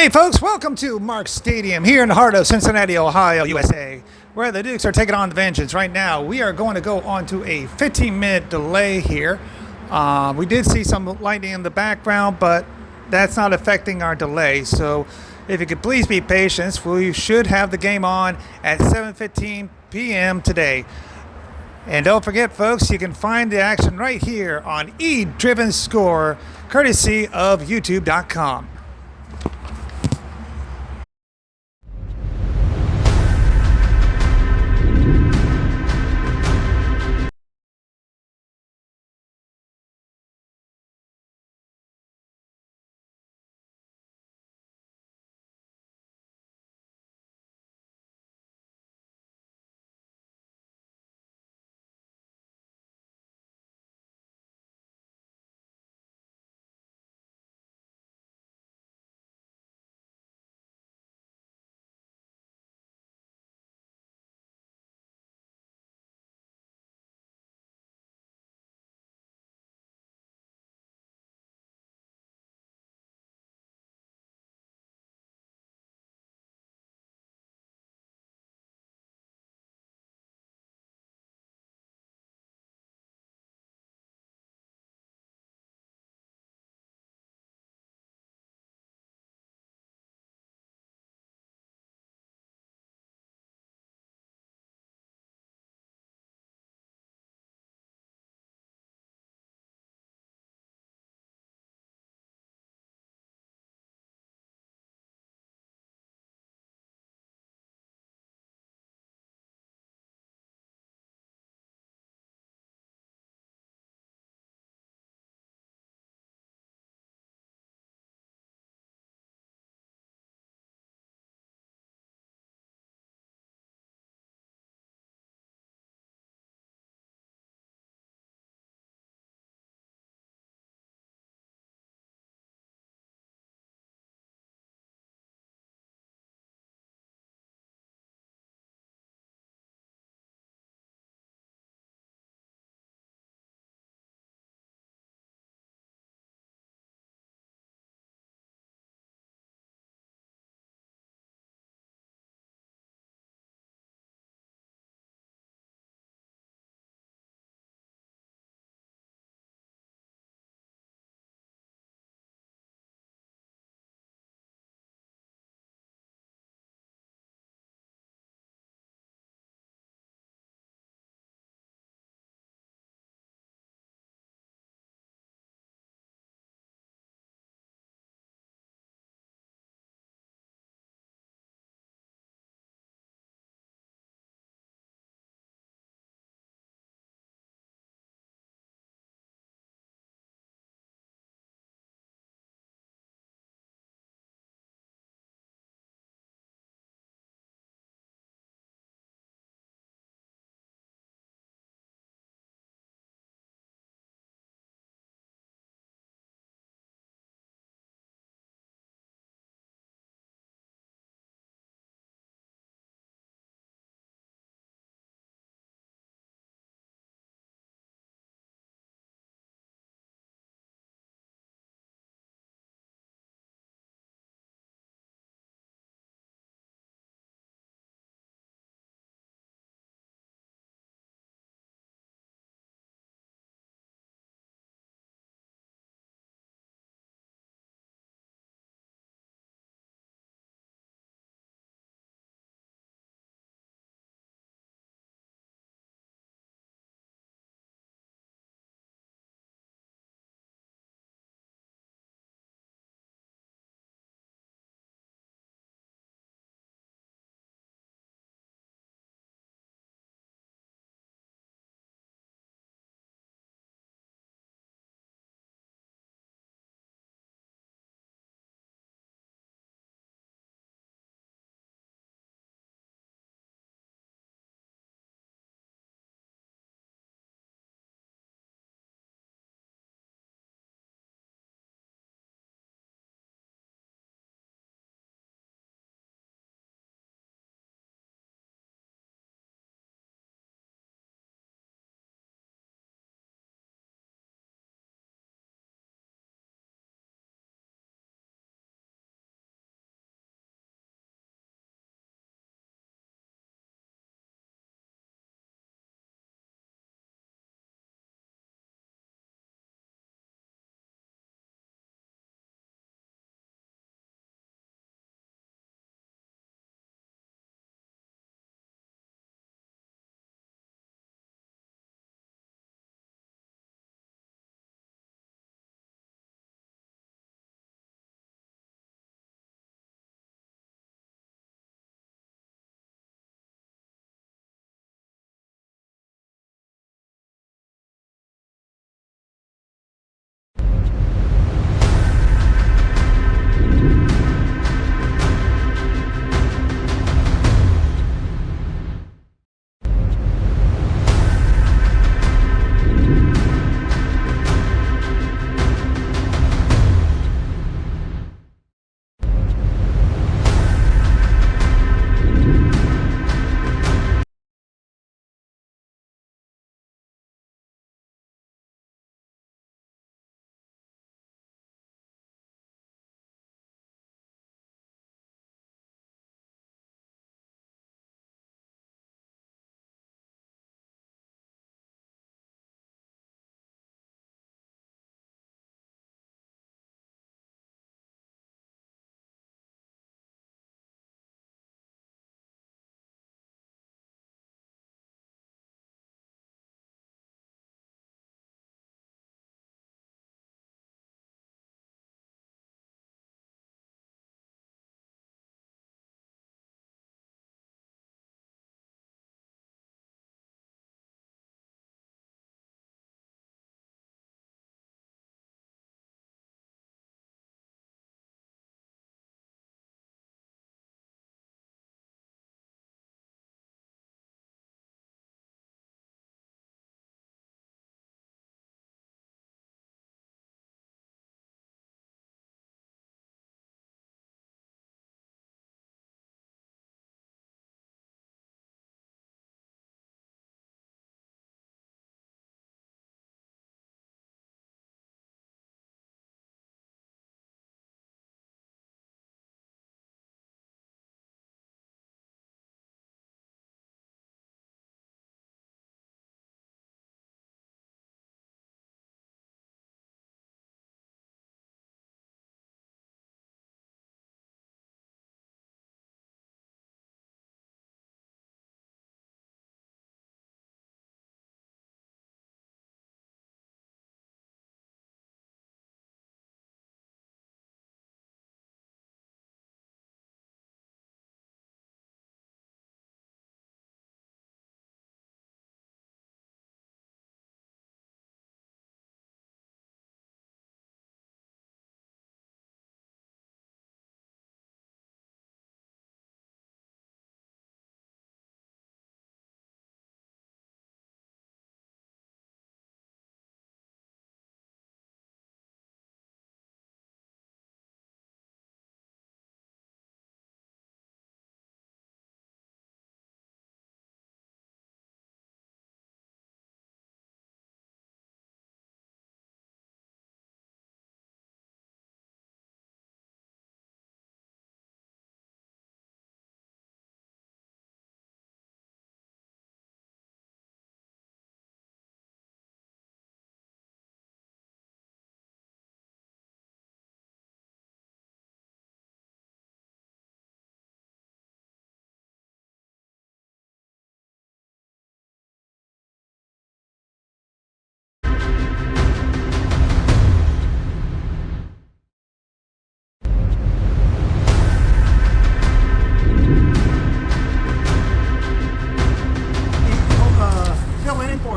Hey folks, welcome to Mark's Stadium here in the heart of Cincinnati, Ohio, USA, where the Dukes are taking on the Vengeance. Right now, we are going to go on to a 15-minute delay here. We did see some lightning in the background, but that's not affecting our delay. So if you could please be patient, we should have the game on at 7:15 p.m. today. And don't forget, folks, you can find the action right here on eDriven Score, courtesy of YouTube.com.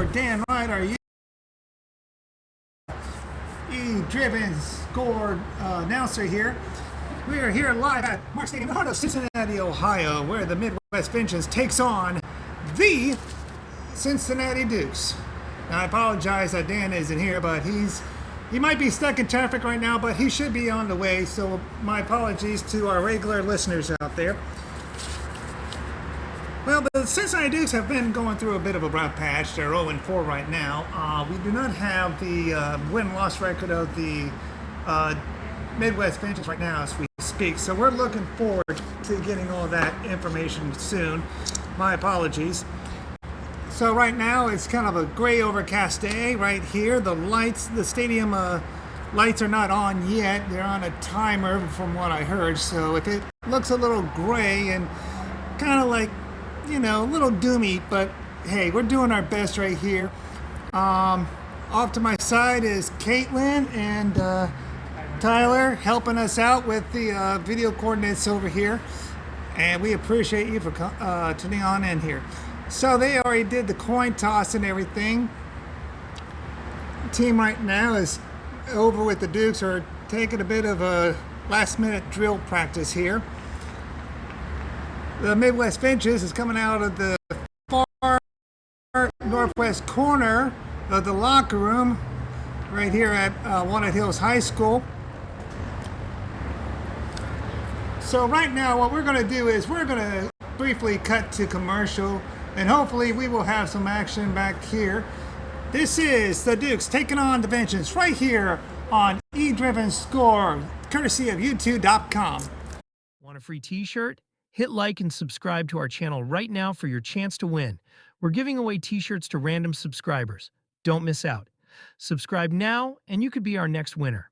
score, Dan Wright, our eDriven score announcer here. We are here live at Mark Stadium, in the heart of Cincinnati, Ohio, where the Midwest Vengeance takes on the Cincinnati Dukes. Now, I apologize that Dan isn't here, but he might be stuck in traffic right now, but he should be on the way, so my apologies to our regular listeners out there. Well, the Cincinnati Dukes have been going through a bit of a rough patch. They're 0-4 right now. We do not have the win-loss record of the Midwest Vengeance right now as we speak, so we're looking forward to getting all that information soon. My apologies. So right now it's kind of a gray overcast day right here. The stadium lights are not on yet. They're on a timer from what I heard, so if it looks a little gray and kind of like, you know, a little doomy, but hey, we're doing our best right here. Off to my side is Caitlin and Tyler helping us out with the video coordinates over here, and we appreciate you for tuning on in here. So they already did the coin toss and everything. The team right now is over with the Dukes, are taking a bit of a last minute drill practice here. The Midwest Vengeance is coming out of the far northwest corner of the locker room right here at Walnut Hills High School. So right now what we're going to do is we're going to briefly cut to commercial, and hopefully we will have some action back here. This is the Dukes taking on the Vengeance right here on eDriven Score, courtesy of YouTube.com. Want a free t-shirt? Hit like and subscribe to our channel right now for your chance to win. We're giving away t-shirts to random subscribers. Don't miss out. Subscribe now and you could be our next winner.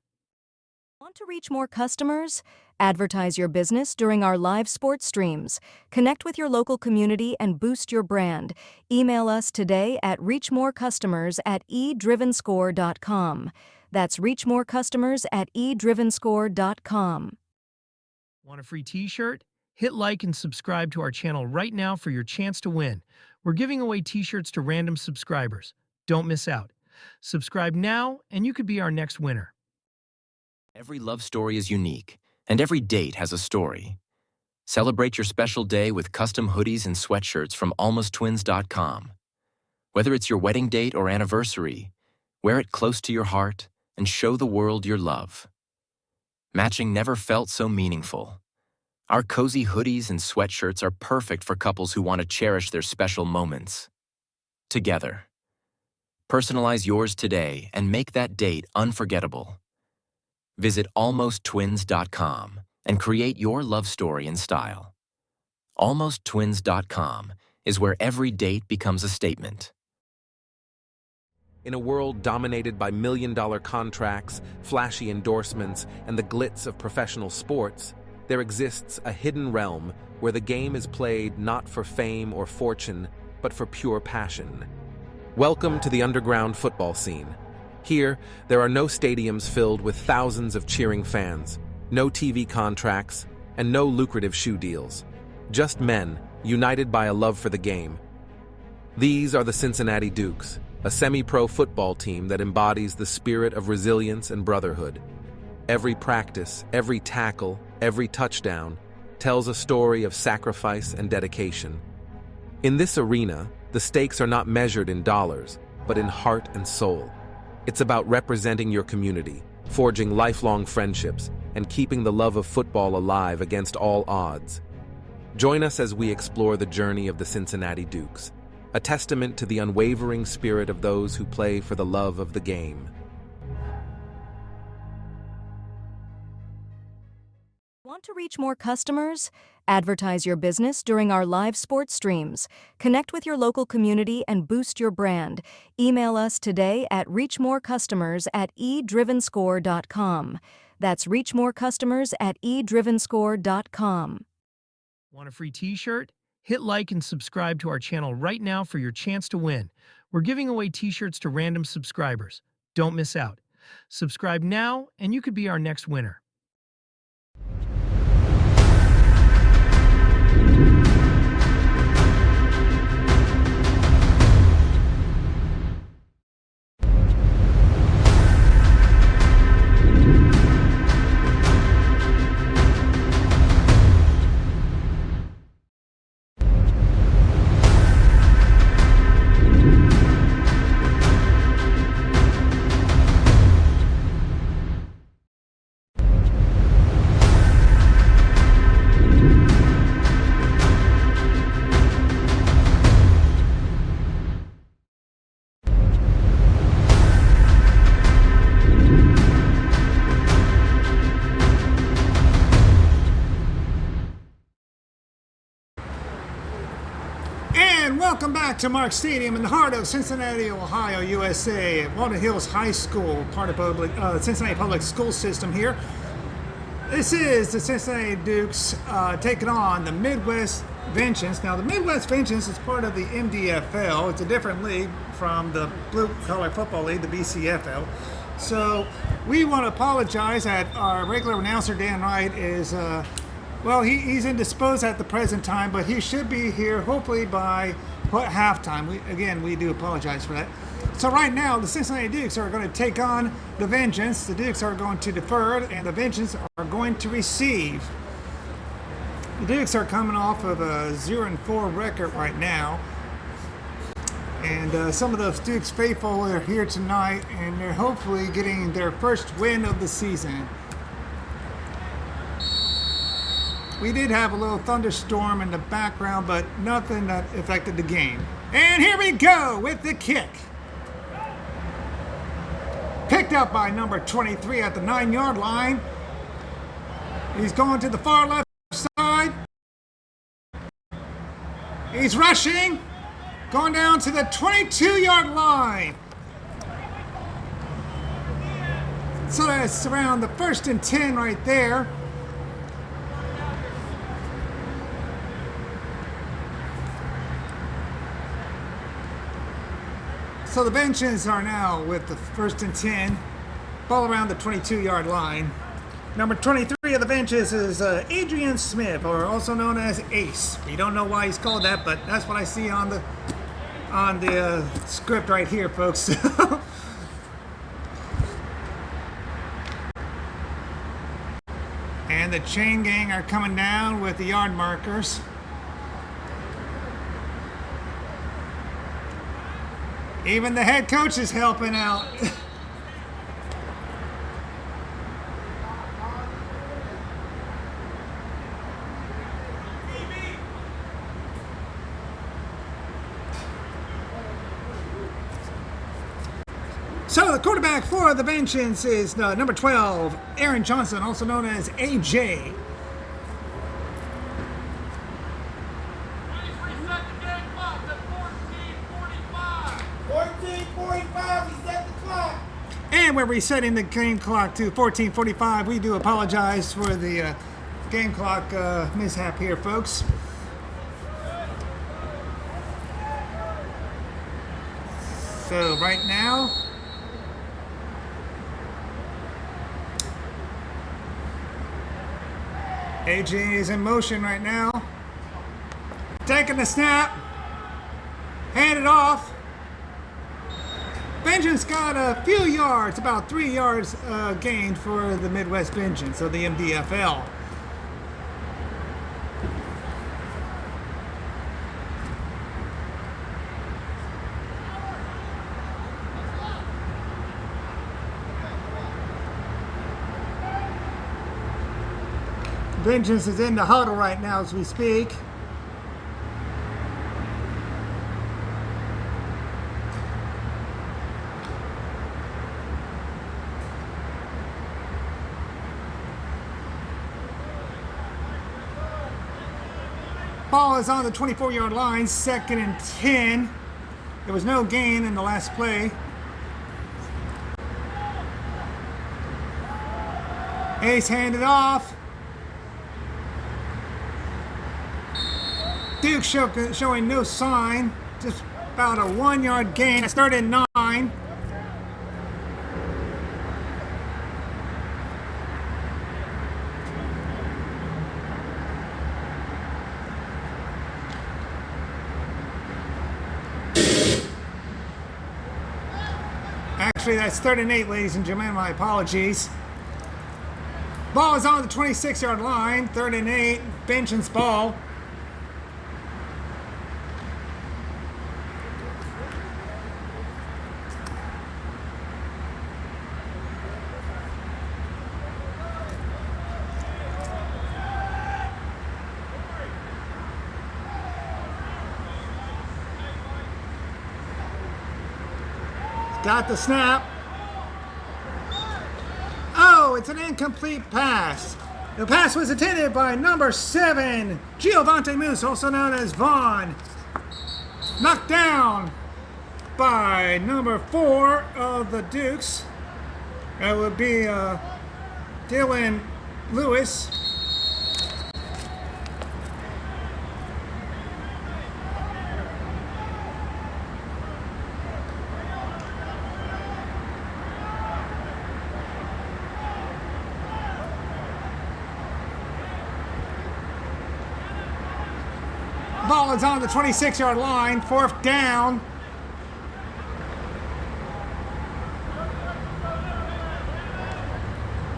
Want to reach more customers? Advertise your business during our live sports streams. Connect with your local community and boost your brand. Email us today at reachmorecustomers@edrivenscore.com. That's reachmorecustomers@edrivenscore.com. Want a free t-shirt? Hit like and subscribe to our channel right now for your chance to win. We're giving away t-shirts to random subscribers. Don't miss out. Subscribe now and you could be our next winner. Every love story is unique, and every date has a story. Celebrate your special day with custom hoodies and sweatshirts from almosttwins.com. Whether it's your wedding date or anniversary, wear it close to your heart and show the world your love. Matching never felt so meaningful. Our cozy hoodies and sweatshirts are perfect for couples who want to cherish their special moments together. Personalize yours today and make that date unforgettable. Visit almosttwins.com and create your love story in style. Almosttwins.com is where every date becomes a statement. In a world dominated by million-dollar contracts, flashy endorsements, and the glitz of professional sports, there exists a hidden realm where the game is played not for fame or fortune, but for pure passion. Welcome to the underground football scene. Here, there are no stadiums filled with thousands of cheering fans, no TV contracts, and no lucrative shoe deals. Just men, united by a love for the game. These are the Cincinnati Dukes, a semi-pro football team that embodies the spirit of resilience and brotherhood. Every practice, every tackle, every touchdown tells a story of sacrifice and dedication. In this arena, the stakes are not measured in dollars, but in heart and soul. It's about representing your community, forging lifelong friendships, and keeping the love of football alive against all odds. Join us as we explore the journey of the Cincinnati Dukes, a testament to the unwavering spirit of those who play for the love of the game. Want to reach more customers? Advertise your business during our live sports streams. Connect with your local community and boost your brand. Email us today at reachmorecustomers@edrivenscore.com. That's reachmorecustomers@edrivenscore.com. Want a free t-shirt? Hit like and subscribe to our channel right now for your chance to win. We're giving away t-shirts to random subscribers. Don't miss out. Subscribe now and you could be our next winner. Welcome back to Mark Stadium in the heart of Cincinnati, Ohio, USA, at Walnut Hills High School, part of Cincinnati Public School System here. This is the Cincinnati Dukes taking on the Midwest Vengeance. Now, the Midwest Vengeance is part of the MDFL. It's a different league from the Blue Collar Football League, the BCFL. So we want to apologize that our regular announcer, Dan Wright, is... well, he's indisposed at the present time, but he should be here hopefully by halftime. We do apologize for that. So right now, the Cincinnati Dukes are going to take on the Vengeance. The Dukes are going to defer, and the Vengeance are going to receive. The Dukes are coming off of a 0-4 record right now. And some of those Dukes faithful are here tonight, and they're hopefully getting their first win of the season. We did have a little thunderstorm in the background, but nothing that affected the game. And here we go with the kick. Picked up by number 23 at the 9-yard line. He's going to the far left side. He's rushing. Going down to the 22-yard line. So that's around the 1st and 10 right there. So the Vengeance are now with the 1st and 10, ball around the 22-yard line. Number 23 of the Vengeance is Adrian Smith, or also known as Ace. We don't know why he's called that, but that's what I see on the script right here, folks. And the chain gang are coming down with the yard markers. Even the head coach is helping out. So the quarterback for the Vengeance is number 12, Aaron Johnson, also known as AJ. And we're resetting the game clock to 14:45. We do apologize for the game clock mishap here, folks. So right now, AJ is in motion right now. Taking the snap. Hand it off. Vengeance got a few yards, about 3 yards gained for the Midwest Vengeance of the MDFL. Vengeance is in the huddle right now as we speak. Ball is on the 24-yard line, 2nd and 10. There was no gain in the last play. Ace handed off. Duke showing no sign. Just about a 1-yard gain. It's 3rd and 9. Actually, that's 3rd and 8, ladies and gentlemen. My apologies. Ball is on the 26-yard line. 3rd and 8. Vengeance ball. Got the snap. Oh, it's an incomplete pass. The pass was intended by number 7, Giovante Moose, also known as Vaughn. Knocked down by number 4 of the Dukes. That would be Dylan Lewis. Ball is on the 26-yard line, 4th down.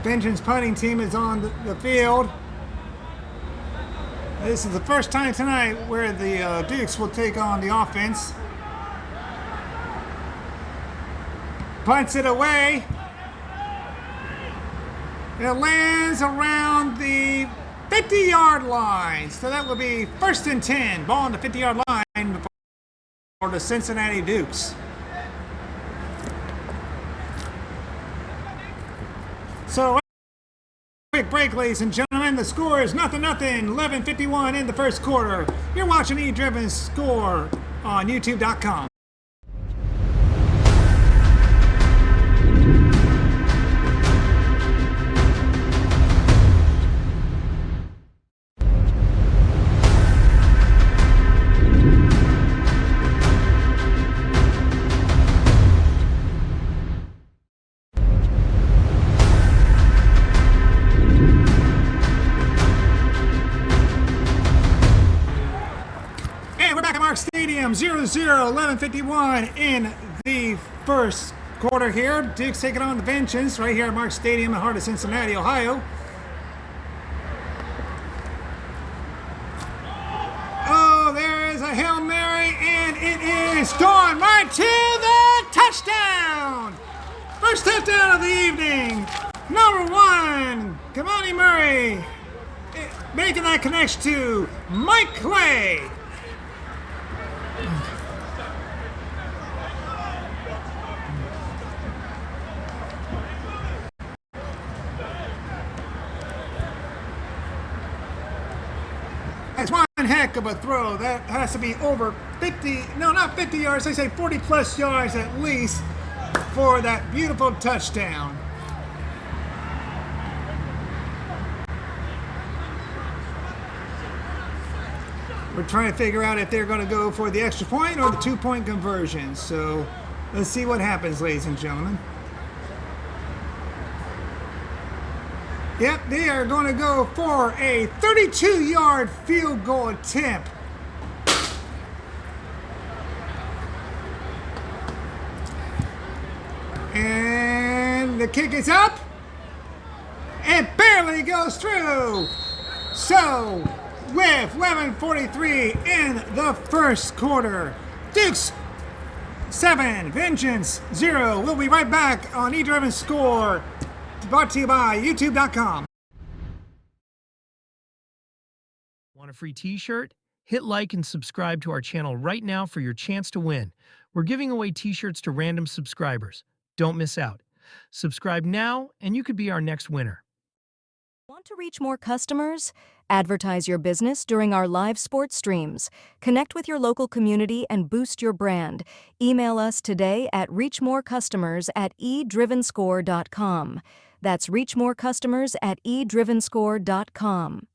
Vengeance punting team is on the field. This is the first time tonight where the Dukes will take on the offense. Punts it away. It lands around the 50-yard line. So that will be 1st and 10. Ball on the 50-yard line for the Cincinnati Dukes. So, quick break, ladies and gentlemen. The score is 0-0, 11:51 in the first quarter. You're watching eDriven Score on YouTube.com. Stadium 0-0, 11:51 in the first quarter here. Dukes taking on the Vengeance right here at Mark Stadium in the heart of Cincinnati, Ohio. Oh, there is a Hail Mary, and it is gone right to the touchdown! First touchdown of the evening. Number 1, Kamani Murray, making that connection to Mike Clay. That's one heck of a throw. That has to be over 50, no, not 50 yards, they say 40 plus yards at least for that beautiful touchdown. We're trying to figure out if they're going to go for the extra point or the 2-point conversion. So let's see what happens, ladies and gentlemen. Yep, they are going to go for a 32-yard field goal attempt. And the kick is up. It barely goes through. So, with 11:43 in the first quarter, Dukes 7, Vengeance 0. We'll be right back on eDriven Score. Brought to you by YouTube.com. Want a free t-shirt? Hit like and subscribe to our channel right now for your chance to win. We're giving away t-shirts to random subscribers. Don't miss out. Subscribe now and you could be our next winner. Want to reach more customers? Advertise your business during our live sports streams. Connect with your local community and boost your brand. Email us today at reachmorecustomers@edrivenscore.com. That's reachmorecustomers@edrivenscore.com.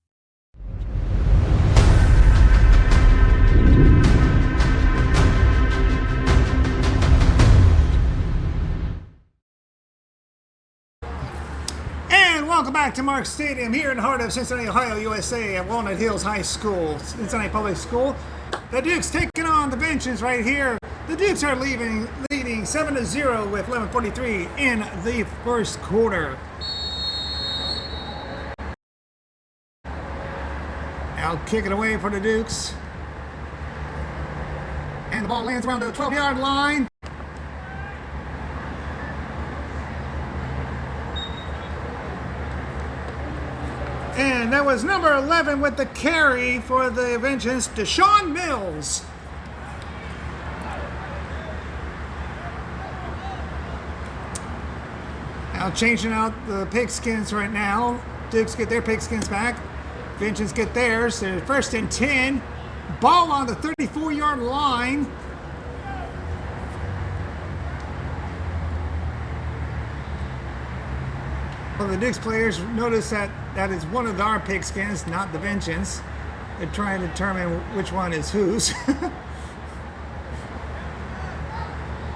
And welcome back to Mark Stadium here in the heart of Cincinnati, Ohio, USA at Walnut Hills High School, Cincinnati Public School. The Dukes taking on the Vengeance right here. The Dukes are leading 7-0 with 11:43 in the first quarter. Now kick it away for the Dukes. And the ball lands around the 12-yard line. And that was number 11 with the carry for the Vengeance, Deshaun Mills. Now changing out the pigskins right now. Dukes get their pigskins back. Vengeance get theirs. They're 1st and 10. Ball on the 34-yard line. Well, the Dukes players notice that that is one of our pigskins, not the Vengeance. They're trying to determine which one is whose.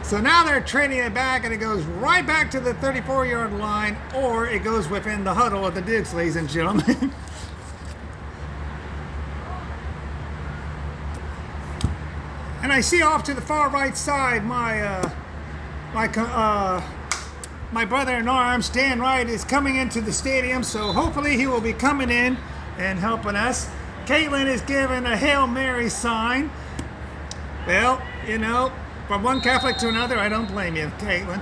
So now they're trading it back, and it goes right back to the 34-yard line, or it goes within the huddle of the Dukes, ladies and gentlemen. And I see off to the far right side my brother-in-arms, Dan Wright, is coming into the stadium, so hopefully he will be coming in and helping us. Caitlin is giving a Hail Mary sign. Well, you know, from one Catholic to another, I don't blame you, Caitlin.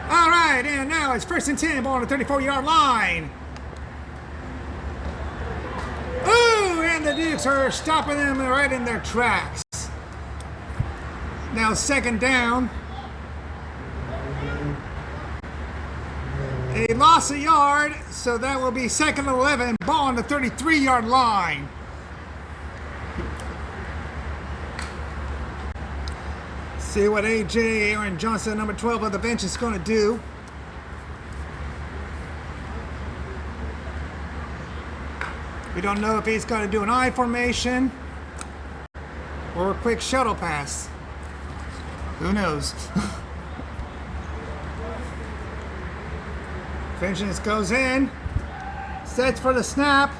All right, and now it's 1st and 10, ball on the 34-yard line. Ooh, and the Dukes are stopping them right in their tracks. Now 2nd down. A loss of yard, so that will be 2nd and 11, ball on the 33-yard line. See what A.J. Aaron Johnson, number 12 of the bench, is going to do. We don't know if he's going to do an I formation or a quick shuttle pass. Who knows? Vengeance goes in, sets for the snap.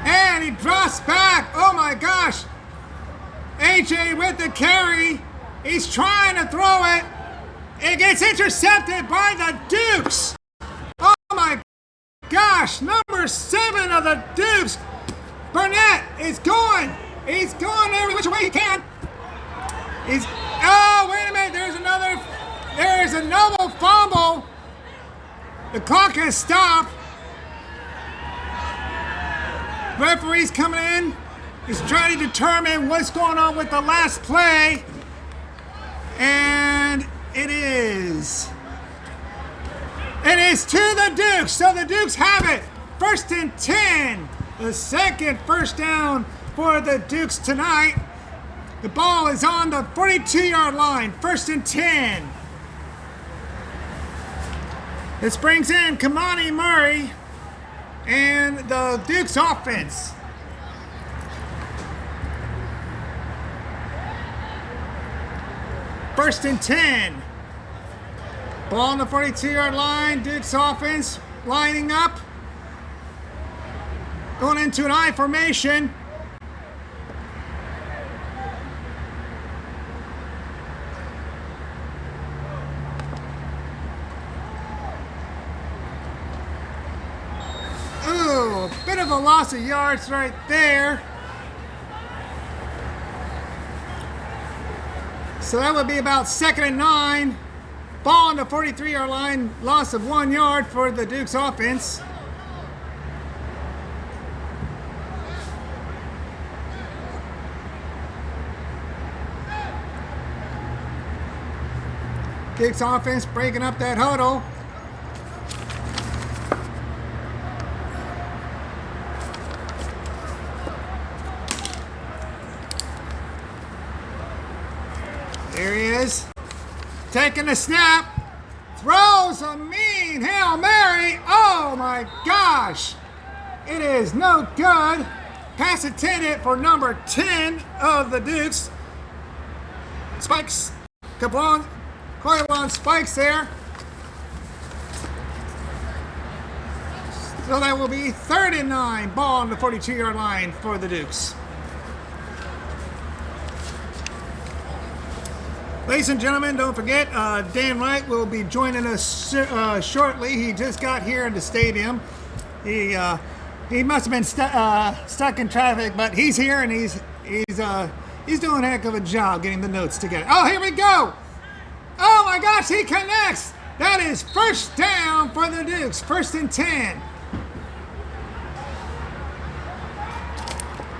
And he drops back. Oh my gosh. AJ with the carry. He's trying to throw it. It gets intercepted by the Dukes. Oh my gosh. Number 7 of the Dukes. Burnett is going. He's going every which way he can. Oh, wait a minute. There's another fumble. The clock has stopped. Referee's coming in. He's trying to determine what's going on with the last play. And it is to the Dukes. So the Dukes have it. 1st and 10. The second first down for the Dukes tonight. The ball is on the 42-yard line. 1st and 10. This brings in Kamani Murray and the Dukes offense. First and 10. Ball on the 42-yard line. Dukes offense lining up. Going into an I formation. Ooh, a bit of a loss of yards right there. So that would be about 2nd and 9. Ball on the 43-yard line. Loss of 1 yard for the Dukes offense. Dukes offense breaking up that huddle. There he is. Taking the snap. Throws a mean Hail Mary. Oh my gosh. It is no good. Pass intended for number 10 of the Dukes. Spikes. Coilon spikes there. So that will be 3rd and 9. Ball on the 42-yard line for the Dukes. Ladies and gentlemen, don't forget, Dan Wright will be joining us shortly. He just got here in the stadium. He must have been stuck in traffic, but he's here and he's doing a heck of a job getting the notes together. Oh, here we go! Oh my gosh, he connects! That is 1st down for the Dukes. 1st and 10.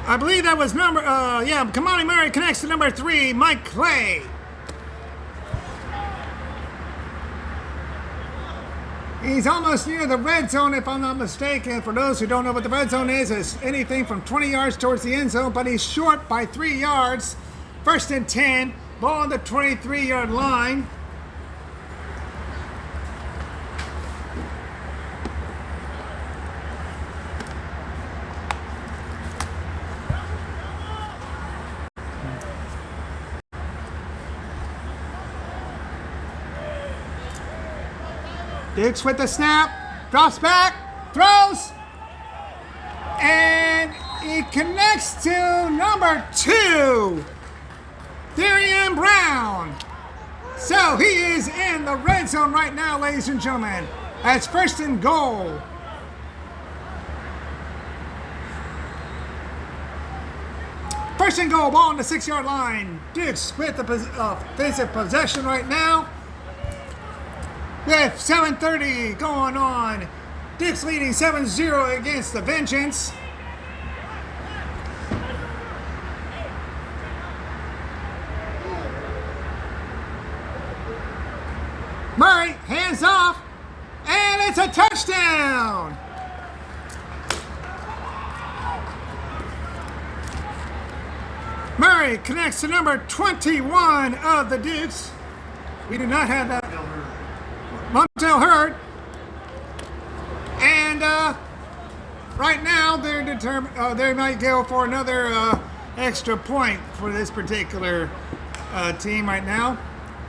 I believe that was Kamani Murray connects to number 3, Mike Clay. He's almost near the red zone, if I'm not mistaken. For those who don't know what the red zone is, it's anything from 20 yards towards the end zone, but he's short by 3 yards. 1st and 10, ball on the 23-yard line. Dukes with the snap, drops back, throws, and he connects to number 2, Darian Brown. So he is in the red zone right now, ladies and gentlemen. That's 1st and goal. First and goal, ball on the 6-yard line. Dukes with the offensive possession right now. With 7:30 going on, Dukes leading 7-0 against the Vengeance. Murray, hands off, and it's a touchdown! Murray connects to number 21 of the Dukes. We do not have that. Montel Hurd. And right now they're determined. They might go for another extra point for this particular team right now.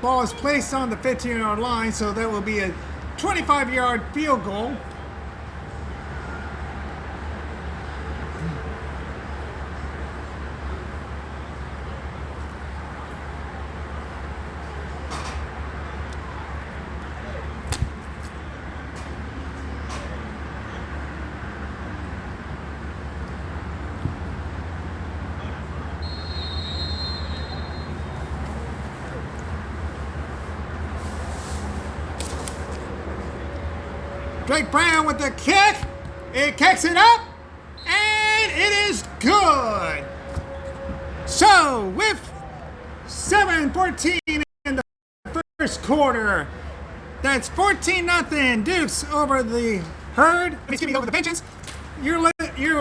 Ball is placed on the 15-yard line, so that will be a 25-yard field goal. Drake Brown with the kick. It kicks it up, and it is good. So, with 7:14 in the first quarter, that's 14-0 Dukes over the Herd. Excuse me, over the Vengeance. You're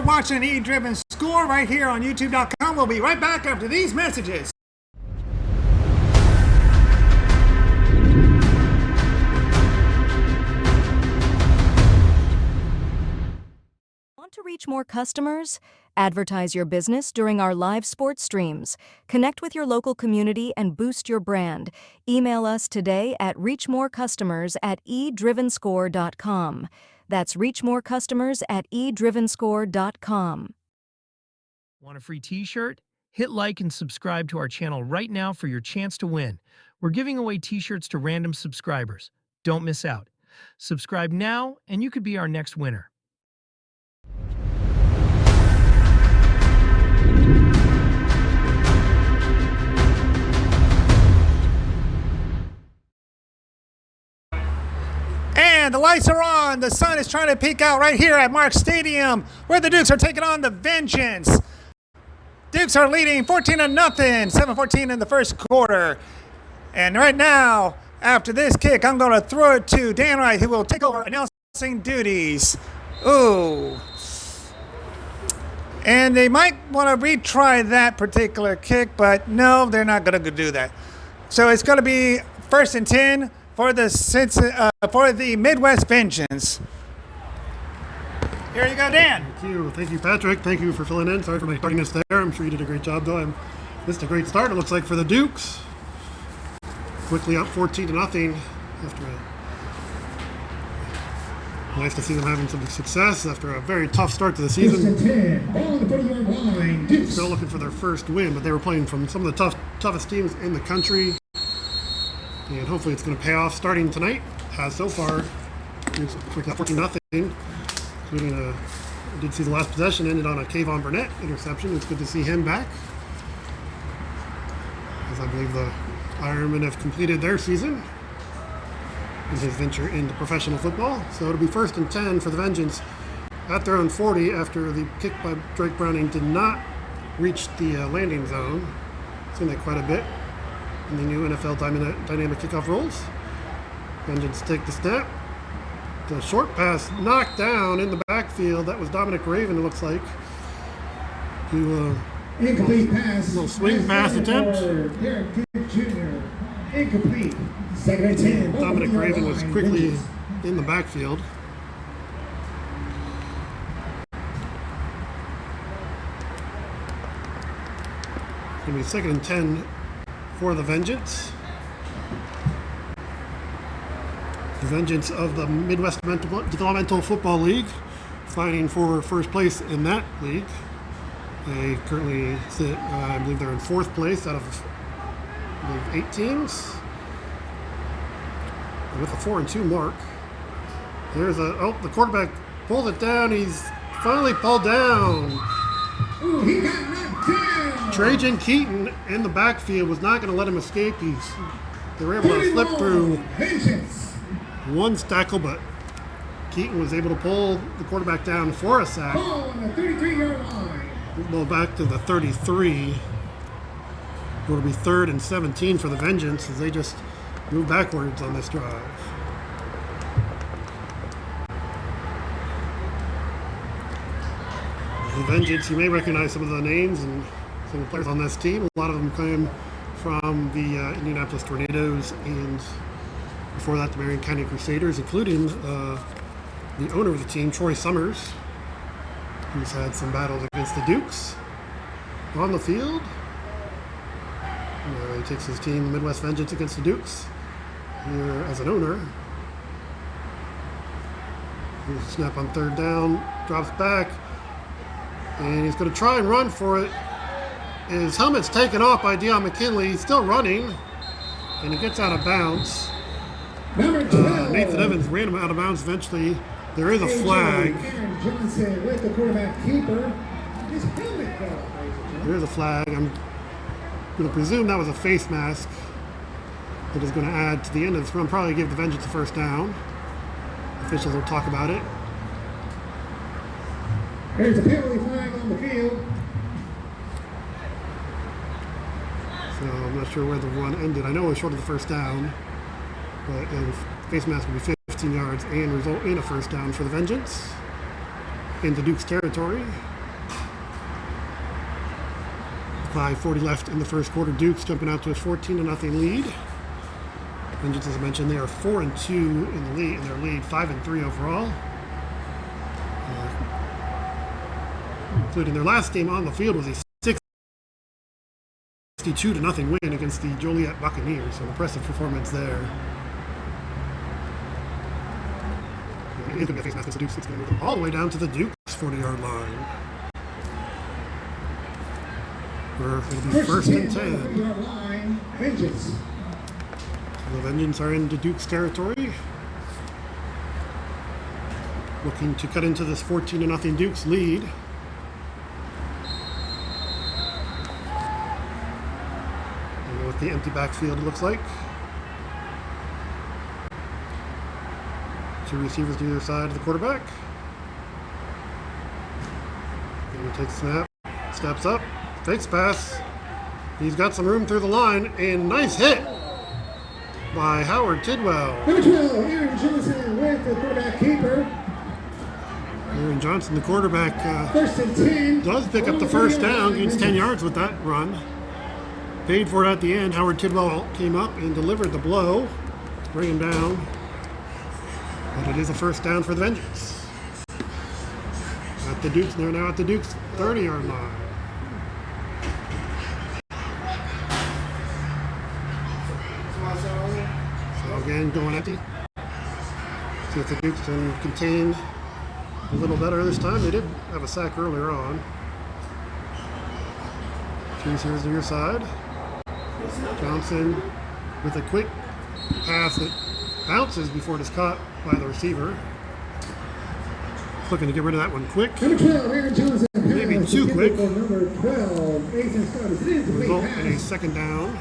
watching eDriven Score right here on YouTube.com. We'll be right back after these messages. Want to reach more customers? Advertise your business during our live sports streams. Connect with your local community and boost your brand. Email us today at reachmorecustomers@eDrivenScore.com. That's reachmorecustomers@eDrivenScore.com. Want a free t-shirt? Hit like and subscribe to our channel right now for your chance to win. We're giving away t-shirts to random subscribers. Don't miss out. Subscribe now and you could be our next winner. And the lights are on. The sun is trying to peek out right here at Mark Stadium, where the Dukes are taking on the Vengeance. Dukes are leading 14-0, 7:14 in the first quarter. And right now, after this kick, I'm going to throw it to Dan Wright, who will take over announcing duties. Ooh. And they might want to retry that particular kick, but no, they're not going to do that. So it's going to be 1st and 10 for the Midwest Vengeance. Here you go, Dan. Thank you, Patrick. Thank you for filling in. Sorry for my tardiness there. I'm sure you did a great job, though. I missed a great start, it looks like, for the Dukes. Quickly up 14-0 after nice to see them having some success after a very tough start to the season. Still looking for their first win, but they were playing from some of the toughest teams in the country. And hopefully it's going to pay off starting tonight. Has so far. It's 14-0, including I did see the last possession ended on a Kayvon Burnett interception. It's good to see him back, as I believe the Ironmen have completed their season in his venture into professional football. So it'll be 1st and 10 for the Vengeance at their own 40 after the kick by Drake Browning did not reach the landing zone. Seen that quite a bit in the new NFL dynamic kickoff rules. Vengeance take the snap. The short pass knocked down in the backfield. That was Dominic Raven, it looks like. Incomplete pass. Little swing pass attempt. Derek Duke Jr. Incomplete. Second and 10. Dominic Raven was quickly in the backfield. It's going to be second and 10 for the Vengeance. The Vengeance of the Midwest Developmental Football League, fighting for first place in that league. They currently sit, I believe they're in fourth place out of, I believe, 8 teams. And with a 4-2 mark. There's the quarterback pulled it down. He's finally pulled down. Ooh, he got knocked down. Trajan Keaton in the backfield was not going to let him escape. They were able to slip through one tackle, but Keaton was able to pull the quarterback down for a sack. Ball on the 33-yard line. Ball back to the 33. It'll be 3rd and 17 for the Vengeance as they just move backwards on this drive. The Vengeance, you may recognize some of the names and some of the players on this team. A lot of them came from the Indianapolis Tornadoes and before that the Marion County Crusaders, including the owner of the team, Troy Summers, who's had some battles against the Dukes on the field. He takes his team, Midwest Vengeance, against the Dukes here as an owner. Here's a snap on 3rd down, drops back, and he's going to try and run for it. His helmet's taken off by Deion McKinley. He's still running, and he gets out of bounds. Nathan Evans ran him out of bounds eventually. There is a flag. Johnson with the quarterback keeper. His helmet fell. There is a flag. I'm going to presume that was a face mask that is going to add to the end of this run. Probably give the Vengeance a first down. Officials will talk about it. There's a penalty flag on the field. So I'm not sure where the run ended. I know it was short of the first down, but face mask will be 15 yards and result in a first down for the Vengeance into Duke's territory. 5:40 left in the first quarter. Duke's jumping out to a 14-0 lead. Vengeance, as I mentioned, they are 4-2 in the lead, in their lead, 5-3 overall. Including their last game on the field was a 62-0 win against the Joliet Buccaneers. So impressive performance there. It's going to be a face mask against the Dukes. It's going to move them all the way down to the Dukes 40-yard line. It'll be 1st and 10. Vengeance. The Vengeance are into Duke's territory. Looking to cut into this 14-0 Dukes lead. And with the empty backfield, it looks like. 2 receivers to either side of the quarterback. And he takes a snap, steps up, fakes pass. He's got some room through the line, and nice hit by Howard Tidwell. Number 12, Aaron Johnson with the quarterback keeper. Aaron Johnson, the quarterback, 1st and 10. does pick up the first down, gains 10 yards with that run. Paid for it at the end. Howard Tidwell came up and delivered the blow to bring him down. But it is a first down for the Vengeance. At the Dukes, they're now at the Dukes 30-yard line. So again, going empty. See if the Dukes can contain a little better this time. They did have a sack earlier on. 2 receivers to your side. Johnson with a quick pass that bounces before it is caught by the receiver. Looking to get rid of that one quick. Number 12, Aaron Johnson. Maybe too quick. Number 12, Nathan Scott is in. Result in a second down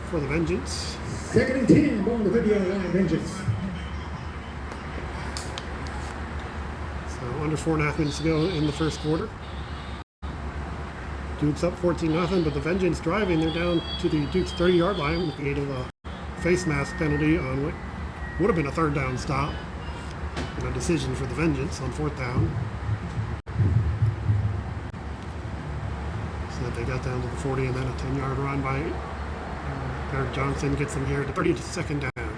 for the Vengeance. 2nd and 10, ball on the 30-yard line, Vengeance. So under 4.5 minutes to go in the first quarter. Dukes up 14-0, but the Vengeance driving. They're down to the Dukes 30-yard line with the aid of a face mask penalty on what would have been a 3rd down stop. And a decision for the Vengeance on 4th down. So that they got down to the 40 and then a 10-yard run by Eric Johnson gets them here to 30 to 2nd down.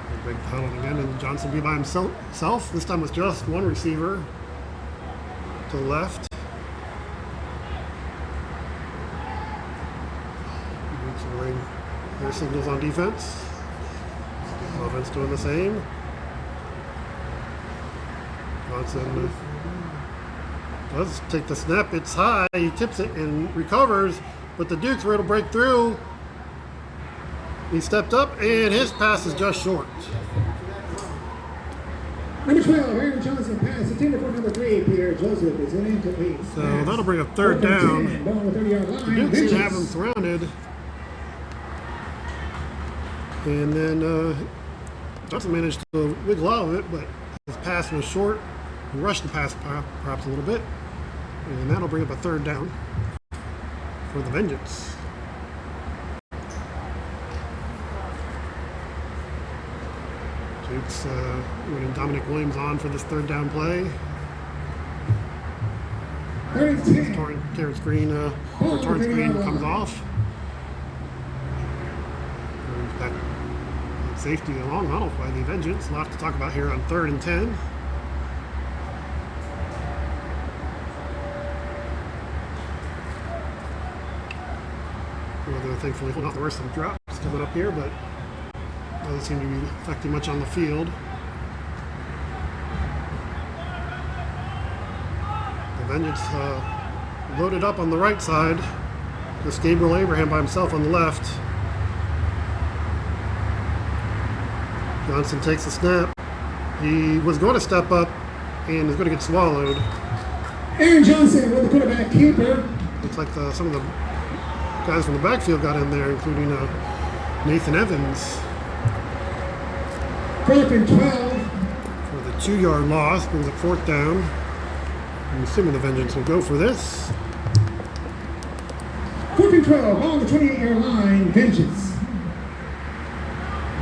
They break the huddle again and Johnson be by himself. This time with just one receiver to the left. Their signals on defense. Offense doing the same. Johnson does take the snap. It's high. He tips it and recovers, but the Dukes were able to break through. He stepped up, and his pass is just short. Number 12, Aaron Johnson pass intended for number 3, Peter Joseph is incomplete. So that'll bring up 3rd down. Ball on the 30-yard line. The Dukes seem to have him surrounded. And then Johnson managed to wiggle out of it, but his pass was short. He rushed the pass perhaps a little bit. And that'll bring up a 3rd down for the Vengeance. Dukes running Dominic Williams on for this 3rd down play. Terrence Green, Torrance Green comes off. And back safety along huddle by the Vengeance. A lot to talk about here on 3rd and 10. Well, thankfully, not the worst of drops coming up here, but doesn't seem to be affecting much on the field. The Vengeance loaded up on the right side. Just Gabriel Abraham by himself on the left. Johnson takes the snap. He was going to step up and is going to get swallowed. Aaron Johnson with the quarterback keeper. Looks like some of the guys from the backfield got in there, including Nathan Evans. 4th and 12. For the 2-yard loss, brings up 4th down. I'm assuming the Vengeance will go for this. 4th and 12, on the 28-yard line, Vengeance.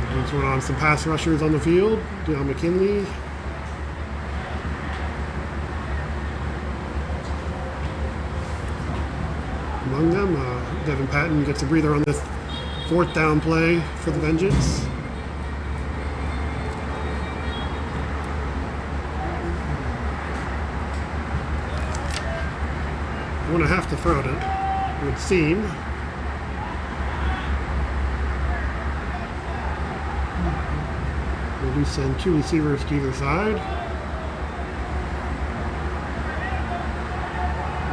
Vengeance went on some pass rushers on the field. Deion McKinley. Among them, Devin Patton gets a breather on this 4th down play for the Vengeance. Going to have to throw it, it would seem. They do send 2 receivers to either side.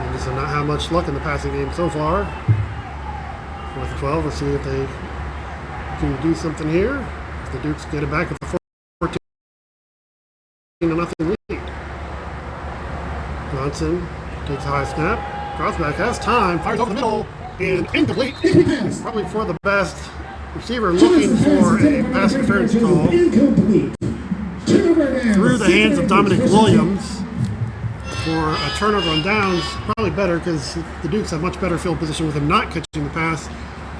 And this has not had much luck in the passing game so far. 4th and 12, we'll see if they can do something here. If the Dukes get it back at the 14-0 lead. Johnson takes a high snap. Crossback has time, fires over the middle, and incomplete. Probably for the best receiver looking for a pass interference call. Through the hands of Dominic Williams for a turnover on downs. Probably better because the Dukes have much better field position with him not catching the pass.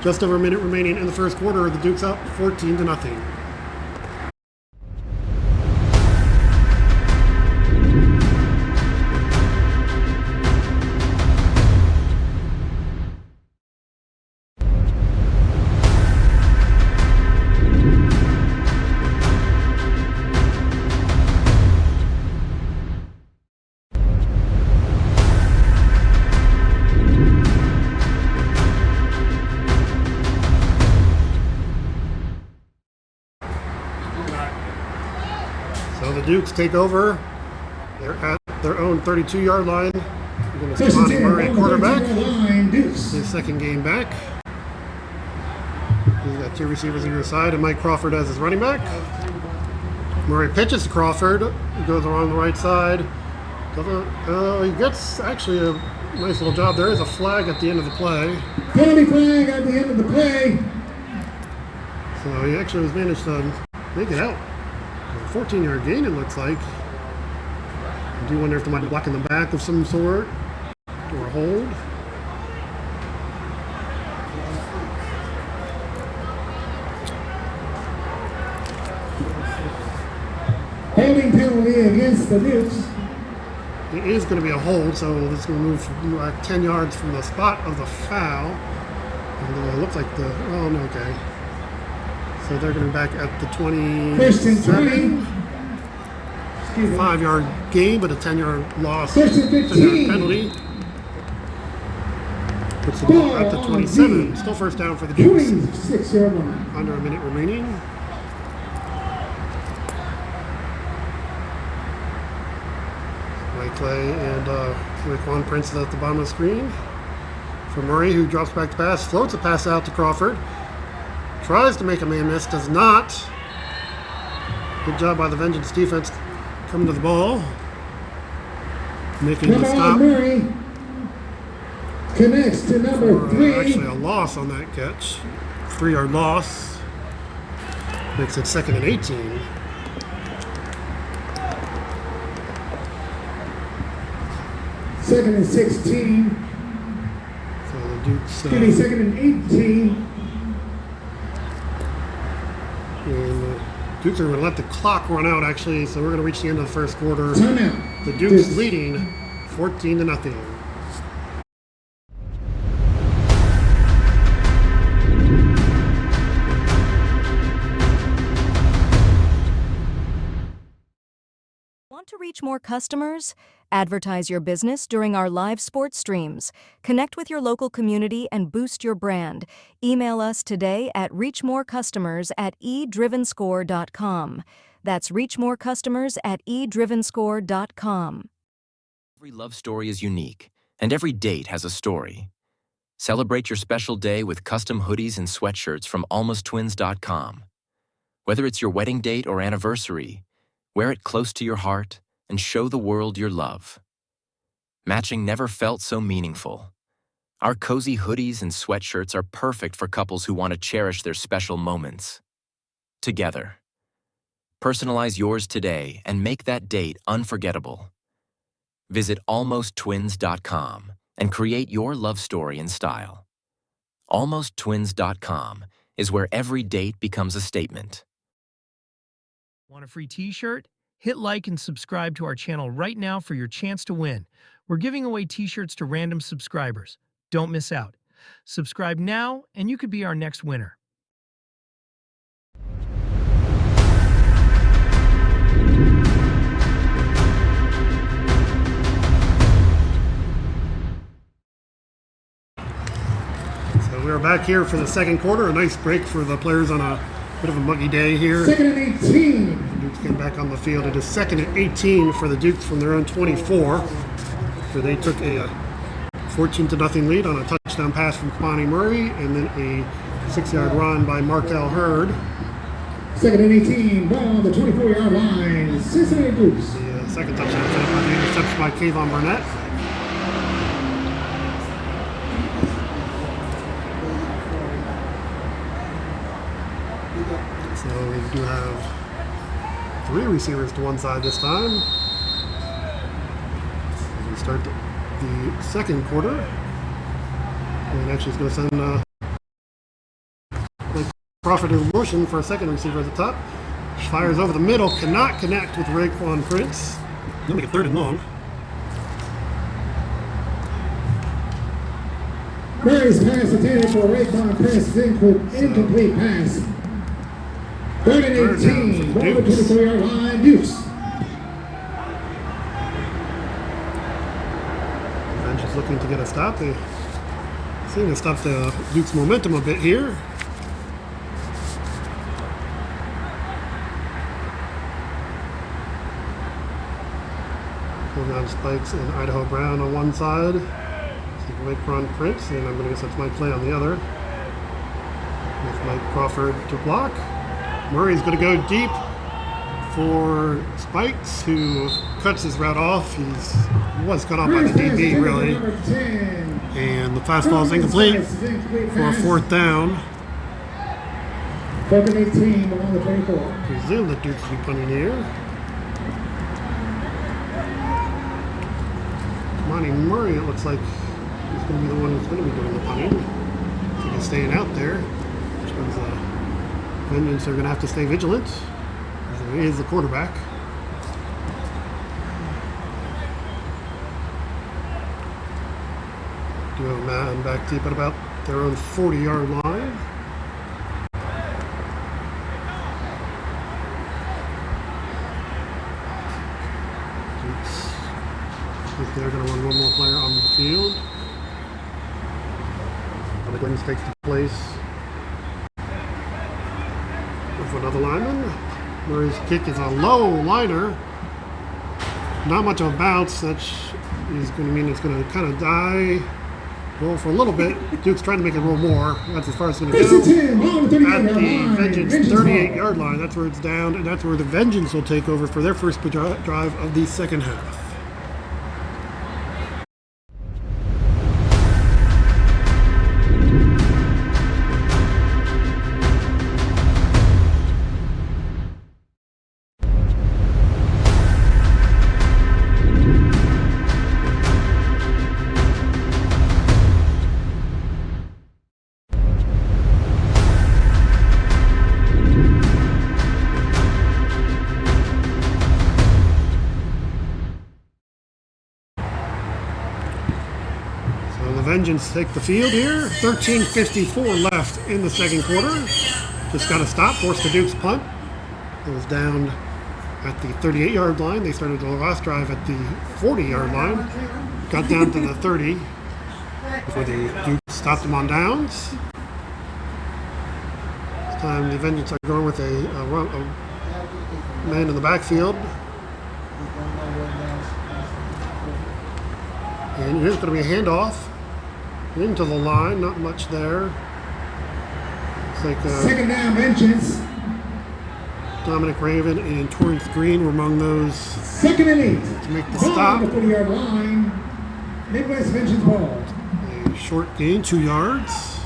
Just over a minute remaining in the first quarter. The Dukes up 14-0. So the Dukes take over. They're at their own 32-yard line. We're going to see Monty Murray, quarterback. His 2nd game back. He's got 2 receivers either side, and Mike Crawford as his running back. Murray pitches to Crawford. He goes along the right side. He gets actually a nice little job. There is a flag at the end of the play. Penalty flag at the end of the play. So he actually was managed to make it out. A 14-yard gain, it looks like. I do wonder if they might be blocking the back of some sort or a hold. Holding penalty against the Dukes. It is going to be a hold, so it's going to move 10 yards from the spot of the foul. And it looks like oh no, okay. So they're going to be back at the 27. 5-yard gain, but a 10-yard loss. 10-yard penalty. Puts the ball at the 27. Still first down for the Dukes. 26-yard line. Under a minute remaining. Mike Clay and Raekwon Prince at the bottom of the screen. For Murray, who drops back to pass, floats a pass out to Crawford. Tries to make a man miss, does not. Good job by the Vengeance defense coming to the ball. Making the stop. Murray connects to number 3. Actually, a loss on that catch. 3-yard loss. Makes it 2nd and 18. Second and 16. So the Dukes. Give me 2nd and 18. And the Dukes are going to let the clock run out, actually, so we're going to reach the end of the first quarter. Timeout. The Dukes leading 14-0. Want to reach more customers? Advertise your business during our live sports streams. Connect with your local community and boost your brand. Email us today at reachmorecustomers@eDrivenScore.com. That's reachmorecustomers@eDrivenScore.com. Every love story is unique, and every date has a story. Celebrate your special day with custom hoodies and sweatshirts from almosttwins.com. Whether it's your wedding date or anniversary, wear it close to your heart and show the world your love. Matching never felt so meaningful. Our cozy hoodies and sweatshirts are perfect for couples who want to cherish their special moments together. Personalize yours today and make that date unforgettable. Visit almosttwins.com and create your love story in style. Almosttwins.com is where every date becomes a statement. Want a free t-shirt? Hit like and subscribe to our channel right now for your chance to win. We're giving away t-shirts to random subscribers. Don't miss out. Subscribe now and you could be our next winner. So we're back here for the second quarter. A nice break for the players on a bit of a muggy day here. 2nd and 18. The Dukes getting back on the field. It is 2nd and 18 for the Dukes from their own 24. So they took a 14-0 lead on a touchdown pass from Kwani Murray and then a 6-yard run by Markel Hurd. 2nd and 18. Ball on the 24-yard line. Cincinnati Dukes. The second touchdown by the interception by Kayvon Burnett. So we do have 3 receivers to one side this time. As we start the second quarter. And actually it's going to send Blake Crawford in motion for a second receiver at the top. Fires over the middle, cannot connect with Raekwon Prince. Going to make it 3rd and long. Murray's pass intended for Raekwon Prince. Incomplete pass. 3rd and 18. Ball on the 24-yard line. Dukes. Bench is looking to get a stop. They seem to stop the Dukes' momentum a bit here. Pulling on Spikes and Idaho Brown on one side. Raekwon Prince, and I'm going to guess that's Mike Clay on the other. With Mike Crawford to block. Murray's going to go deep for Spikes, who cuts his route off. He was cut off by the DB, really. And the fastball is incomplete for a 4th down. 4th and 18 on the 24. Presume the Dukes will be punting here. Monty Murray, it looks like he's going to be the one who's going to be doing the punting. So he's staying out there, which means Vengeance are going to have to stay vigilant, as he is the quarterback. Do have a man back deep at about their own 40-yard line. They're going to run one more player on the field. The Twins takes the place of another lineman, where his kick is a low liner. Not much of a bounce. That is going to mean it's going to kind of die. Roll for a little bit. Duke's trying to make it roll more. That's as far as it's going to go. At the Vengeance 38-yard line, that's where it's down, and that's where the Vengeance will take over for their first drive of the second half. Vengeance take the field here. 13:54 left in the second quarter. Just got to stop, force the Duke's punt. It was down at the 38-yard line. They started the last drive at the 40-yard line. Got down to the 30 before the Duke stopped them on downs. This time the Vengeance are going with a man in the backfield. And here's going to be a handoff into the line, not much there. It's like second down, Vengeance. Dominic Raven and Torrance Green were among those. Second and 8. To make the ball stop. On the 40-yard line. Midwest Vengeance ball. A short gain, 2 yards.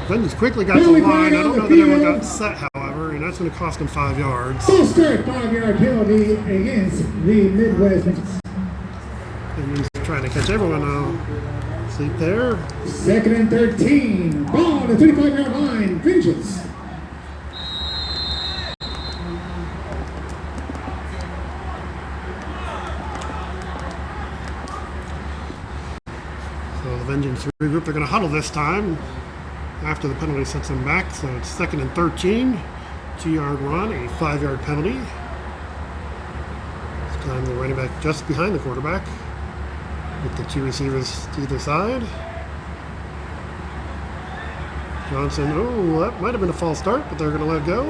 Vengeance quickly got to the line. I don't know that everyone got set, however, and that's going to cost him 5 yards. Full start, 5-yard penalty against the Midwest. And he's trying to catch everyone now. Sleep there. Second and 13. Ball on the 35-yard line. Vengeance. So the Vengeance regroup. They're going to huddle this time after the penalty sets them back. So it's second and 13. 2-yard run, a 5-yard penalty. This time the running back just behind the quarterback with the 2 receivers to either side. Johnson, oh, that might have been a false start, but they're going to let go.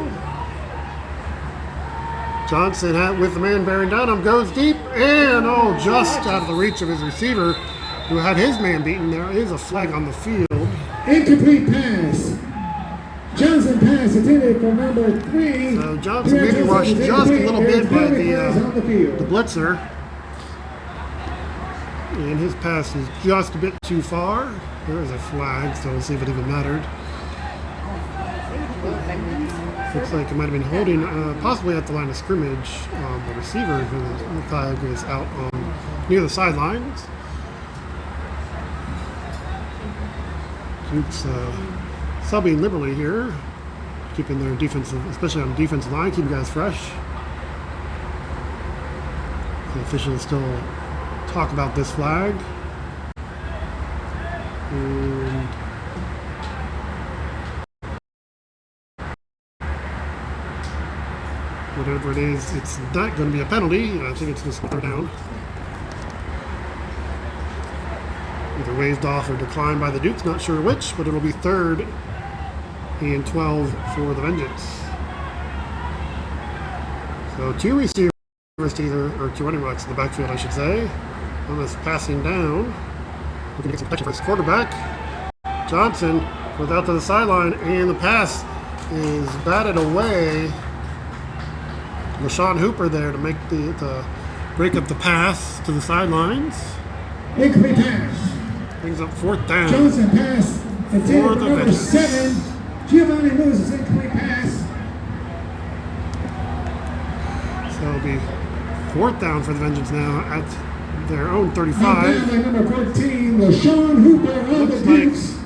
Johnson with the man bearing down him goes deep and just out of the reach of his receiver who had his man beaten. There is a flag on the field. Incomplete pass. Johnson pass intended for number 3. So Johnson maybe rushed just a little bit by the blitzer. And his pass is just a bit too far. There is a flag, so we'll see if it even mattered. Looks like it might have been holding, possibly at the line of scrimmage, the receiver, who the flag is out near the sidelines. Duke's subbing liberally here, keeping their defensive, especially on the defensive line, keeping guys fresh. The officials still talk about this flag. And whatever it is, it's not going to be a penalty. I think it's just third down. Either waved off or declined by the Dukes, not sure which, but it'll be 3rd and 12 for the Vengeance. So 2 receivers to either, or 2 running backs in the backfield, I should say. On this passing down, looking to get some protection for his quarterback. Johnson goes out to the sideline, and the pass is batted away. LaShawn Hooper there to make the break up the pass to the sidelines. Incomplete pass. Brings up 4th down. Johnson pass intended for number 7. Giovanni Lewis is incomplete pass. So it'll be 4th down for the Vengeance now at their own 35. Number 14, LaShawn Hooper on the Dukes.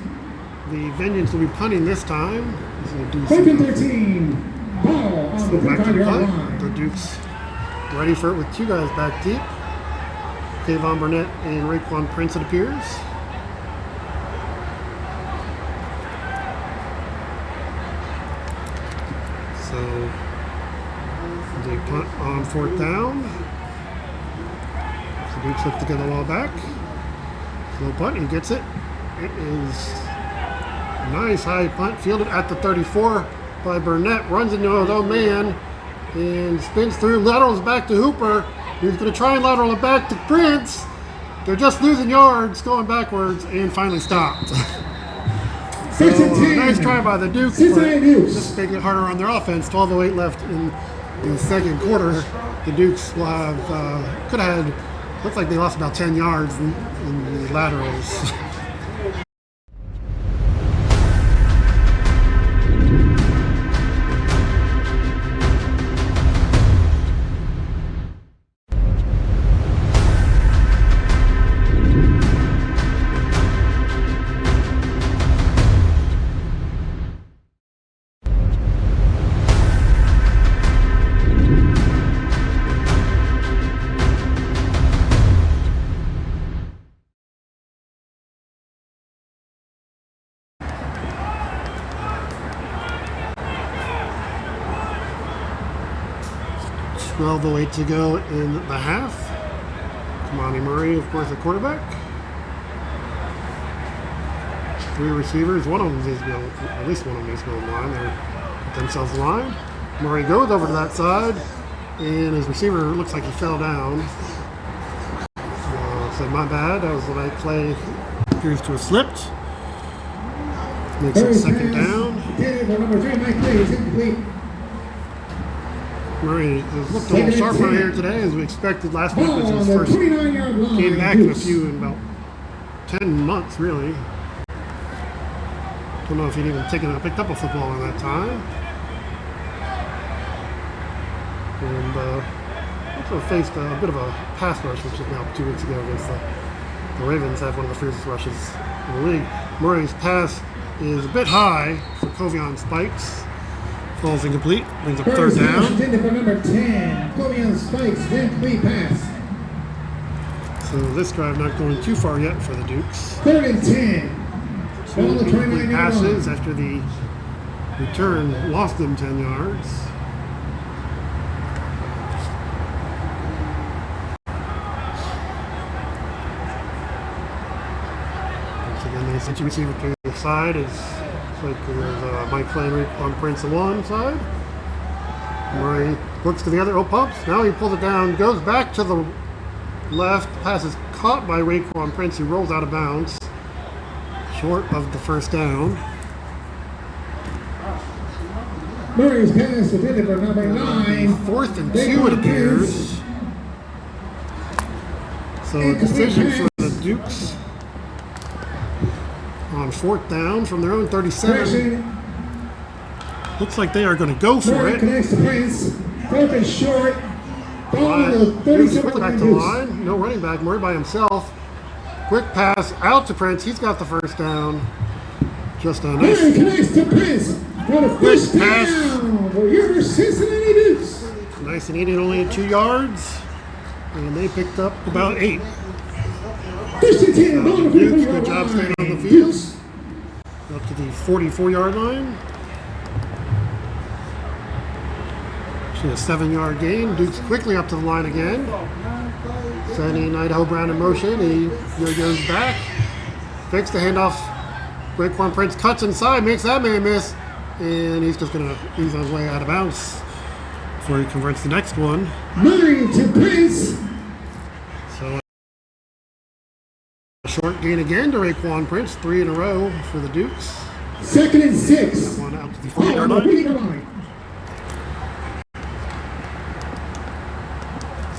The Vengeance will be punting this time. He's going to do Second some 13. Ball on the back to the 35-yard punt. line. The Dukes ready for it with two guys back deep. Kayvon Burnett and Raekwon Prince, it appears. So they punt on 4th down. The Dukes look to get the ball back. Slow punt, he gets it. It is a nice high punt, fielded at the 34 by Burnett. Runs into his own man and spins through, laterals back to Hooper. He's going to try and lateral it back to Prince. They're just losing yards, going backwards, and finally stopped. So, nice try by the Dukes, but just make it harder on their offense. 12:08 left in the second quarter. The Dukes will have, could have had, looks like they lost about 10 yards in the laterals. .12:08 to go in the half. Kamani Murray, of course, the quarterback. 3 receivers. One of them needs to go, at least one of them needs to go in line. They put themselves in line. Murray goes over to that side, and his receiver looks like he fell down. Said, my bad. That was the right play. Appears to have slipped. Makes it 2nd down. Number 3, Mike Clay is incomplete. Murray has looked a little sharper here today, as we expected last week, which was his first game back in about 10 months, really. Don't know if he'd even picked up a football in that time. And also faced a bit of a pass rush, which is now 2 weeks ago against the Ravens. Have one of the fiercest rushes in the league. Murray's pass is a bit high for Kovion Spikes. Falls incomplete, brings up 3rd down. Intended for number 10, Kovion Spikes, incomplete pass. So this drive not going too far yet for the Dukes. 3rd and 10. 2 incomplete passes after the return lost them 10 yards. Once again, they sent you receiver to the side is. Like there's Mike Clay on Prince on one side. Murray looks to the other. Oh, pumps. Now he pulls it down, goes back to the left. Pass is caught by Raekwon Prince, who rolls out of bounds. Short of the 1st down. Murray's pass intended for number 9. 4th and 2, it appears. So a decision for the Dukes. On 4th down from their own 37. Looks like they are going to go for it. Connects to Prince. 4th and short. Quickly back to the line. No running back. Murray by himself. Quick pass out to Prince. He's got the 1st down. Just a nice. Murray connects to Prince. For the 1st pass. down for your Cincinnati Dukes. Nice and easy, only 2 yards. And they picked up about 8. Dukes, good job staying on the field. Up to the 44-yard line. Actually a 7-yard gain. Dukes quickly up to the line again. Sending Idaho Brown in motion. He goes back. Fakes the handoff. Raekwon Prince cuts inside, makes that man miss. And he's just going to ease on his way out of bounds before he converts the next one. Murray to Prince. So a short gain again to Raekwon Prince, 3 in a row for the Dukes. 2nd and 6. One out to the 40-yard line.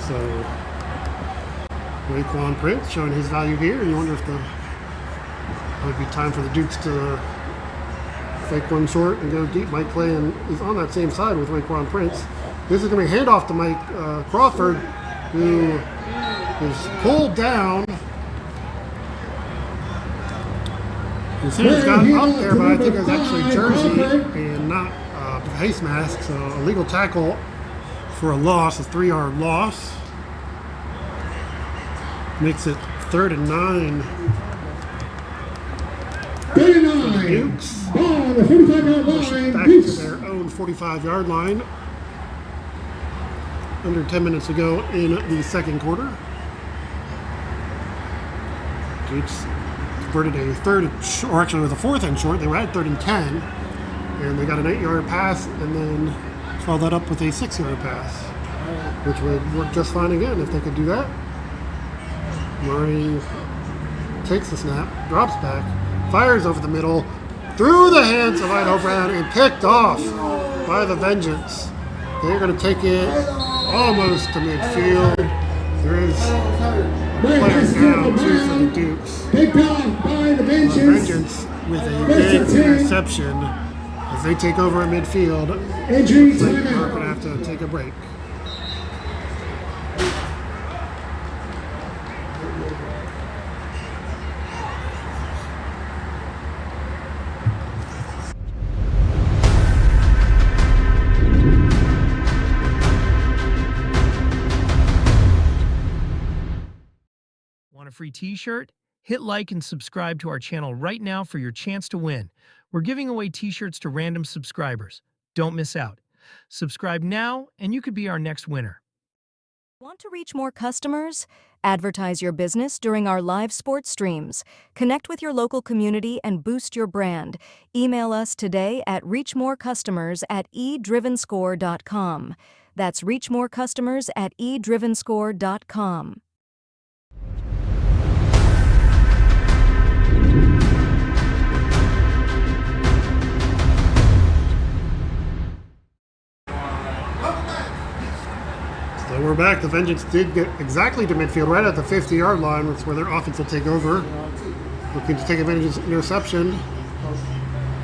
So Raekwon Prince showing his value here. You wonder if it would be time for the Dukes to fake one short and go deep. Mike Clay is on that same side with Raekwon Prince. This is going to be a handoff to Mike Crawford, who is pulled down His hands got up there, but I think it was actually jersey and not face mask. So a legal tackle for a loss, a 3-yard loss. Makes it 3rd and 9. 39. Dukes. Ball on the 45-yard line. Back Dukes. to their own 45-yard line. Under 10 minutes to go in the second quarter. Dukes converted a 3rd, or actually it was a 4th and short. They were at 3rd and 10, and they got an 8-yard pass, and then followed that up with a 6-yard pass, which would work just fine again if they could do that. Murray takes the snap, drops back, fires over the middle, through the hands of Idaho Brown, and picked off by the Vengeance. They're going to take it almost to midfield. There is a player down too for the Dukes. Picked off by the Vengeance. Vengeance with a big interception as they take over at midfield. Injury We're going timeout. to have to take a break. Want a free t-shirt? Hit like and subscribe to our channel right now for your chance to win. We're giving away t-shirts to random subscribers. Don't miss out. Subscribe now and you could be our next winner. Want to reach more customers? Advertise your business during our live sports streams. Connect with your local community and boost your brand. Email us today at reachmorecustomers@eDrivenScore.com. That's reachmorecustomers@eDrivenScore.com. So we're back. The Vengeance did get exactly to midfield, right at the 50-yard line. That's where their offense will take over. Looking to take advantage of this interception.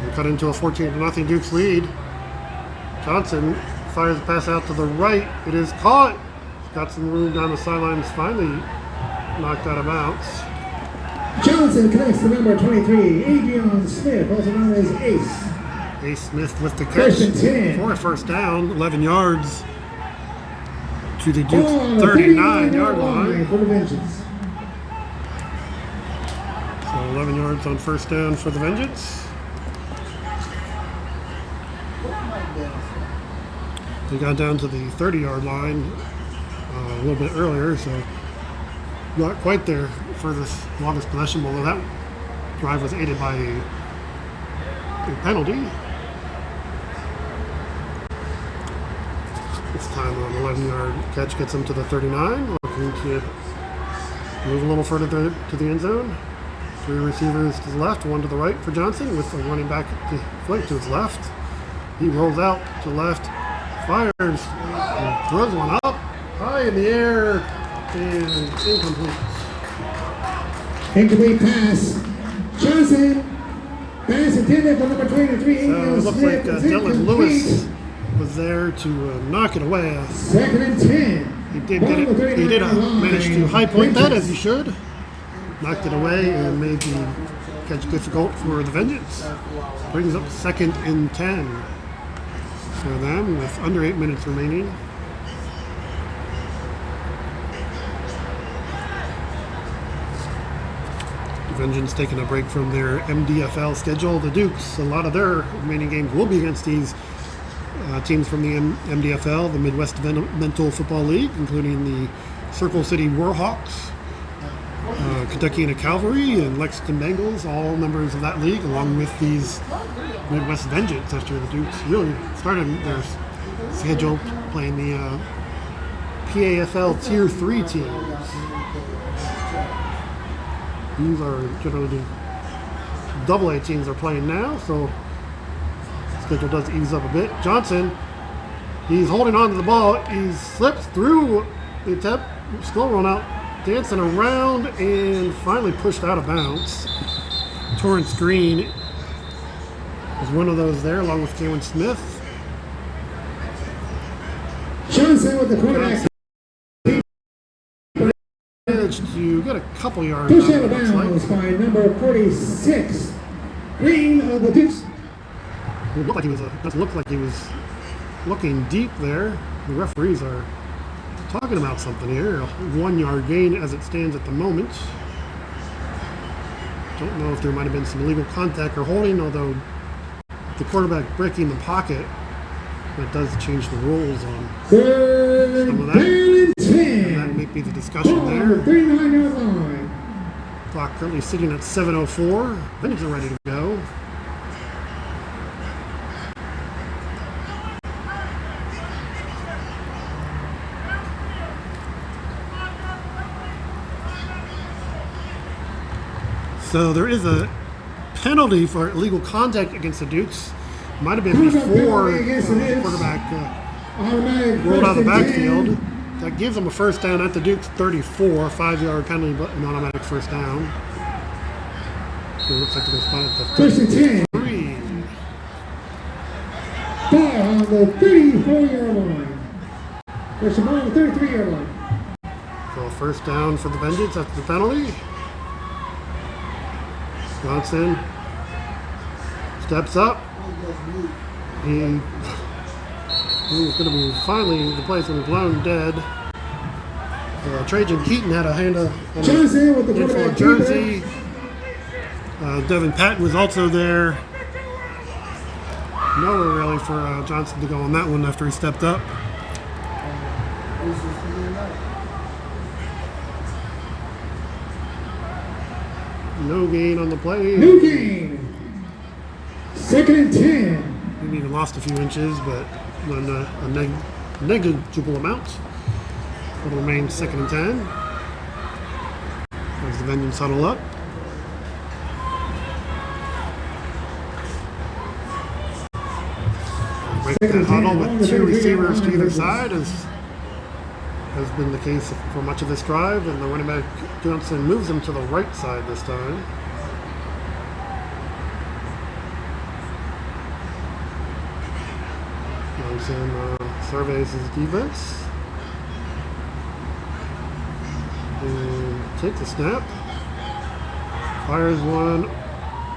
And cut into a 14-0 Dukes lead. Johnson fires the pass out to the right. It is caught. He's got some room down the sidelines. Finally knocked out of bounds. Johnson connects to number 23, Adrian Smith, also known as Ace. Ace Smith with the catch First and 10. for a first down, 11 yards to the Ball Dukes' on the 39-yard line. for the Vengeance. So 11 yards on first down for the Vengeance. They got down to the 30-yard line a little bit earlier, so not quite there for this longest possession, although that drive was aided by a penalty. This time an 11-yard catch gets them to the 39, looking to move a little further to the end zone. 3 receivers to the left, 1 to the right for Johnson, with a running back to flank to his left. He rolls out to the left, fires, and throws one up, high in the air, and incomplete. Incomplete pass. Johnson. Pass intended for number 23, So Adrian it looks Smith. like It's Dylan incomplete. Lewis was there to knock it away. 2nd and 10. He did get it. He did manage to high point that, as he should. Knocked it away and made the catch difficult for the Vengeance. Brings up 2nd and 10 for them with under 8 minutes remaining. The Vengeance taking a break from their MDFL schedule. The Dukes, a lot of their remaining games will be against these teams from the MDFL, the Midwest Developmental Football League, including the Circle City Warhawks, Kentucky Cavalry, and Lexington Bengals, all members of that league, along with these Midwest Vengeance after the Dukes really started their schedule playing the PAFL Tier 3 teams. These are generally the AA teams are playing now, so the schedule does ease up a bit. Johnson, he's holding on to the ball. He slips through the attempt, still run out, dancing around, and finally pushed out of bounds. Torrance Green is one of those there, along with Cameron Smith. Johnson with the quarterback. Managed to get a couple yards Pushed out out of of it, looks bounds like. by number 46, green of the Dukes. It looked like he was doesn't look like he was looking deep there. The referees are talking about something here. A 1 yard gain as it stands at the moment. Don't know if there might have been some illegal contact or holding, although the quarterback breaking the pocket, that does change the rules on some of that. And that may be the discussion there. 39-yard line. Clock currently sitting at 7:04. Vengeance are ready to go. So there is a penalty for illegal contact against the Dukes. Might have been before the quarterback rolled out of the backfield. That gives them a first down at the Dukes 34, 5-yard penalty, but an automatic first down. So it looks like they're going to spot at the 33. Ball on the 34-yard line. There's a ball on the 33-yard line. So first down for the Vengeance after the penalty. Johnson steps up. He's going to be finally, the play's going to be blown dead. Trajan Keaton had a hand on Johnson with the the jersey. Devin Patton was also there. Nowhere really for Johnson to go on that one after he stepped up. No gain on the play. No gain. 2nd and 10. Maybe even lost a few inches, but on a negligible amount. It'll remain 2nd and 10. As the Vengeance huddle up. Break that huddle with 2 receivers to either side, as has been the case for much of this drive, and the running back Johnson moves him to the right side this time. Johnson surveys his defense and takes a snap, fires one,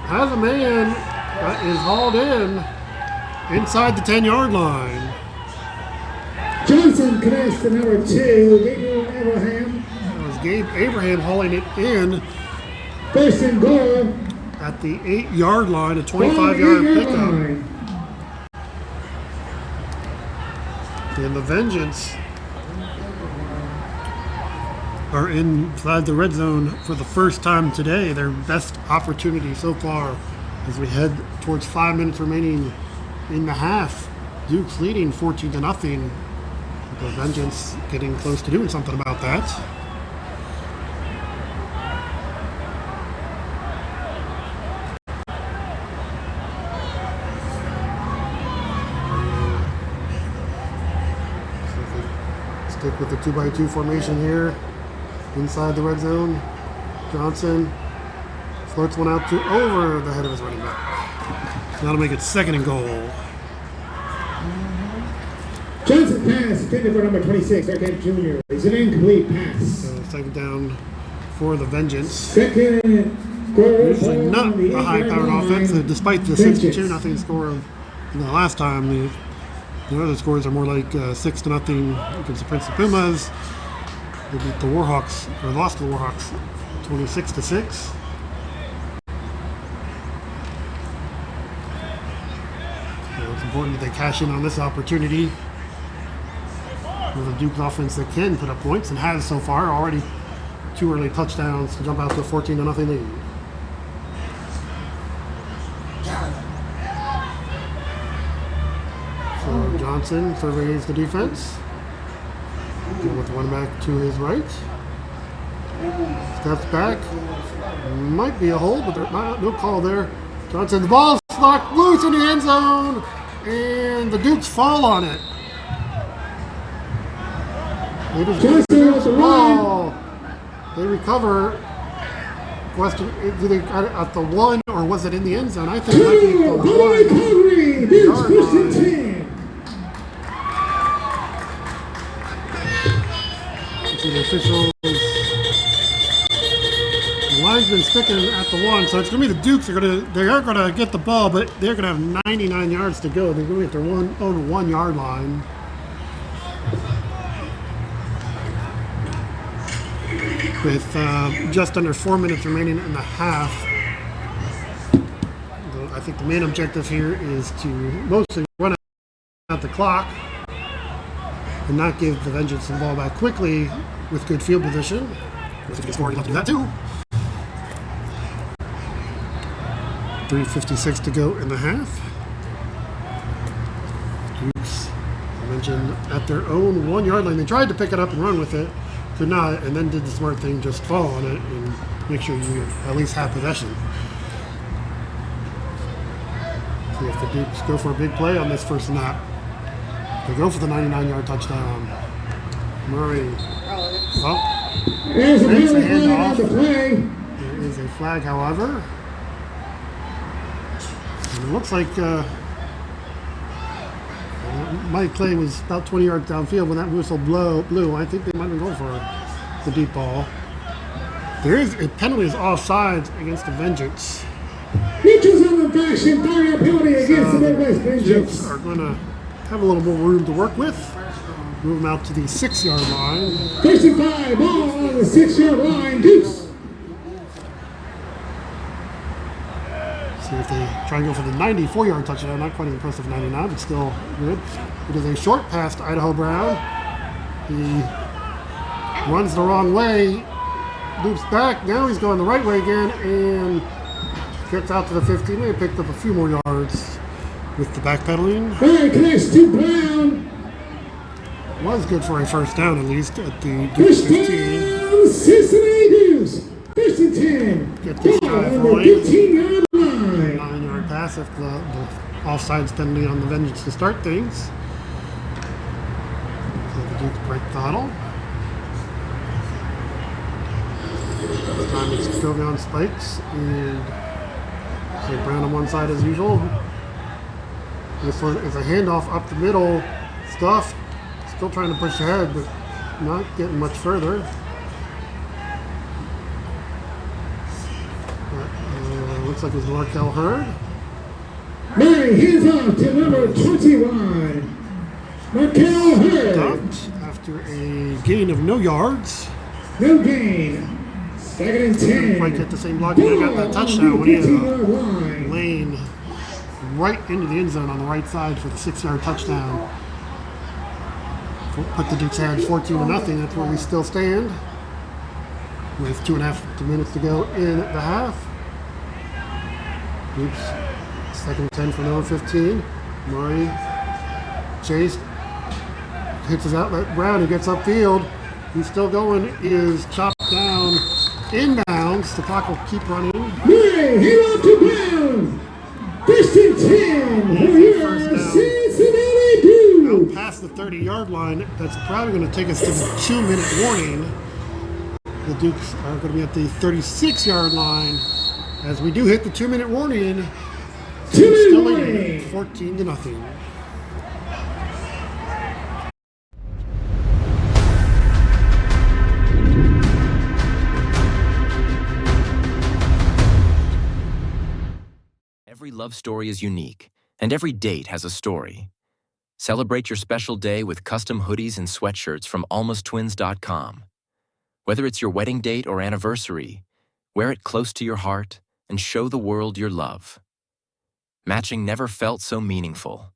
has a man that is hauled in inside the 10-yard line. Johnson connects to number 2, Gabriel Abraham. That was Gabe Abraham hauling it in 1st and goal. at the 8-yard line, a 25-yard pickup. And the Vengeance are inside the red zone for the first time today. Their best opportunity so far as we head towards 5 minutes remaining in the half. Duke's leading 14-0. The Vengeance getting close to doing something about that. So if we stick with the 2x2 formation here, inside the red zone, Johnson floats one out to over the head of his running back. That'll make it 2nd and goal. Johnson pass intended for number 26, Arcade Jr. It's an incomplete pass. So 2nd down for the Vengeance. 2nd goal. Usually not a high-powered offense, despite the 62-0 score of the last time. The other scores are more like 6-0 against the Prince of Pumas. They beat the Warhawks, or lost to the Warhawks, 26-6. So it's important that they cash in on this opportunity. With a Duke offense that can put up points and has so far, already 2 early touchdowns to jump out to a 14-0 lead. So Johnson surveys the defense. With one back to his right. Steps back. Might be a hold, but there's no call there. Johnson, the ball's knocked loose in the end zone, and the Dukes fall on it. They just the ball. They recover. Question: did they got it at the 1 or was it in the end zone? I think it might be the 1 yard line. The officials, the line Murray's been sticking at the 1, so it's going to be the Dukes. They are going to get the ball, but they're going to have 99 yards to go. They're going to get their own 1 yard line. With just under 4 minutes remaining in the half. I think the main objective here is to mostly run out the clock and not give the Vengeance the ball back quickly with good field position. If you can score, you'll have to do that too. 3:56 to go in the half. Dukes, I mentioned, at their own 1 yard line. They tried to pick it up and run with it, could not, and then did the smart thing, just fall on it and make sure you at least have possession. See if the Dukes go for a big play on this first snap. They go for the 99-yard touchdown. Murray. Oh, There's a handoff. on the play. There is a flag, however. And it looks like Mike Clay was about 20 yards downfield when that whistle blew. I think they might have been going for the deep ball. There is a penalty is offsides against the Vengeance. Features on the fashion fire penalty against the Midwest Dukes Vengeance. are going to have a little more room to work with. Move them out to the 6 yard line. First and 5, ball on the 6 yard line, Dukes. See if they try and go for the 94-yard touchdown. Not quite as impressive 99, but still good. It is a short pass to Idaho Brown. He runs the wrong way, loops back. Now he's going the right way again and gets out to the 15. They picked up a few more yards with the backpedaling. Barry connects to Brown. Was good for a first down, at least, at the First 15. down, Cincinnati Dukes. First and 10. Get this Ball drive on the going. 15-yard line. 9-yard pass if the offsides penalty on the Vengeance to start things. So the Dukes break the huddle. This time it's Covey on spikes and say Brown on one side as usual. This one is a handoff up the middle. Stuff. Still trying to push ahead, but not getting much further. Looks like it was Markel Hurd. Murray hands off to number 21. Markel Hurd. Stopped after a gain of no yards. No gain. Second and 10. Didn't quite get the same block. He got that touchdown when he had a 15-yard line. lane right into the end zone on the right side for the 6-yard touchdown. Put the Dukes ahead 14-0. That's where we still stand. With 2.5 minutes to go in the half. Dukes, second 10 for number 15. Murray, Chase, hits his outlet. Brown, who gets upfield. He's still going, is chopped down inbounds. The clock will keep running. Murray, hand off to Brown. First and 10 for your Cincinnati Dukes. Out past the 30-yard line. That's probably going to take us to the 2-minute warning. The Dukes are going to be at the 36-yard line. As we do hit the 2-minute warning, still leading 14-0. Every love story is unique, and every date has a story. Celebrate your special day with custom hoodies and sweatshirts from almosttwins.com. Whether it's your wedding date or anniversary, wear it close to your heart and show the world your love. Matching never felt so meaningful.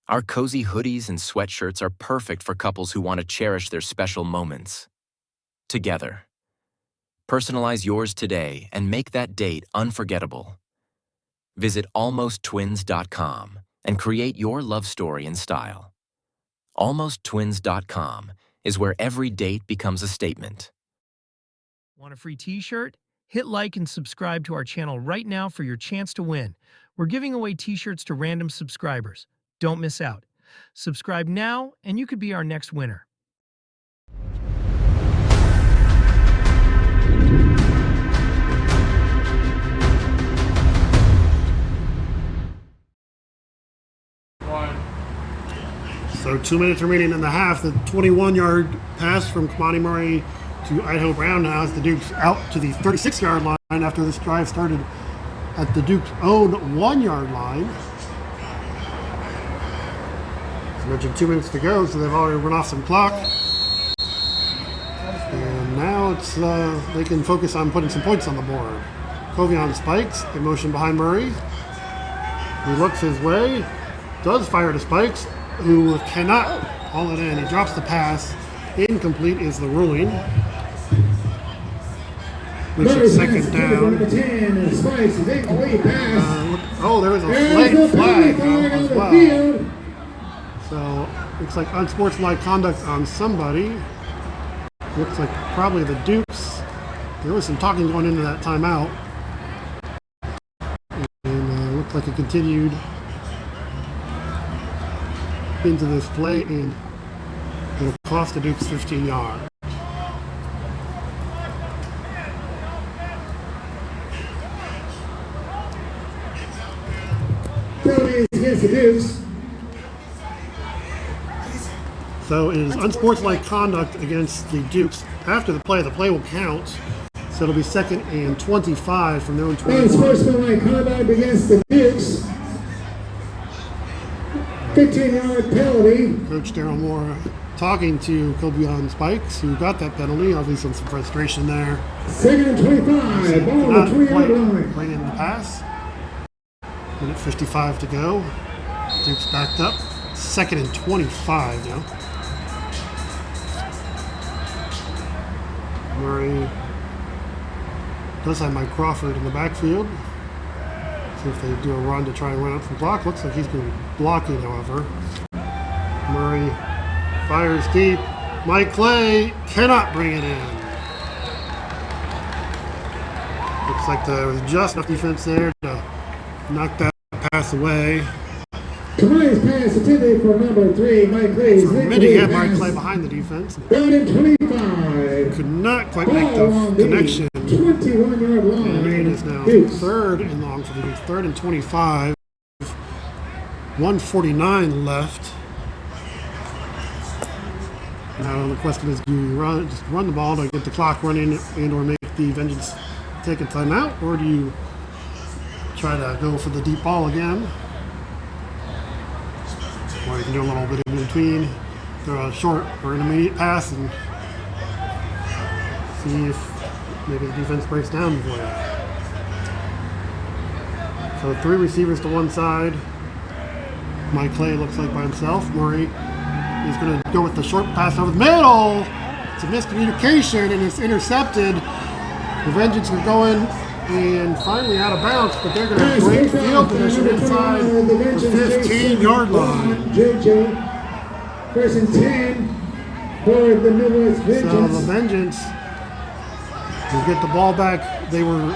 Our cozy hoodies and sweatshirts are perfect for couples who want to cherish their special moments together. Personalize yours today and make that date unforgettable. Visit almosttwins.com and create your love story in style. Almosttwins.com is where every date becomes a statement. Want a free t-shirt? Hit like and subscribe to our channel right now for your chance to win. We're giving away t-shirts to random subscribers. Don't miss out. Subscribe now and you could be our next winner. So 2 minutes remaining in the half. The 21-yard pass from Kamani Murray to Idaho Brown now has the Dukes out to the 36-yard line after this drive started at the Duke's own 1 yard line. As I mentioned, 2 minutes to go, so they've already run off some clock. And now it's they can focus on putting some points on the board. Covey on spikes, in motion behind Murray. He looks his way, does fire to Spikes, who cannot haul it in. He drops the pass. Incomplete is the ruling. Makes it second down. Oh, there was a late flag as well. So, looks like unsportsmanlike conduct on somebody. Looks like probably the Dukes. There was some talking going into that timeout. And looked like it continued into this play, and it'll cost the Dukes 15 yards. Against the Dukes. So it is unsportsmanlike conduct against the Dukes. After the play will count. So it'll be 2nd and 25 from their own 21. Unsportsmanlike conduct against the Dukes. 15-yard penalty. Coach Daryl Moore talking to Kobe on Spikes, who got that penalty. Obviously some frustration there. 2nd and 25. Ball on the 3-yard line. Bring in the pass. Minute 55 to go. Dukes backed up. 2nd and 25 now. Murray does have Mike Crawford in the backfield. See if they do a run to try and run out some clock. Looks like he's going to be blocking, however. Murray fires deep. Mike Clay cannot bring it in. Looks like there was just enough defense there to knock that pass away. Tonight's pass intended for number 3, Mike Clay. For a minute, he had Mike Clay behind the defense. 3rd and 25. Could not quite make the connection. 21-yard line. And it is now 3rd and long for the Dukes. 3rd and 25. 1:49 left. Now the question is, do you just run the ball to get the clock running and or make the Vengeance take a timeout, or do you try to go for the deep ball again? Or you can do a little bit in between, throw a short or intermediate pass and see if maybe the defense breaks down for you. So 3 receivers to one side. Mike Clay looks like by himself. Murray is going to go with the short pass over the middle. It's a miscommunication and it's intercepted. The Vengeance are going and finally out of bounds, but they're going to have great field position inside the 15-yard line. JJ, 1st and 10 for the New West Vengeance. So the Vengeance will get the ball back. They were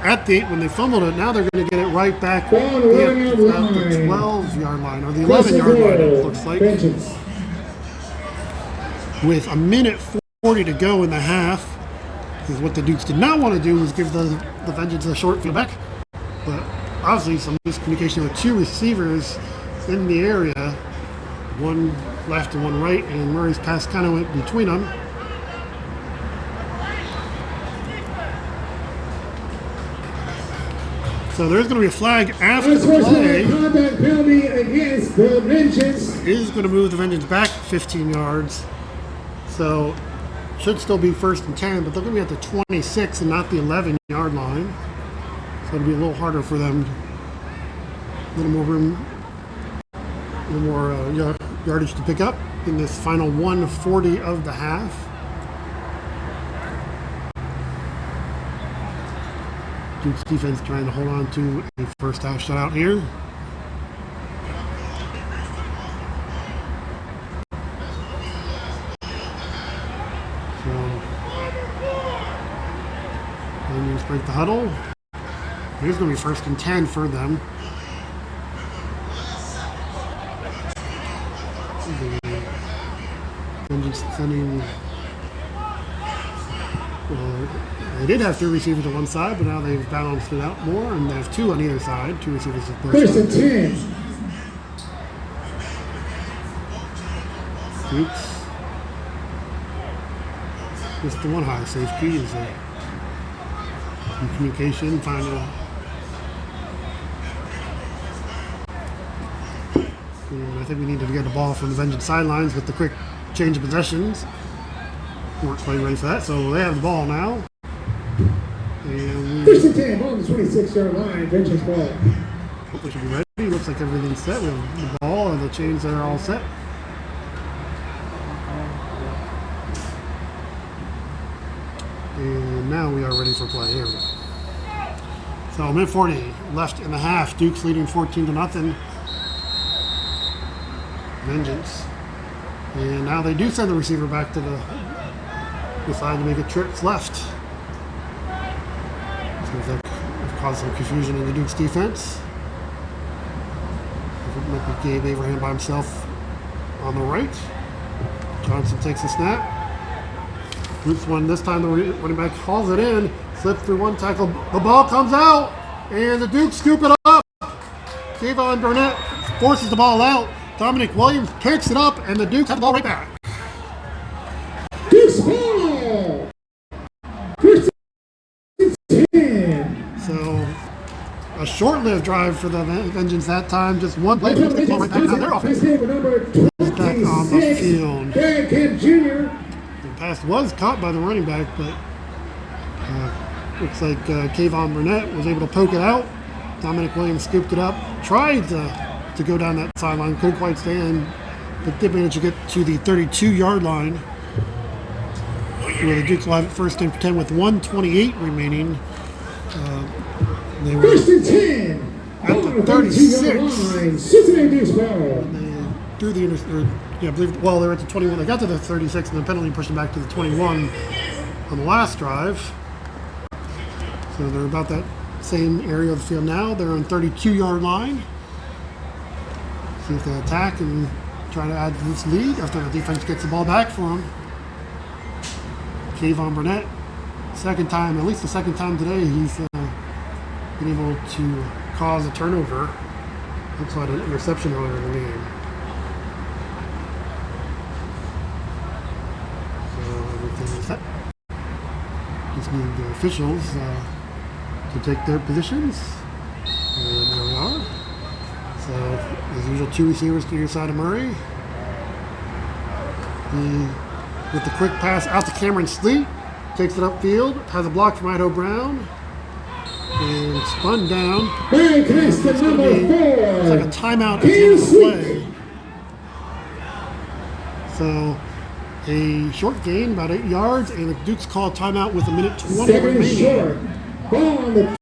at the 8 when they fumbled it. Now they're going to get it right back at the 12-yard line, or the 11-yard line, it looks like. Vengeance. With a minute 40 to go in the half. Because what the Dukes did not want to do was give the Vengeance a short field back. But obviously some miscommunication with 2 receivers in the area. One left and one right, and Murray's pass kind of went between them. So there's going to be a flag after the play. Conduct penalty against the Vengeance. Is going to move the Vengeance back 15 yards. So should still be 1st and 10, but they're going to be at the 26 and not the 11-yard line. So it'll be a little harder for them. A little more room, a little more yardage to pick up in this final 1:40 of the half. Duke's defense trying to hold on to a first half shutout here. Vengeance break the huddle. Here's going to be 1st and 10 for them. The Vengeance sending. Well, they did have 3 receivers on one side, but now they've balanced it out more, and they have 2 on either side. 2 receivers on both 1st and sides. 10. Dukes. Just the one high safety is a some communication, find and I think we need to get the ball from the Vengeance sidelines with the quick change of possessions. We weren't quite ready for that, so they have the ball now. And First and 10 on the 26-yard line, Vengeance ball. hopefully should be ready. Looks like everything's set. We have the ball and the chains are all set. And now we are ready for play. Here we go. So minute 40 left in the half. Duke's leading 14-0. Vengeance. And now they do send the receiver back to the side to make a trips left. Seems like it's caused some confusion in the Duke's defense. It might be Gabe Abraham by himself on the right. Johnson takes a snap. Roots one. This time the running back hauls it in. Slips through one tackle. The ball comes out. And the Dukes scoop it up. Kayvon Burnett forces the ball out. Dominic Williams picks it up. And the Dukes have the ball right back. Dukes ball. First and 10. So a short-lived drive for the Vengeance that time. Just one play. Puts the ball right back down their offense. Back on the field. Brad Kemp Jr. The pass was caught by the running back, but looks like Kayvon Burnett was able to poke it out. Dominic Williams scooped it up, tried to go down that sideline, couldn't quite stand, but did manage to get to the 32-yard line, where the Dukes will have it first and 10 with 1:28 remaining. They were First and 10. at the 36. Cincinnati Dukes ball. They threw the I believe. Well, they were at the 21. They got to the 36, and the penalty pushed them back to the 21 on the last drive. So they're about that same area of the field now. They're on 32-yard line. See if they attack and try to add to this lead after the defense gets the ball back for them. Kayvon Burnett, second time, at least the second time today, he's been able to cause a turnover. Looks like an interception earlier in the game. So everything is set. Just need the officials to take their positions. And there we are. So, as usual, two receivers to your side of Murray. With the quick pass out to Cameron Sleet, takes it upfield, has a block from Idaho Brown, and spun down. It's It's number 4. like a timeout at the end of the play. So, a short gain, about 8 yards, and the Dukes call timeout with a minute 20 Second remaining. short. Ball on the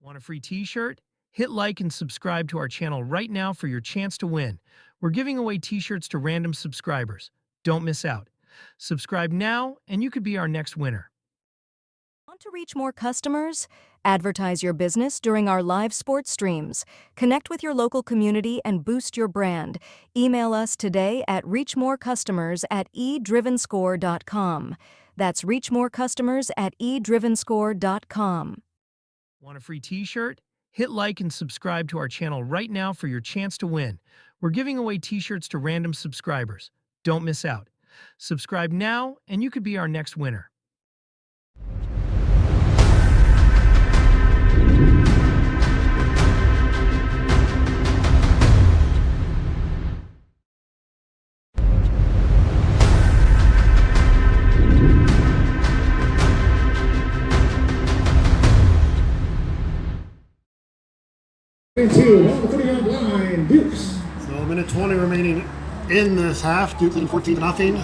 Want a free t-shirt? Hit like and subscribe to our channel right now for your chance to win. We're giving away t-shirts to random subscribers. Don't miss out. Subscribe now and you could be our next winner. Want to reach more customers? Advertise your business during our live sports streams. Connect with your local community and boost your brand. Email us today at reachmorecustomers@eDrivenScore.com. That's reachmorecustomers@eDrivenScore.com. Want a free t-shirt? Hit like and subscribe to our channel right now for your chance to win. We're giving away t-shirts to random subscribers. Don't miss out. Subscribe now and you could be our next winner. Two on the 40-yard line, Dukes. So a minute 20 remaining in this half. Duke leading 14-0.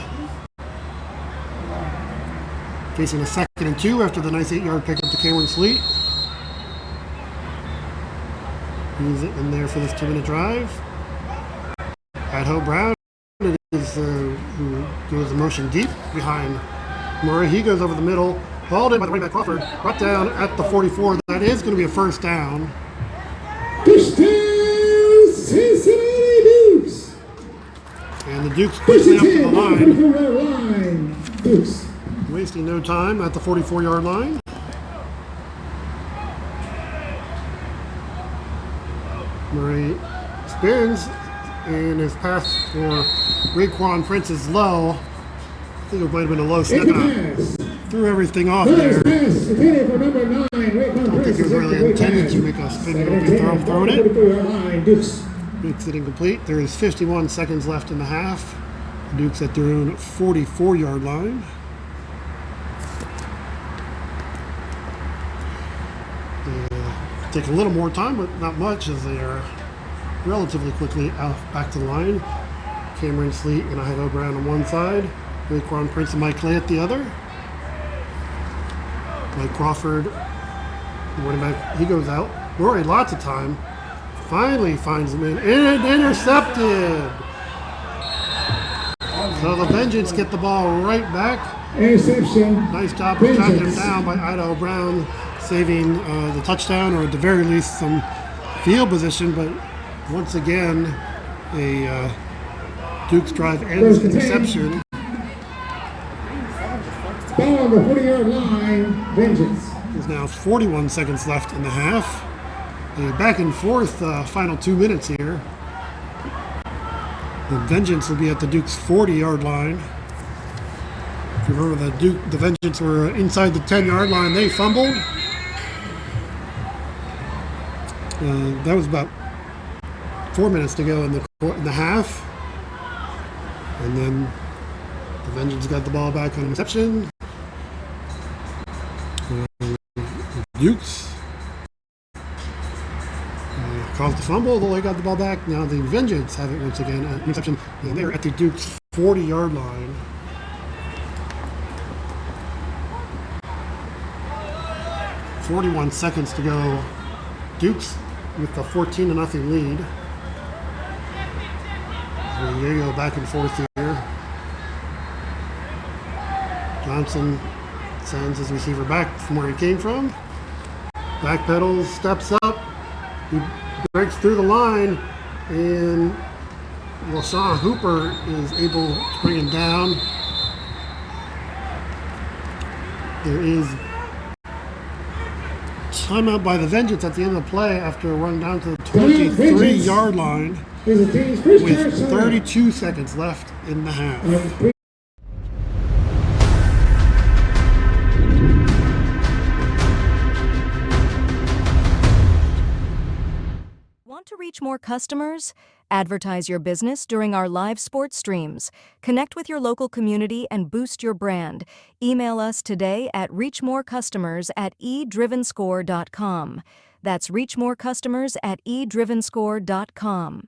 Facing a 2nd and 2 after the nice 8-yard pickup to Cameron Sleet. He's in there for this 2-minute drive. Idaho Brown is who goes the motion deep behind Murray. He goes over the middle. Balled in by the running back Crawford. Brought down at the 44. That is going to be a first down. Touchdown, Cincinnati Dukes. And the Dukes quickly up to the line. 44-yard line, Dukes. Wasting no time at the 44-yard line. Murray spins, and his pass for Raekwon Prince is low. I think it might have been a low snap. Threw everything off there. I don't think it was really intended to make a spin throwing it. Makes it incomplete. There is 51 seconds left in the half. Duke's at their own 44-yard line. Take a little more time, but not much, as they are relatively quickly out back to the line. Cameron Sleet and Idaho Brown on one side, Raekwon Prince and Mike Clay at the other. Mike Crawford, running back, he goes out. Rory, lots of time. Finally finds him in, and intercepted. So the Vengeance get the ball right back. Interception. Nice job of tracking him down by Idaho Brown, saving the touchdown, or at the very least some field position. But once again, a Duke's drive ends in interception. Ball on the 40-yard line, Vengeance. There's now 41 seconds left in the half. A back and forth final 2 minutes here. The Vengeance will be at the Duke's 40-yard line. If you remember, the Vengeance were inside the 10-yard line. They fumbled. That was about 4 minutes to go in the half. And then the Vengeance got the ball back on interception. Dukes caused the fumble, though they got the ball back. Now the Vengeance have it once again at interception, and they're at the Duke's 40-yard line. .41 seconds to go. Dukes with the 14-0 lead. There you go, back and forth here. Johnson sends his receiver back from where he came from. Backpedals, steps up. He breaks through the line, and LaShawn Hooper is able to bring him down. There is timeout by the Vengeance at the end of the play after a run down to the 23-yard line with 32 seconds left in the half. Want to reach more customers? Advertise your business during our live sports streams. Connect with your local community and boost your brand. Email us today at reachmorecustomers@eDrivenScore.com. That's reachmorecustomers@eDrivenScore.com.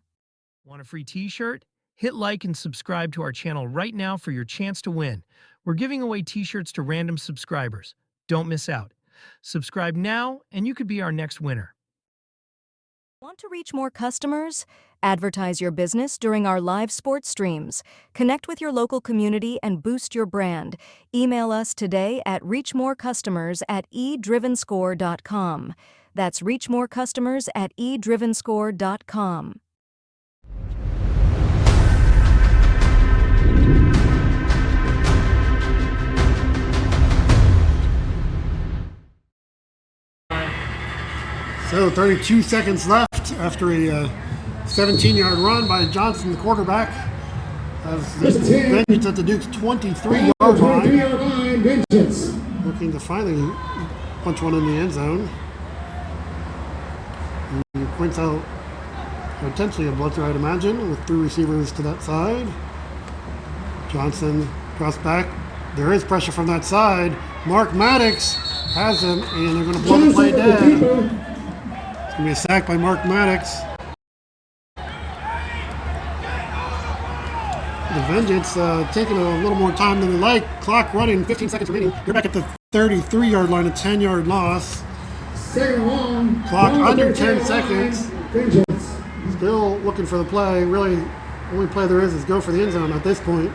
Want a free t-shirt? Hit like and subscribe to our channel right now for your chance to win. We're giving away t-shirts to random subscribers. Don't miss out. Subscribe now and you could be our next winner. Want to reach more customers? Advertise your business during our live sports streams. Connect with your local community and boost your brand. Email us today at reachmorecustomers@eDrivenScore.com. That's reachmorecustomers@eDrivenScore.com. So 32 seconds left after a 17-yard run by Johnson, the quarterback. As the Vengeance at the Duke's 23-yard line. Looking to finally punch one in the end zone. He points out potentially a blitzer, I'd imagine, with 3 receivers to that side. Johnson drops back. There is pressure from that side. Mark Maddox has him, and they're going to blow the play dead. It's going to be a sack by Mark Maddox. The Vengeance taking a little more time than they like. Clock running, 15 seconds remaining. They're back at the 33-yard line, a 10-yard loss. Second long. Clock under 10 seconds. Still looking for the play. Really, only play there is go for the end zone at this point.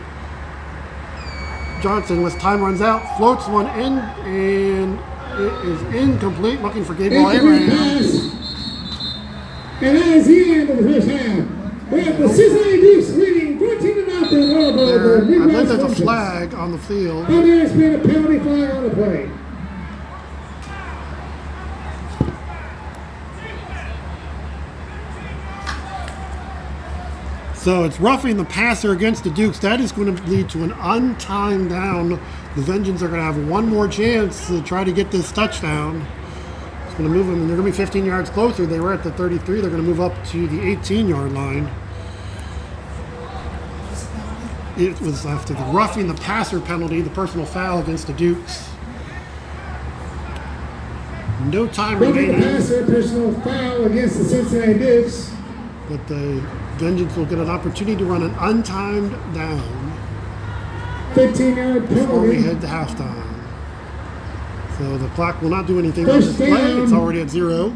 Johnson, with time runs out, floats one in, and it is incomplete. Looking for Gabriel Abraham. And that is the end of the first half. We have the Cincinnati Dukes leading 14-0 over the I believe Midwest there's a Vengeance. flag on the field. But there has been a penalty flag on the play. So it's roughing the passer against the Dukes. That is going to lead to an untimed down. The Vengeance are going to have one more chance to try to get this touchdown. It's going to move them, and they're going to be 15 yards closer. They were at the 33. They're going to move up to the 18-yard line. It was after the roughing the passer penalty, the personal foul against the Dukes. No time remaining. Passer, personal foul against the Cincinnati Dukes. But the Vengeance will get an opportunity to run an untimed down 15-yard before we penalty. head to halftime. So the clock will not do anything on this play. It's already at 0.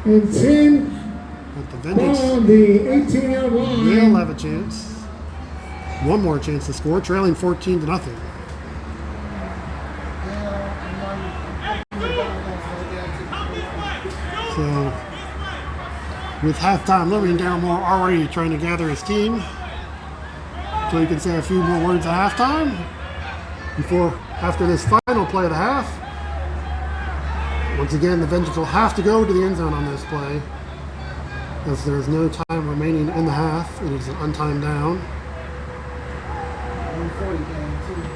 And 10 But the Vengeance on the 18-yard line. will have a chance. One more chance to score, trailing 14-0. So with halftime, Liberty Darren Moore already trying to gather his team. So you can say a few more words at halftime after this final play of the half. Once again, the Vengeance will have to go to the end zone on this play, as there is no time remaining in the half. It is an untimed down.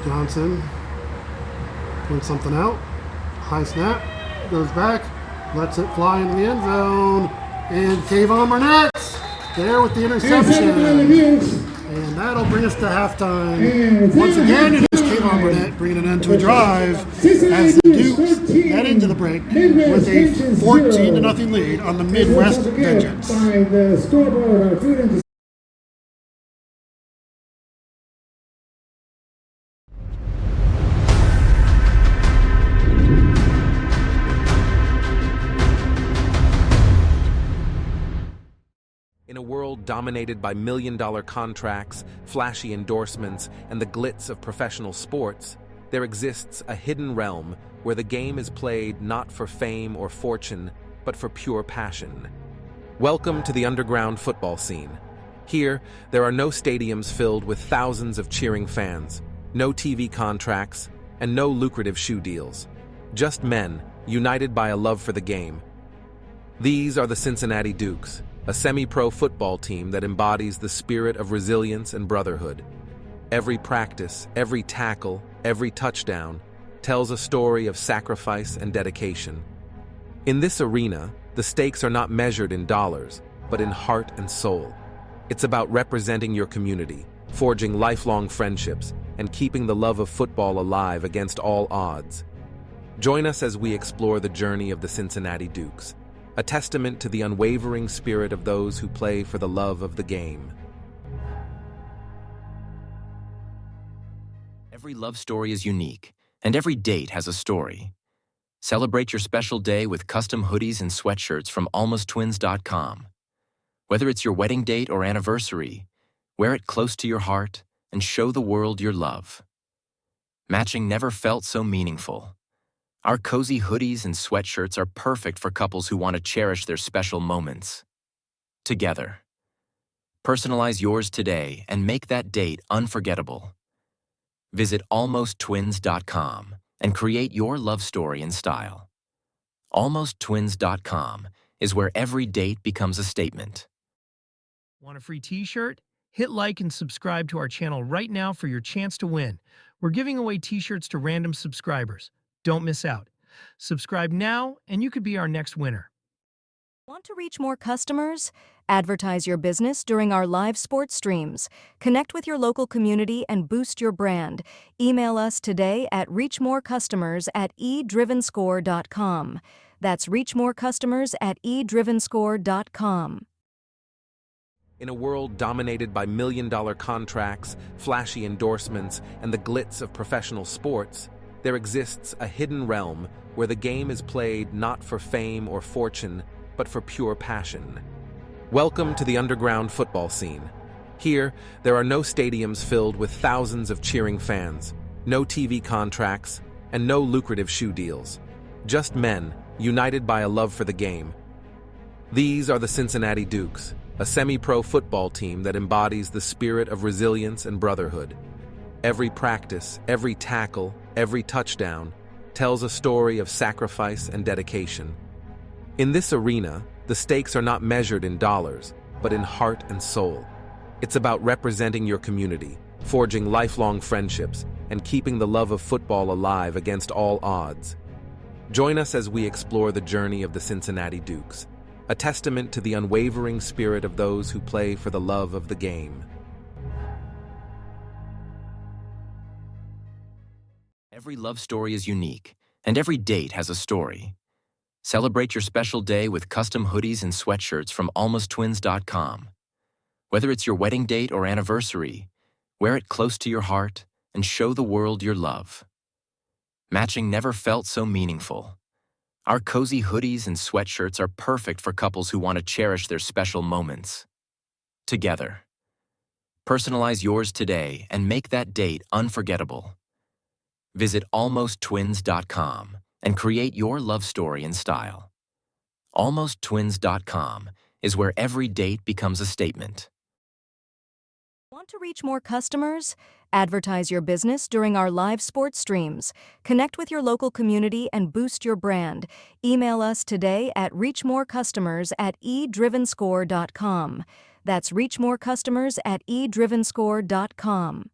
Johnson points something out. High snap, goes back, lets it fly into the end zone, and Kayvon Burnett there with the interception. And that'll bring us to halftime. Once again, it is Kayvon Burnett bringing it into a drive as the Dukes head into the break with a 14-0 lead on the Midwest Vengeance. By the scoreboard, our food and In a world dominated by million-dollar contracts, flashy endorsements, and the glitz of professional sports, there exists a hidden realm where the game is played not for fame or fortune, but for pure passion. Welcome to the underground football scene. Here, there are no stadiums filled with thousands of cheering fans, no TV contracts, and no lucrative shoe deals. Just men, united by a love for the game. These are the Cincinnati Dukes, a semi-pro football team that embodies the spirit of resilience and brotherhood. Every practice, every tackle, every touchdown tells a story of sacrifice and dedication. In this arena, the stakes are not measured in dollars, but in heart and soul. It's about representing your community, forging lifelong friendships, and keeping the love of football alive against all odds. Join us as we explore the journey of the Cincinnati Dukes, a testament to the unwavering spirit of those who play for the love of the game. Every love story is unique, and every date has a story. Celebrate your special day with custom hoodies and sweatshirts from almosttwins.com. Whether it's your wedding date or anniversary, wear it close to your heart and show the world your love. Matching never felt so meaningful. Our cozy hoodies and sweatshirts are perfect for couples who want to cherish their special moments together. Personalize yours today and make that date unforgettable. Visit almosttwins.com and create your love story in style. Almosttwins.com is where every date becomes a statement. Want a free t-shirt? Hit like and subscribe to our channel right now for your chance to win. We're giving away t-shirts to random subscribers. Don't miss out. Subscribe now and you could be our next winner. Want to reach more customers? Advertise your business during our live sports streams. Connect with your local community and boost your brand. Email us today at reachmorecustomers@eDrivenScore.com. That's reachmorecustomers@eDrivenScore.com. In a world dominated by million-dollar contracts, flashy endorsements, and the glitz of professional sports, there exists a hidden realm where the game is played not for fame or fortune, but for pure passion. Welcome to the underground football scene. Here, there are no stadiums filled with thousands of cheering fans, no TV contracts, and no lucrative shoe deals. Just men, united by a love for the game. These are the Cincinnati Dukes, a semi-pro football team that embodies the spirit of resilience and brotherhood. Every practice, every tackle, every touchdown tells a story of sacrifice and dedication. In this arena, the stakes are not measured in dollars, but in heart and soul. It's about representing your community, forging lifelong friendships, and keeping the love of football alive against all odds. Join us as we explore the journey of the Cincinnati Dukes, a testament to the unwavering spirit of those who play for the love of the game. Every love story is unique, and every date has a story. Celebrate your special day with custom hoodies and sweatshirts from almosttwins.com. Whether it's your wedding date or anniversary, wear it close to your heart and show the world your love. Matching never felt so meaningful. Our cozy hoodies and sweatshirts are perfect for couples who want to cherish their special moments together. Personalize yours today and make that date unforgettable. Visit almosttwins.com and create your love story in style. Almosttwins.com is where every date becomes a statement. Want to reach more customers? Advertise your business during our live sports streams. Connect with your local community and boost your brand. Email us today at reachmorecustomers@eDrivenScore.com. That's reachmorecustomers@eDrivenScore.com.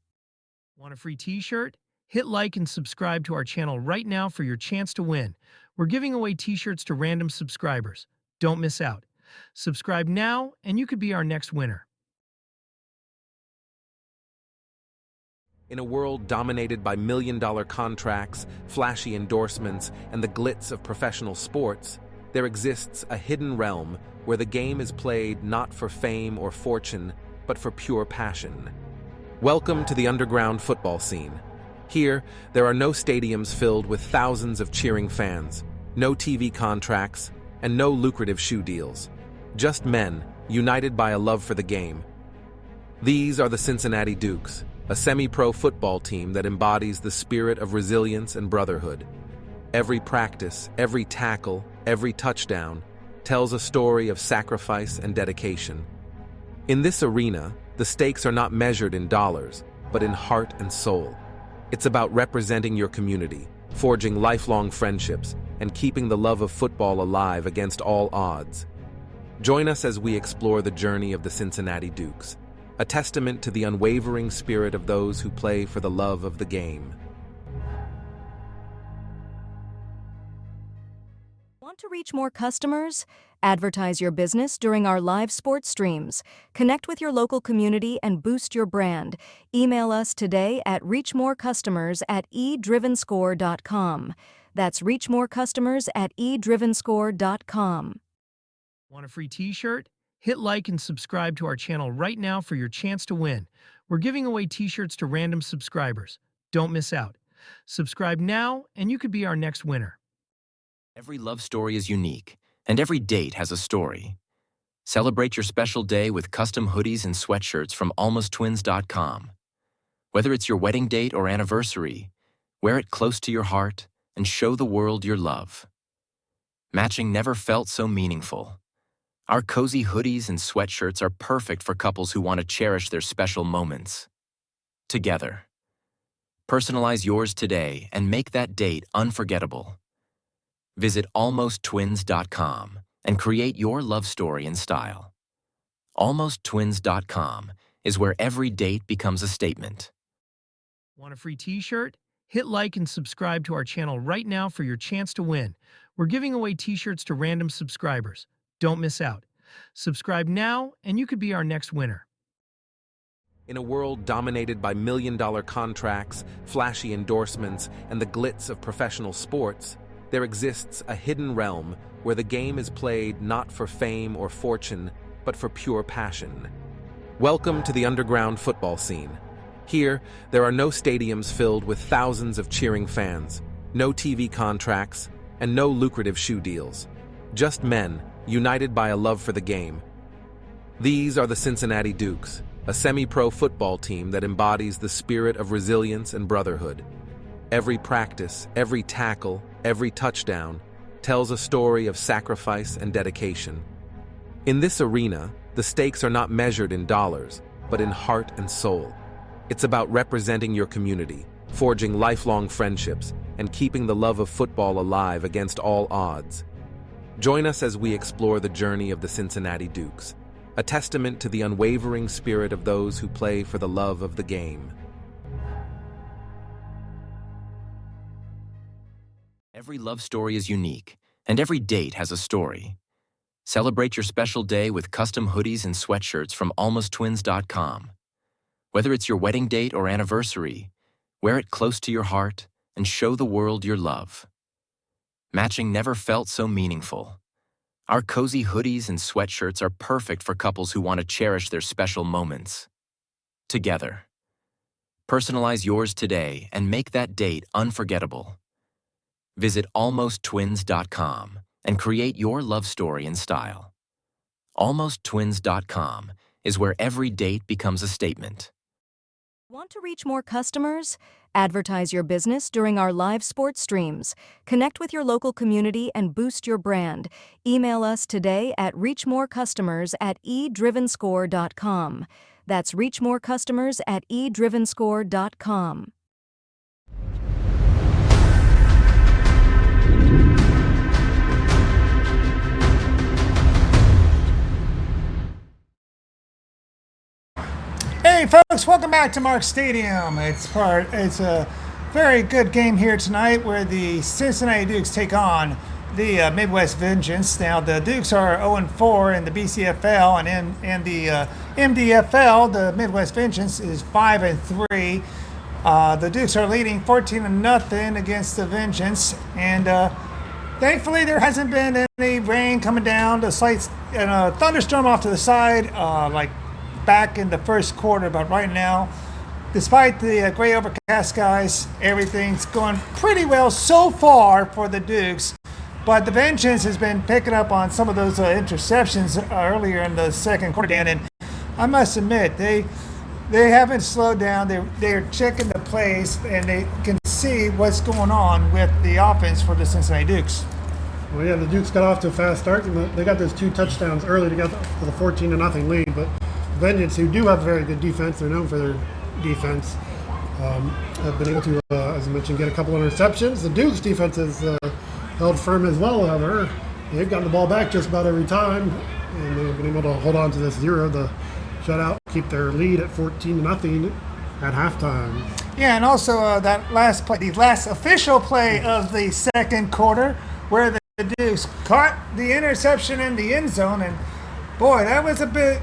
Want a free t-shirt? Hit like and subscribe to our channel right now for your chance to win. We're giving away t-shirts to random subscribers. Don't miss out. Subscribe now and you could be our next winner. In a world dominated by million-dollar contracts, flashy endorsements, and the glitz of professional sports, there exists a hidden realm where the game is played not for fame or fortune, but for pure passion. Welcome to the underground football scene. Here, there are no stadiums filled with thousands of cheering fans, no TV contracts, and no lucrative shoe deals. Just men, united by a love for the game. These are the Cincinnati Dukes, a semi-pro football team that embodies the spirit of resilience and brotherhood. Every practice, every tackle, every touchdown tells a story of sacrifice and dedication. In this arena, the stakes are not measured in dollars, but in heart and soul. It's about representing your community, forging lifelong friendships, and keeping the love of football alive against all odds. Join us as we explore the journey of the Cincinnati Dukes, a testament to the unwavering spirit of those who play for the love of the game. Want to reach more customers? Advertise your business during our live sports streams. Connect with your local community and boost your brand. Email us today at reachmorecustomers@eDrivenScore.com. That's reachmorecustomers@eDrivenScore.com. Want a free t-shirt? Hit like and subscribe to our channel right now for your chance to win. We're giving away t-shirts to random subscribers. Don't miss out. Subscribe now and you could be our next winner. Every love story is unique, and every date has a story. Celebrate your special day with custom hoodies and sweatshirts from almosttwins.com. Whether it's your wedding date or anniversary, wear it close to your heart and show the world your love. Matching never felt so meaningful. Our cozy hoodies and sweatshirts are perfect for couples who want to cherish their special moments together. Personalize yours today and make that date unforgettable. Visit almosttwins.com and create your love story in style. Almosttwins.com is where every date becomes a statement. Want a free t-shirt? Hit like and subscribe to our channel right now for your chance to win. We're giving away t-shirts to random subscribers. Don't miss out. Subscribe now and you could be our next winner. In a world dominated by million-dollar contracts, flashy endorsements, and the glitz of professional sports, there exists a hidden realm where the game is played not for fame or fortune, but for pure passion. Welcome to the underground football scene. Here, there are no stadiums filled with thousands of cheering fans, no TV contracts, and no lucrative shoe deals. Just men, united by a love for the game. These are the Cincinnati Dukes, a semi-pro football team that embodies the spirit of resilience and brotherhood. Every practice, every tackle, every touchdown tells a story of sacrifice and dedication. In this arena, the stakes are not measured in dollars, but in heart and soul. It's about representing your community, forging lifelong friendships, and keeping the love of football alive against all odds. Join us as we explore the journey of the Cincinnati Dukes, a testament to the unwavering spirit of those who play for the love of the game. Every love story is unique, and every date has a story. Celebrate your special day with custom hoodies and sweatshirts from almosttwins.com. Whether it's your wedding date or anniversary, wear it close to your heart and show the world your love. Matching never felt so meaningful. Our cozy hoodies and sweatshirts are perfect for couples who want to cherish their special moments together. Personalize yours today and make that date unforgettable. Visit almosttwins.com and create your love story in style. Almosttwins.com is where every date becomes a statement. Want to reach more customers? Advertise your business during our live sports streams. Connect with your local community and boost your brand. Email us today at reachmorecustomers@eDrivenScore.com. That's reachmorecustomers@eDrivenScore.com. Hey folks, welcome back to Mark Stadium. It's a very good game here tonight where the Cincinnati Dukes take on the Midwest Vengeance. Now the Dukes are 0-4 in the BCFL, and in the MDFL, the Midwest Vengeance is 5-3. The Dukes are leading 14-0 against the Vengeance, and thankfully there hasn't been any rain coming down. The slight thunderstorm off to the side, like back in the first quarter, but right now, despite the gray overcast skies, everything's going pretty well so far for the Dukes. But the Vengeance has been picking up on some of those interceptions earlier in the second quarter, Dan, and I must admit they haven't slowed down. They're checking the plays, and they can see what's going on with the offense for the Cincinnati Dukes. Well, yeah, the Dukes got off to a fast start. They got those 2 touchdowns early to get to the 14-0 lead, but Vengeance, who do have a very good defense, they're known for their defense, have been able to, as I mentioned, get a couple of interceptions. The Dukes' defense has held firm as well, however. They've gotten the ball back just about every time, and they've been able to hold on to this 0, the shutout, keep their lead at 14-0 at halftime. Yeah, and also that last play, the last official play of the second quarter, where the Dukes caught the interception in the end zone, and boy, that was a bit,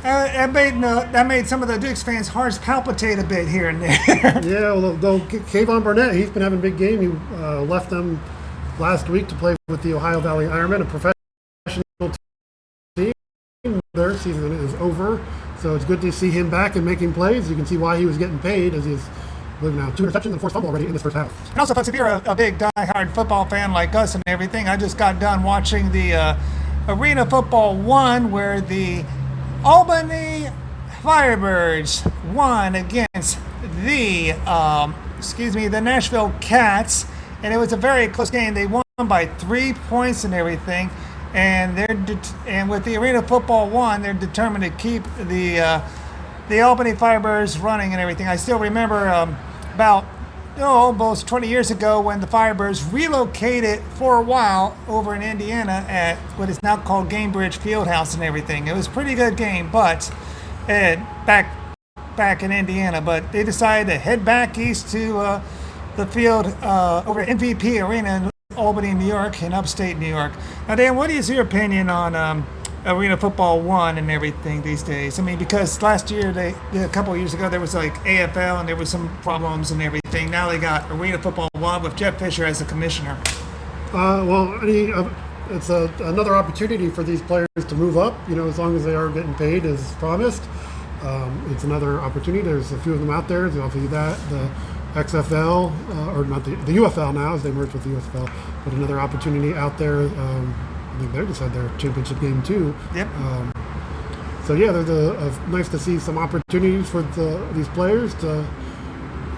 that made some of the Dukes fans' hearts palpitate a bit here and there. Yeah, well, though Kayvon Burnett, he's been having a big game. He left them last week to play with the Ohio Valley Ironmen, a professional team. Their season is over, so it's good to see him back and making plays. You can see why he was getting paid, as he's living now 2 interceptions and 4 fumbles already in this first half. And also, folks, if you're a big die-hard football fan like us and everything, I just got done watching the Arena Football 1, where the Albany Firebirds won against the Nashville Cats, and it was a very close game. They won by 3 points and everything, and and with the Arena Football 1, they're determined to keep the Albany Firebirds running and everything. I still remember about almost 20 years ago when the Firebirds relocated for a while over in Indiana at what is now called Gamebridge Fieldhouse and everything. It was a pretty good game, but back in Indiana, but they decided to head back east to the field over at MVP Arena in Albany, New York, in upstate New York. Now, Dan, what is your opinion on Arena Football 1 and everything these days? I mean, because last year, a couple of years ago, there was like AFL and there was some problems and everything. Now they got Arena Football 1 with Jeff Fisher as the commissioner. It's another opportunity for these players to move up, as long as they are getting paid as promised. It's another opportunity. There's a few of them out there. There's obviously that, the XFL, or not the UFL now, as they merged with the USFL, but another opportunity out there. I think they just had their championship game too. Yep. So yeah, there's nice to see some opportunities for these players to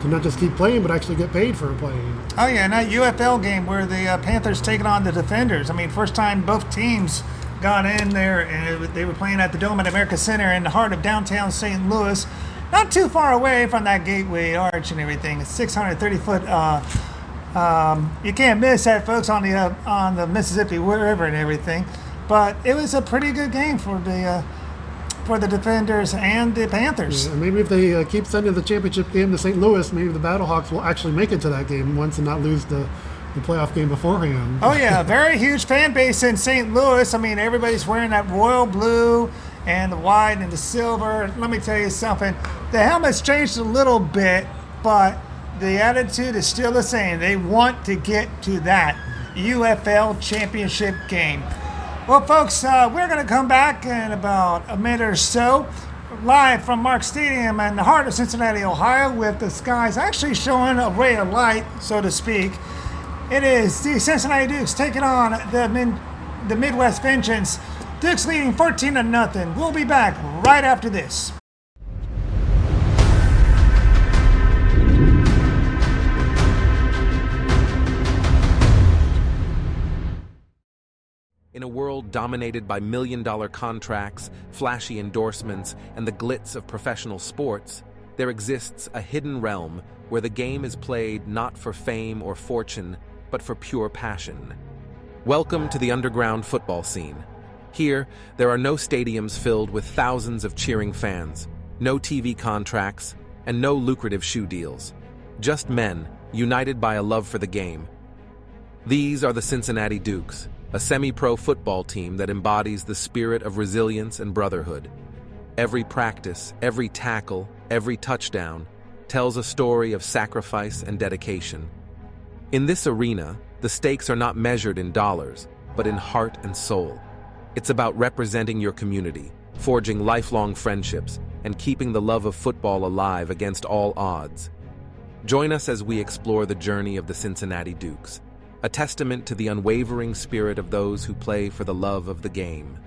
not just keep playing, but actually get paid for playing. Oh yeah, and that UFL game where the Panthers taking on the Defenders. I mean, first time both teams got in there, and they were playing at the Dome at America Center in the heart of downtown St. Louis, not too far away from that Gateway Arch and everything. It's 630-foot. You can't miss that, folks, on the Mississippi River and everything. but it was a pretty good game for the Defenders and the Panthers. Yeah, and maybe if they keep sending the championship game to St. Louis, maybe the Battlehawks will actually make it to that game once and not lose the playoff game beforehand. Oh yeah, very huge fan base in St. Louis. I mean, everybody's wearing that royal blue and the white and the silver. Let me tell you something. The helmet's changed a little bit, but the attitude is still the same. They want to get to that UFL championship game. Well, folks, we're going to come back in about a minute or so, live from Mark Stadium in the heart of Cincinnati, Ohio, with the skies actually showing a ray of light, so to speak. It is the Cincinnati Dukes taking on the Midwest Vengeance. Dukes leading 14-0. We'll be back right after this. In a world dominated by million-dollar contracts, flashy endorsements, and the glitz of professional sports, there exists a hidden realm where the game is played not for fame or fortune, but for pure passion. Welcome to the underground football scene. Here, there are no stadiums filled with thousands of cheering fans, no TV contracts, and no lucrative shoe deals. Just men, united by a love for the game. These are the Cincinnati Dukes, a semi-pro football team that embodies the spirit of resilience and brotherhood. Every practice, every tackle, every touchdown tells a story of sacrifice and dedication. In this arena, the stakes are not measured in dollars, but in heart and soul. It's about representing your community, forging lifelong friendships, and keeping the love of football alive against all odds. Join us as we explore the journey of the Cincinnati Dukes, a testament to the unwavering spirit of those who play for the love of the game.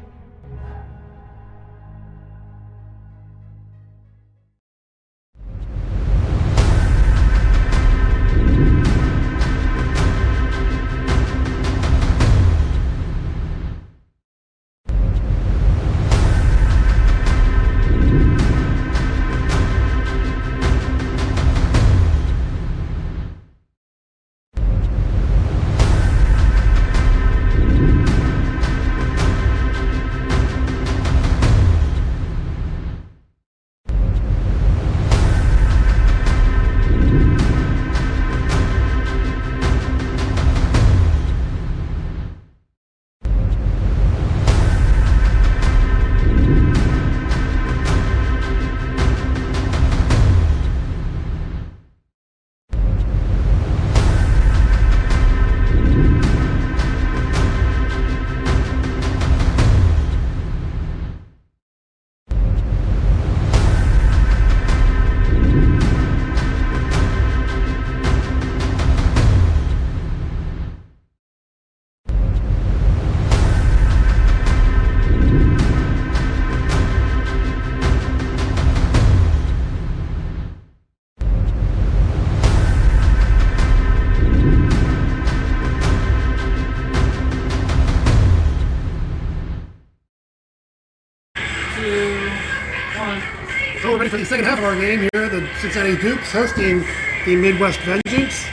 So we're ready for the second half of our game here. The Cincinnati Dukes hosting the Midwest Vengeance.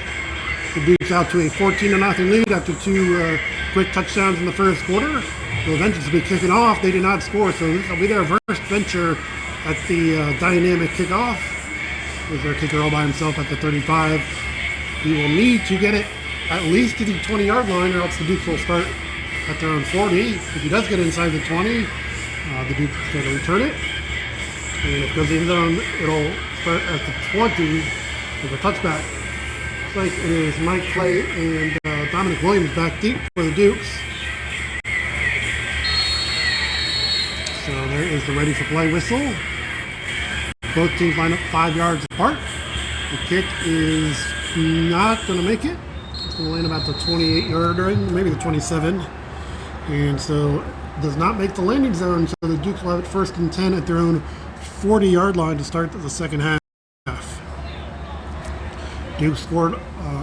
The Dukes out to a 14-0 lead after two quick touchdowns in the first quarter. The Vengeance will be kicking off. They did not score, so this will be their first venture at the dynamic kickoff. There's their kicker all by himself at the 35. He will need to get it at least to the 20-yard line, or else the Dukes will start at their own 40. If he does get inside the 20, the Dukes are going to return it. And if it goes in zone, it'll start at the 20 with a touchback. Looks like it is Mike Clay and Dominic Williams back deep for the Dukes. So there is the ready for play whistle. Both teams line up 5 yards apart. The kick is not going to make it. It's going to land about the 28-yard line, maybe the 27. And so it does not make the landing zone, so the Dukes will have it first and 10 at their own 40-yard line to start the second half. Duke scored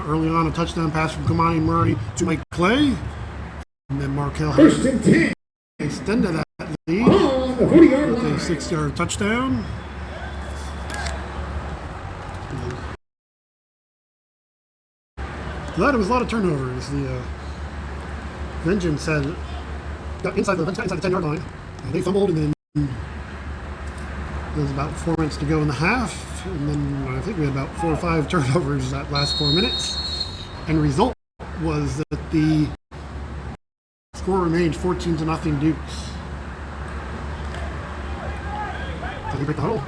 early on a touchdown pass from Kamani Murray to Mike Clay. And then Markel First and 10. extended that lead On the 40-yard with a line. 6-yard touchdown. Glad it was a lot of turnovers. The Vengeance had got inside the 10-yard line. They fumbled, and then there's about 4 minutes to go in the half, and then I think we had about 4 or 5 turnovers that last 4 minutes. And the result was that the score remained 14-0 Dukes. So they break the huddle.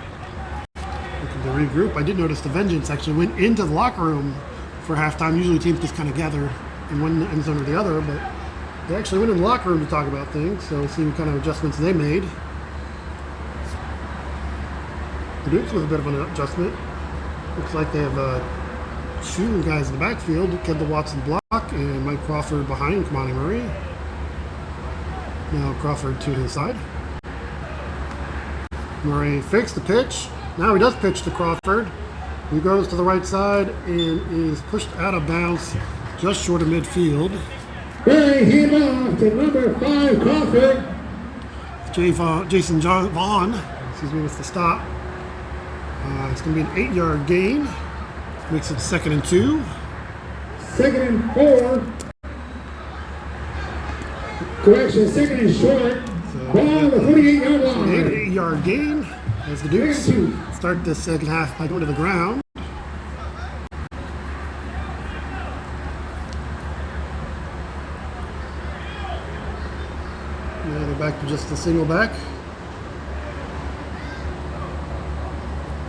Looking to regroup. I did notice the Vengeance actually went into the locker room for halftime. Usually teams just kind of gather in one end zone or the other, but they actually went in the locker room to talk about things, so we'll see what kind of adjustments they made. The Dukes with a bit of an adjustment. Looks like they have 2 guys in the backfield, Kendall Watson block and Mike Crawford behind Kamani Murray. Now Crawford to his side. Murray fakes the pitch. Now he does pitch to Crawford. He goes to the right side and is pushed out of bounds just short of midfield. Murray hand off to number 5, Crawford. Jason Vaughn, with the stop. It's going to be an 8-yard gain. Makes it 2nd and 2. 2nd and 4. Correction, 2nd and short. Ball on the 48-yard line. An 8-yard gain as the Dukes start the second half by going to the ground. Now they're back to just a single back.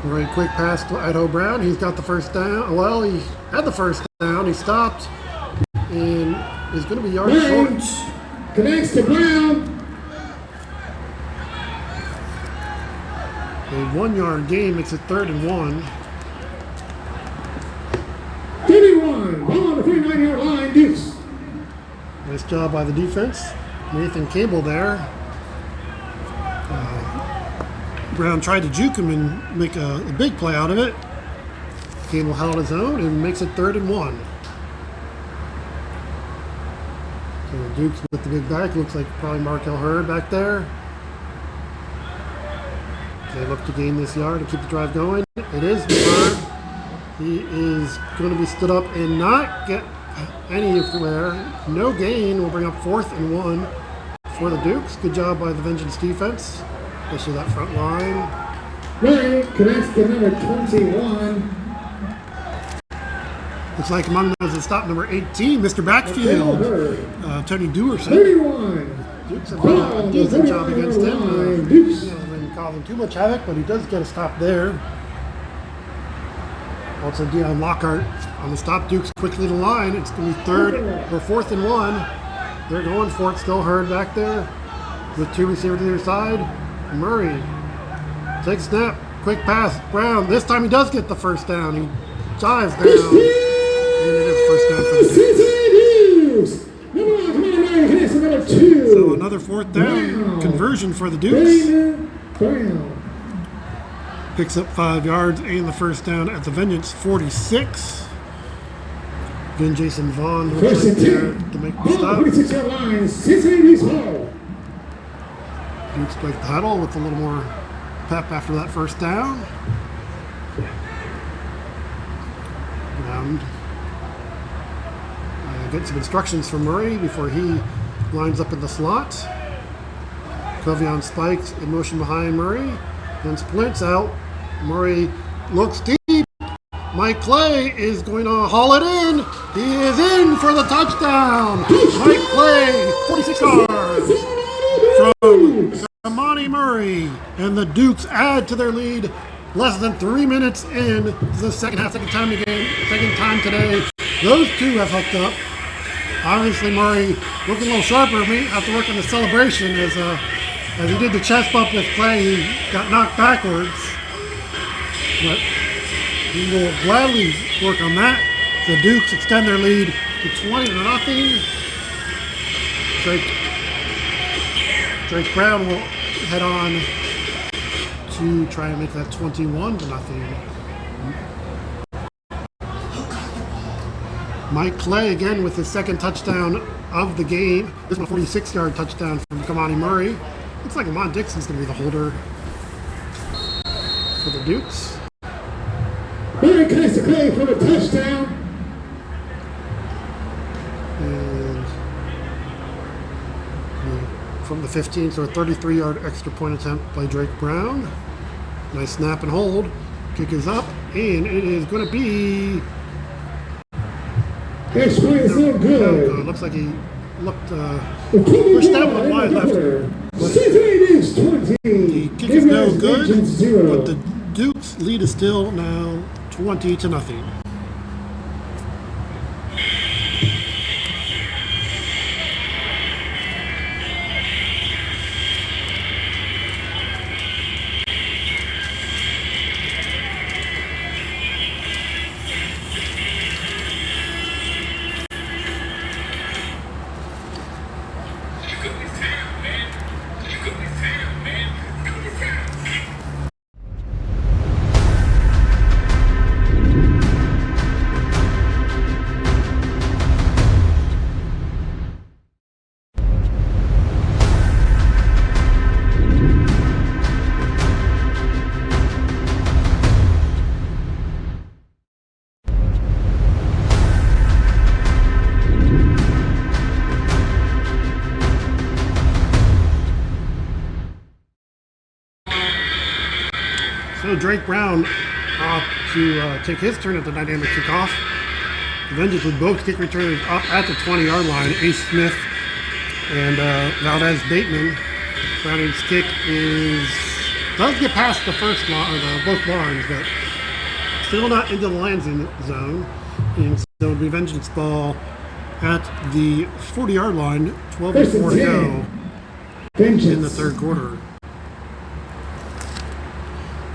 Very quick pass to Idaho Brown. He's got the first down. Well, he had the first down. He stopped and is going to be yards short. Connects to Brown. A 1-yard gain makes it 3rd and 1. 31. Ball on the 39-yard line. Dukes. Nice job by the defense. Nathan Cable there. Brown tried to juke him and make a big play out of it. Cable held his own and makes it 3rd and 1. So the Dukes with the big back. Looks like probably Markel Hurd back there. They look to gain this yard and keep the drive going. It is Hurd. He is going to be stood up and not get anywhere. No gain will bring up 4th and 1 for the Dukes. Good job by the Vengeance defense, especially that front line. Murray connects to number 21. Looks like among those that stopped number 18, Mr. Backfield, Tony Dewerson. 31. Dukes have done a decent job against him. Didn't cause him too much havoc, but he does get a stop there. Also, Deion Lockhart on the stop. Dukes quickly to the line. It's going to be 3rd or 4th and 1. They're going for it. Still Hurd back there with 2 receivers to their side. Murray takes snap. Quick pass. Brown. This time he does get the first down. He dives down. And it is first down for the Dukes. Number 2. So another 4th down conversion for the Dukes. Brown. Picks up 5 yards and the first down at the Vengeance 46. Again, Jason Vaughn First and 10 to make the stop. 46-yard line. Cincinnati's ball. Dukes break the huddle with a little more pep after that first down. And get some instructions from Murray before he lines up in the slot. Covion spikes in motion behind Murray, then splints out. Murray looks deep. Mike Clay is going to haul it in. He is in for the touchdown. Mike Clay, 46 yards from Kamani Murray. And the Dukes add to their lead less than 3 minutes in the second half, second time today. Those 2 have hooked up. Obviously, Murray looking a little sharper. May have to work on the celebration as he did the chest bump with Clay. He got knocked backwards. But he will gladly work on that. The Dukes extend their lead to 20-0. Drake Brown will head on to try and make that 21-0. Mike Clay again with his second touchdown of the game. This one a 46-yard touchdown from Kamani Murray. Looks like Lamont Dixon's going to be the holder for the Dukes. Murray connects to Clay for a touchdown. And from the 15, so a 33-yard extra point attempt by Drake Brown. Nice snap and hold. Kick is up, and it is going to be... This play is no good. Looks like he looked... pushed that one wide left. Cincinnati 20. The kick is no good, but the Dukes lead is still now 20-0. So Drake Brown off to take his turn at the dynamic kickoff. The Vengeance with both kick returners up at the 20-yard line. Ace Smith and Valdez Bateman. Browning's kick does get past the first line, or both lines, but still not into the landing zone. And so it'll be Vengeance ball at the 40-yard line. 12:04 to go in the third quarter.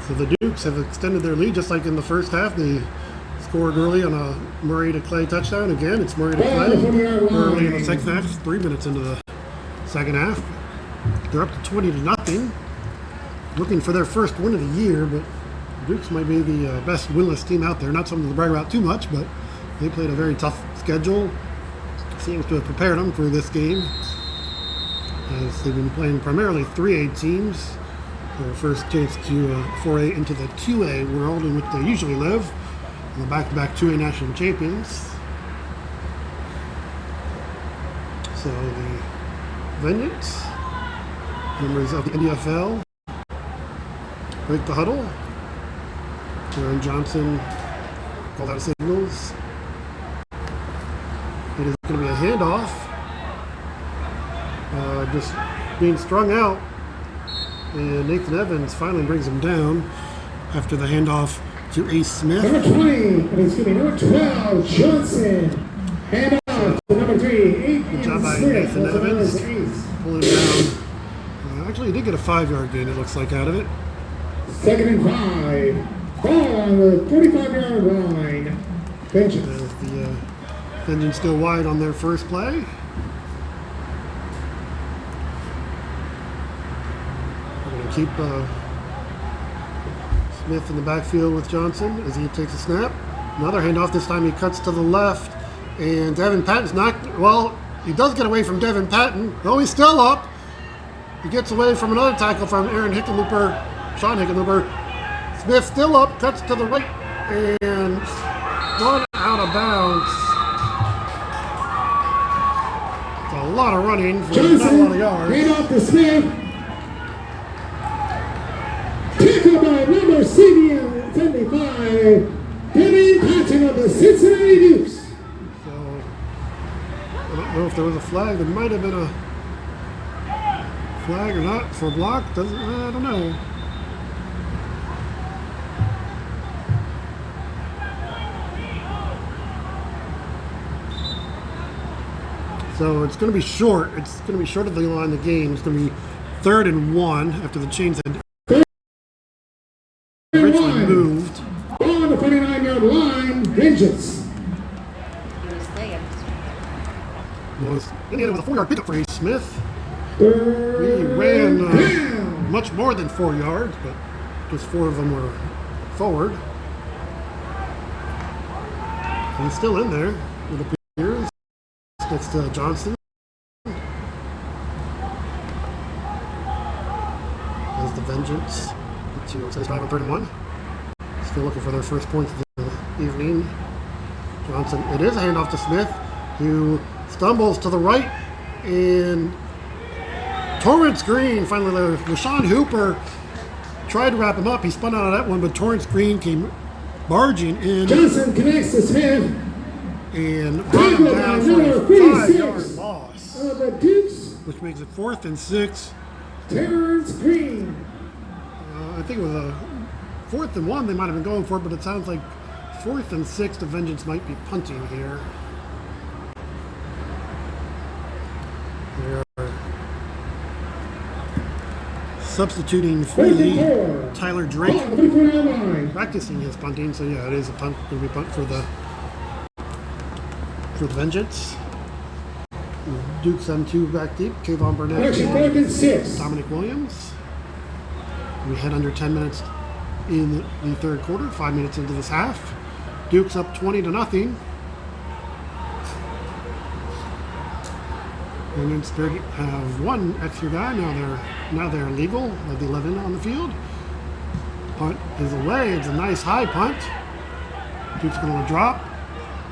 So the Dukes have extended their lead just like in the first half. They scored early on a Murray to Clay touchdown. Again, it's Murray to Clay early in the second half, 3 minutes into the second half. They're up to 20-0. Looking for their first win of the year, but the Dukes might be the best winless team out there. Not something to brag about too much, but they played a very tough schedule. Seems to have prepared them for this game, as they've been playing primarily 3A teams. Their first chance to foray into the 2A world in which they usually live. The back-to-back 2A national champions. So the Vengeance, members of the NDFL, break the huddle. Aaron Johnson called out signals. It is going to be a handoff. Just being strung out. And Nathan Evans finally brings him down after the handoff to Ace Smith. Number 20, excuse me, number 12, Johnson. Handoff to number 3, Good job by Nathan Evans. Pulling down. Actually, he did get a 5-yard gain, it looks like, out of it. 2nd and 5. Ball on the 45-yard line. Vengeance. As the Vengeance still wide on their first play. Keep Smith in the backfield with Johnson as he takes a snap. Another handoff. This time he cuts to the left, and Devin Patton's not. Well, he does get away from Devin Patton, though he's still up. He gets away from another tackle from Sean Hickenlooper. Smith still up, cuts to the right, and run out of bounds. It's a lot of running for not a lot of yards. Handoff to Smith. Tackled by number 75, Devin Patton of the Cincinnati Dukes. So, I don't know if there was a flag. There might have been a flag or not for a block. I don't know. So it's going to be short. It's going to be short of the line of the game. It's going to be 3rd and 1 after the chains had Richmond moved. On the 49-yard line, Vengeance. It was a 4-yard pickup for Ace Smith. He ran much more than 4 yards, but just 4 of them were forward. And he's still in there, it appears. Next to Johnson. As the Vengeance. It says 5 on 3rd and 1. Still looking for their first points of the evening. Johnson. It is a handoff to Smith, who stumbles to the right and Torrance Green finally there. Rashawn Hooper tried to wrap him up. He spun out of that one, but Torrance Green came barging in. Johnson connects to Smith. And brought him down for a 5-yard loss. The Dukes. Which makes it 4th and 6. Terrence Green. I think it was a 4th and 1 they might have been going for it, but it sounds like 4th and 6 the Vengeance might be punting here. They are substituting freely. Tyler Drake practicing his punting, so yeah, it is a punt. Going to be punt for the Vengeance. Duke's on 2 back deep. Kayvon Burnett. Dominic Williams. We had under 10 minutes in the third quarter, 5 minutes into this half. Duke's up 20-0. And instead have one extra guy. Now they're legal of the 11 on the field. Punt is away. It's a nice high punt. Duke's going to drop,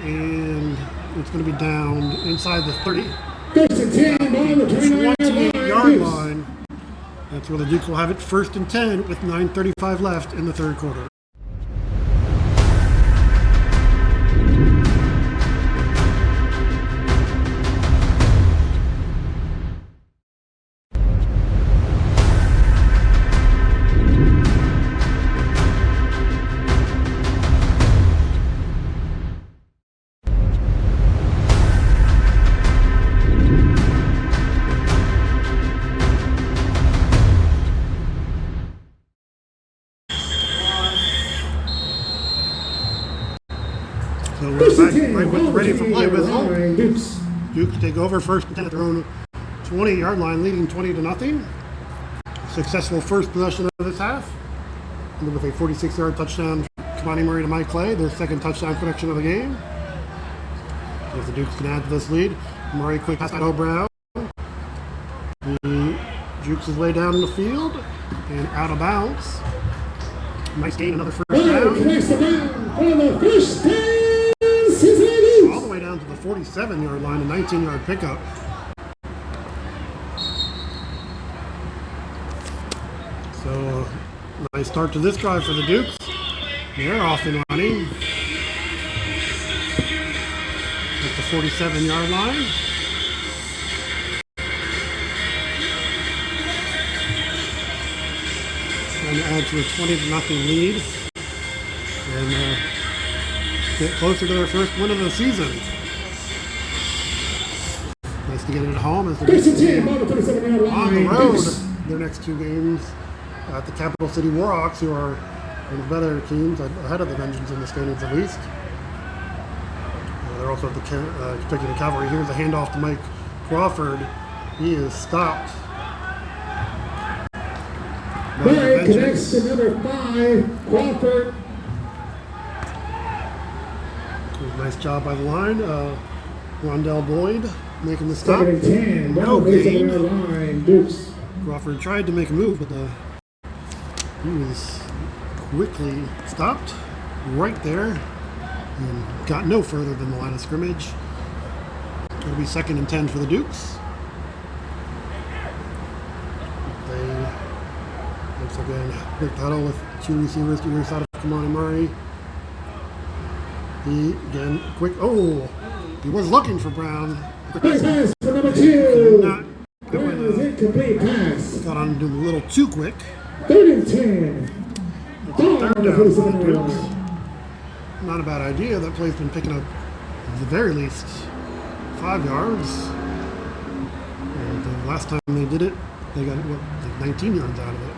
and it's going to be down inside the 30. 28-yard line. That's where the Dukes will have it 1st and 10 with 9:35 left in the third quarter. So we're back right with ready for play with Dukes take over 1st and 10 at their own 20-yard line, leading 20-0. Successful first possession of this half. And with a 46-yard touchdown, Kamani Murray to Mike Clay, their 2nd touchdown connection of the game. So if the Dukes can add to this lead, Murray quick pass to Brown. Dukes his way down the field and out of bounds. Nice gain, another first down. All the way down to the 47-yard line, a 19-yard pickup. So, nice start to this drive for the Dukes. They're off and running at the 47-yard line. Trying to add to a 20-0 lead and get closer to their first win of the season. Nice to get it at home as the Dukes on the road. Their next 2 games at the Capital City Warhawks, who are one of the better teams ahead of the Vengeance in the standings at least. They're also at the Kentucky Cavalry. Here's a handoff to Mike Crawford. He is stopped. Murray connects to number 5, Crawford. Nice job by the line. Rondell Boyd making the stop. 2nd and 10. No gain. Line, Dukes. Crawford tried to make a move, but he was quickly stopped right there and got no further than the line of scrimmage. It'll be 2nd and 10 for the Dukes. They once again big huddle with 2 receivers to your side of Kamani Murray. He again quick. Oh, he was looking for Brown. Pass for number 2. Not going incomplete pass. got on him a little too quick. 3rd and 10. Third down for the Dukes. Not a bad idea. That play's been picking up at the very least 5 yards. And the last time they did it, they got like 19 yards out of it.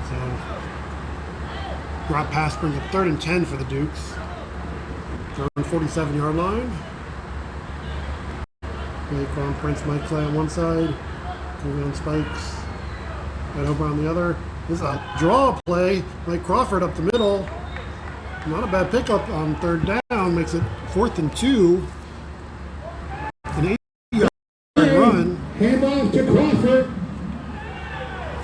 So, drop pass brings up 3rd and 10 for the Dukes. They're on 47-yard line. Laquan Prince, Mike Clay on one side. Moving on spikes. Over on the other. This is a draw play. Mike Crawford up the middle. Not a bad pickup on 3rd down. Makes it 4th and 2. An 8-yard run. Hand off to Crawford.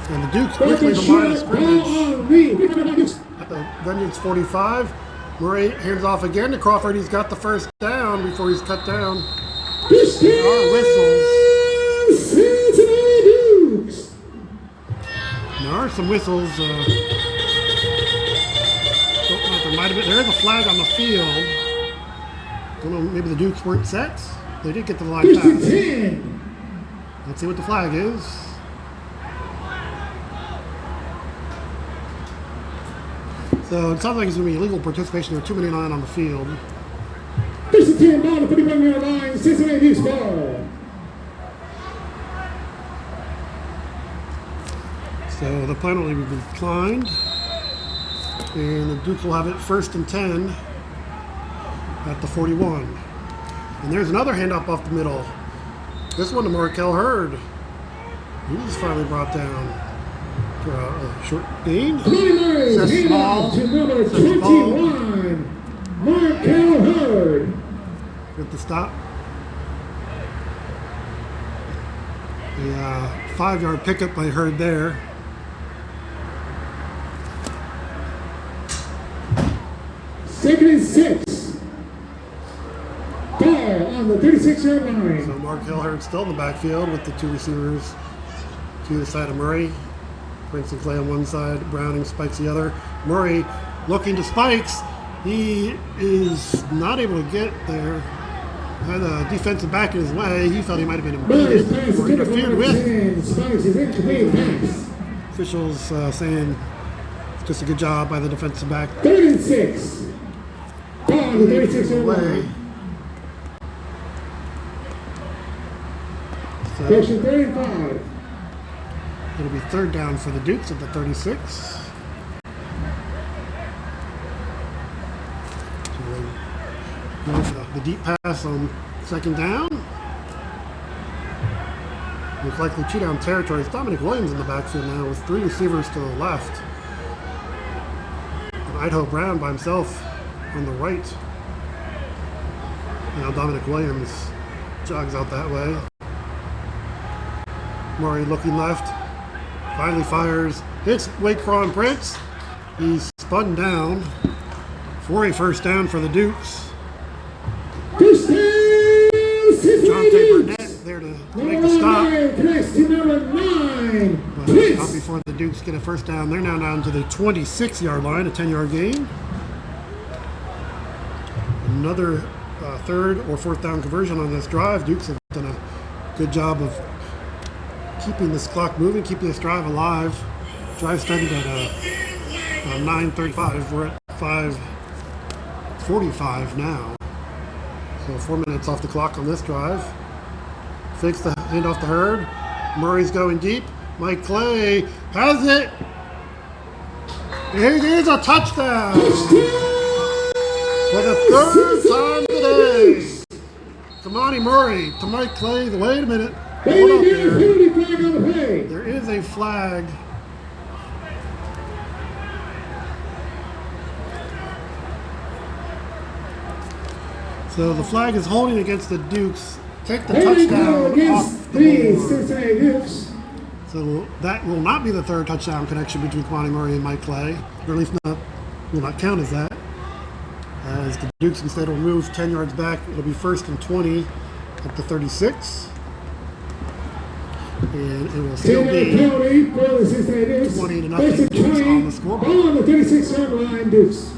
And the Dukes quickly to line of scrimmage. At the Vengeance 45. Murray hands off again to Crawford. He's got the 1st down before he's cut down. There are whistles. There are some whistles. There might have been. There is a flag on the field. Don't know, maybe the Dukes weren't set. They did get to the line pass. Let's see what the flag is. So it sounds like it's going to be illegal participation. There are too many men on the field. First and 10 ball, the 51-yard line, Cincinnati Dukes ball. So the penalty will be declined. And the Dukes will have it 1st and 10 at the 41. And there's another handoff off the middle. This one to Markel Hurd. He was finally brought down. A short gain. Set small to number 21, Markel Hurd. With the stop. The 5-yard pickup by Hurd there. Second and 6. Ball on the 36-yard line. So Markel Hurd still in the backfield with the 2 receivers to the side of Murray. Prince and Clay on one side, Browning, Spikes the other. Murray looking to Spikes. He is not able to get there. Had a defensive back in his way. He felt he might have been impeded or interfered with. Officials saying it's just a good job by the defensive back. 3rd and 6. Ball on the 36-yard line. Question 3rd and 5. It'll be 3rd down for the Dukes at the 36. The deep pass on 2nd down. Most likely 2-down territory. It's Dominic Williams in the backfield now with 3 receivers to the left. And Idaho Brown by himself on the right. Now Dominic Williams jogs out that way. Murray looking left. Finally fires. Hits Waycross Prince. He's spun down for a 1st down for the Dukes. John Burnett there to make the stop. But not before the Dukes get a 1st down. They're now down to the 26-yard line, a 10-yard gain. Another 3rd or 4th down conversion on this drive. Dukes have done a good job of keeping this clock moving, keeping this drive alive. Drive started at 9:35. We're at 5:45 now. So 4 minutes off the clock on this drive. Fakes the handoff to Hurd. Murray's going deep. Mike Clay has it. It is a touchdown for the 3rd time today. Kamani Murray to Mike Clay. Wait a minute. Hold up there. There is a flag. So the flag is holding against the Dukes. Take the touchdown off the board. So that will not be the 3rd touchdown connection between Kamani Murray and Mike Clay. Or at least will not count as that. As the Dukes instead will move 10 yards back. It'll be 1st and 20 at the 36. And it will still be 20-0 Dukes on the scoreboard. Ball on the 36-yard line, Dukes.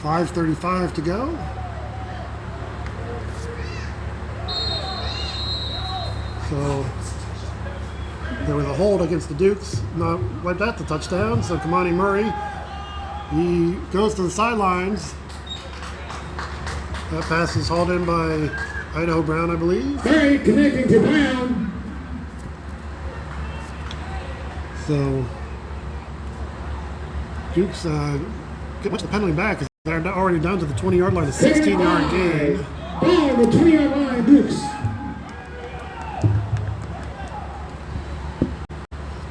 5:35 to go. So there was a hold against the Dukes. Not wiped out the touchdown. So Kamani Murray, he goes to the sidelines. That pass is hauled in by Idaho Brown, I believe. Murray connecting to Brown. So Dukes get much of the penalty back because they're already down to the 20-yard line, a 16-yard gain. Ball on the 20-yard line, Dukes.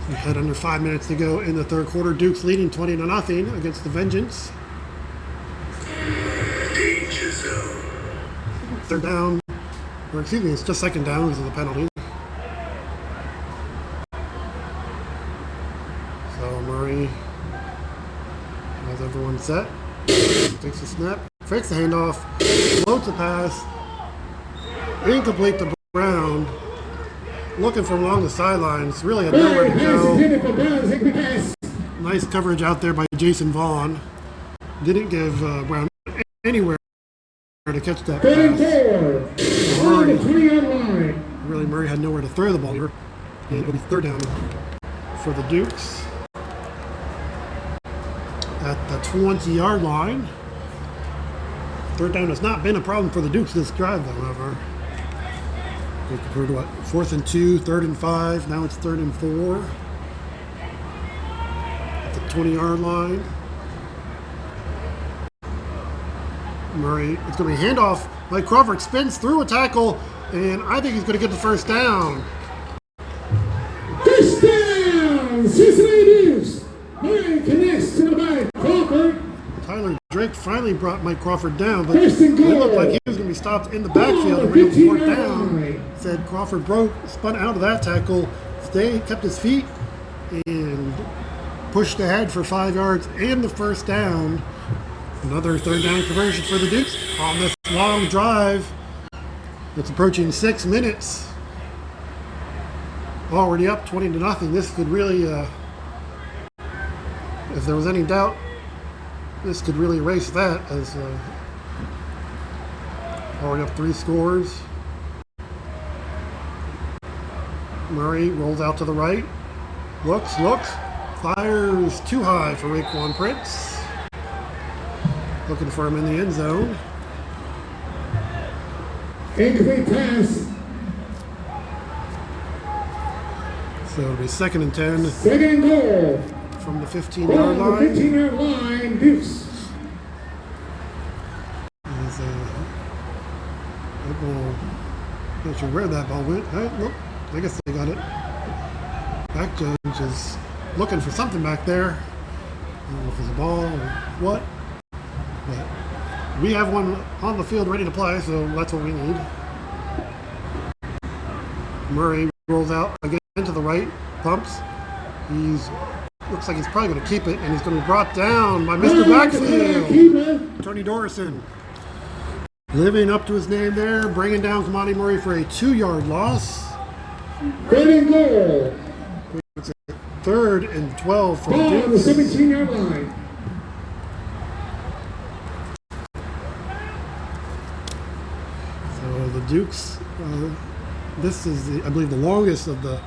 We had under 5 minutes to go in the 3rd quarter. Dukes leading 20-0 against the Vengeance. 3rd down, or excuse me, it's just 2nd down because of the penalty. So Murray has everyone set. Takes a snap, fakes the handoff, floats a pass, incomplete to Brown. looking from along the sidelines. Really had nowhere to go. Nice coverage out there by Jason Vaughn. Didn't give Brown anywhere to catch that pass. Murray had nowhere to throw the ball here. And it'll be third down for the Dukes at the 20-yard line. Third down has not been a problem for the Dukes this drive, however. Compared to what? 4th and 2, 3rd and 5. Now it's 3rd and 4 at the 20-yard line. Murray, it's going to be a handoff. Mike Crawford spins through a tackle, and I think he's going to get the first down. First down, Cincinnati Dukes. Murray connects to the back. Crawford. Tyler Drake finally brought Mike Crawford down, but First it and goal. looked like he was going to be stopped in the backfield and bring him 4th down. Said Crawford spun out of that tackle, kept his feet, and pushed ahead for 5 yards and the first down. Another third down conversion for the Dukes on this long drive. It's approaching 6 minutes. Already up 20-0. This could really, if there was any doubt, this could really erase that, as already up 3 scores. Murray rolls out to the right. Looks. Fires too high for Raekwon Prince. Looking for him in the end zone. Incomplete pass. So it'll be 2nd and 10 Second and goal. from the 15-yard line. 15-yard line, Dukes. As, that ball, not sure where that ball went. Nope, I guess they got it. Back Jones is looking for something back there. I don't know if it's a ball or what. But we have one on the field ready to play, so that's what we need. Murray rolls out again to the right, pumps. Looks like he's probably going to keep it, and he's going to be brought down by Mr. Backfield. Tony Dorison. Living up to his name there, bringing down Kamani Murray for a 2-yard loss. Third and goal. It's a 3rd and 12 for the Ball on the Dukes. 17-yard line. So the Dukes, this is, I believe, the longest of the.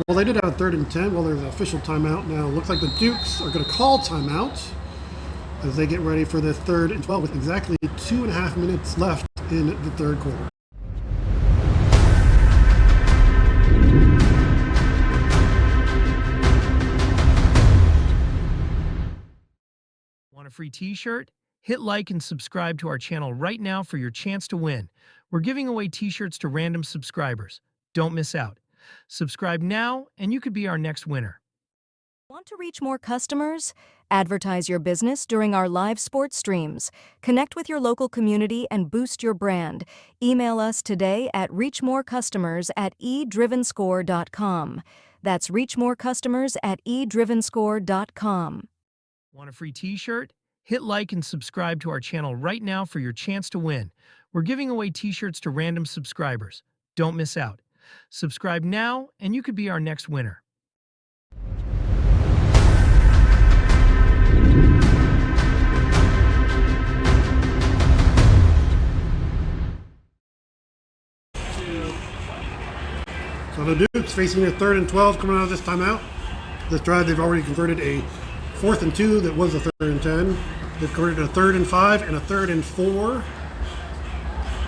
Well, they did have a 3rd and 10. Well, there's an official timeout now. Looks like the Dukes are going to call timeout as they get ready for this 3rd and 12 with exactly 2.5 minutes left in the 3rd quarter. Want a free t-shirt? Hit like and subscribe to our channel right now for your chance to win. We're giving away t-shirts to random subscribers. Don't miss out. Subscribe now, and you could be our next winner. Want to reach more customers? Advertise your business during our live sports streams. Connect with your local community and boost your brand. Email us today at reachmorecustomers@eDrivenScore.com. That's reachmorecustomers@eDrivenScore.com. Want a free t-shirt? Hit like and subscribe to our channel right now for your chance to win. We're giving away t-shirts to random subscribers. Don't miss out. Subscribe now, and you could be our next winner. So the Dukes facing a 3rd and 12 coming out of this timeout. This drive, they've already converted a 4th and 2 that was a 3rd and 10. They've converted a 3rd and 5 and a 3rd and 4.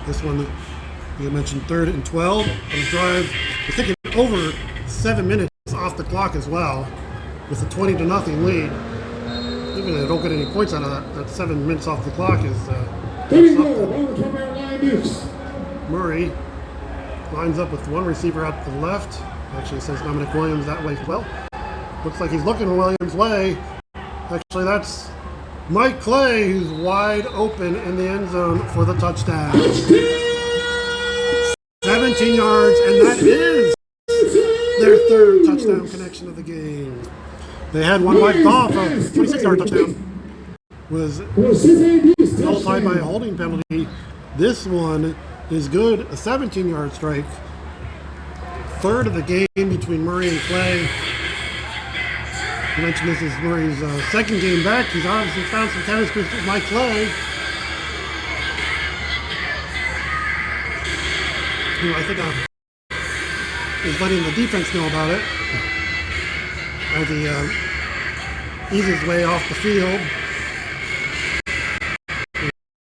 This one, you mentioned 3rd and 12. And the drive is taking over 7 minutes off the clock as well, with a 20-0 lead. Even if they don't get any points out of that, that 7 minutes off the clock is Murray lines up with one receiver out to the left. Actually, it says Dominic Williams that way as well. Looks like he's looking Williams' way. Actually, that's Mike Clay, who's wide open in the end zone for the touchdown. 17 yards, and that is their 3rd touchdown connection of the game. They had one wiped off, a 26-yard touchdown. Was nullified by a holding penalty. This one is good, a 17-yard strike third of the game between Murray and Clay. I mentioned this is Murray's second game back. He's obviously found some chemistry with Mike Clay. Who I think is letting the defense know about it as he eases his way off the field.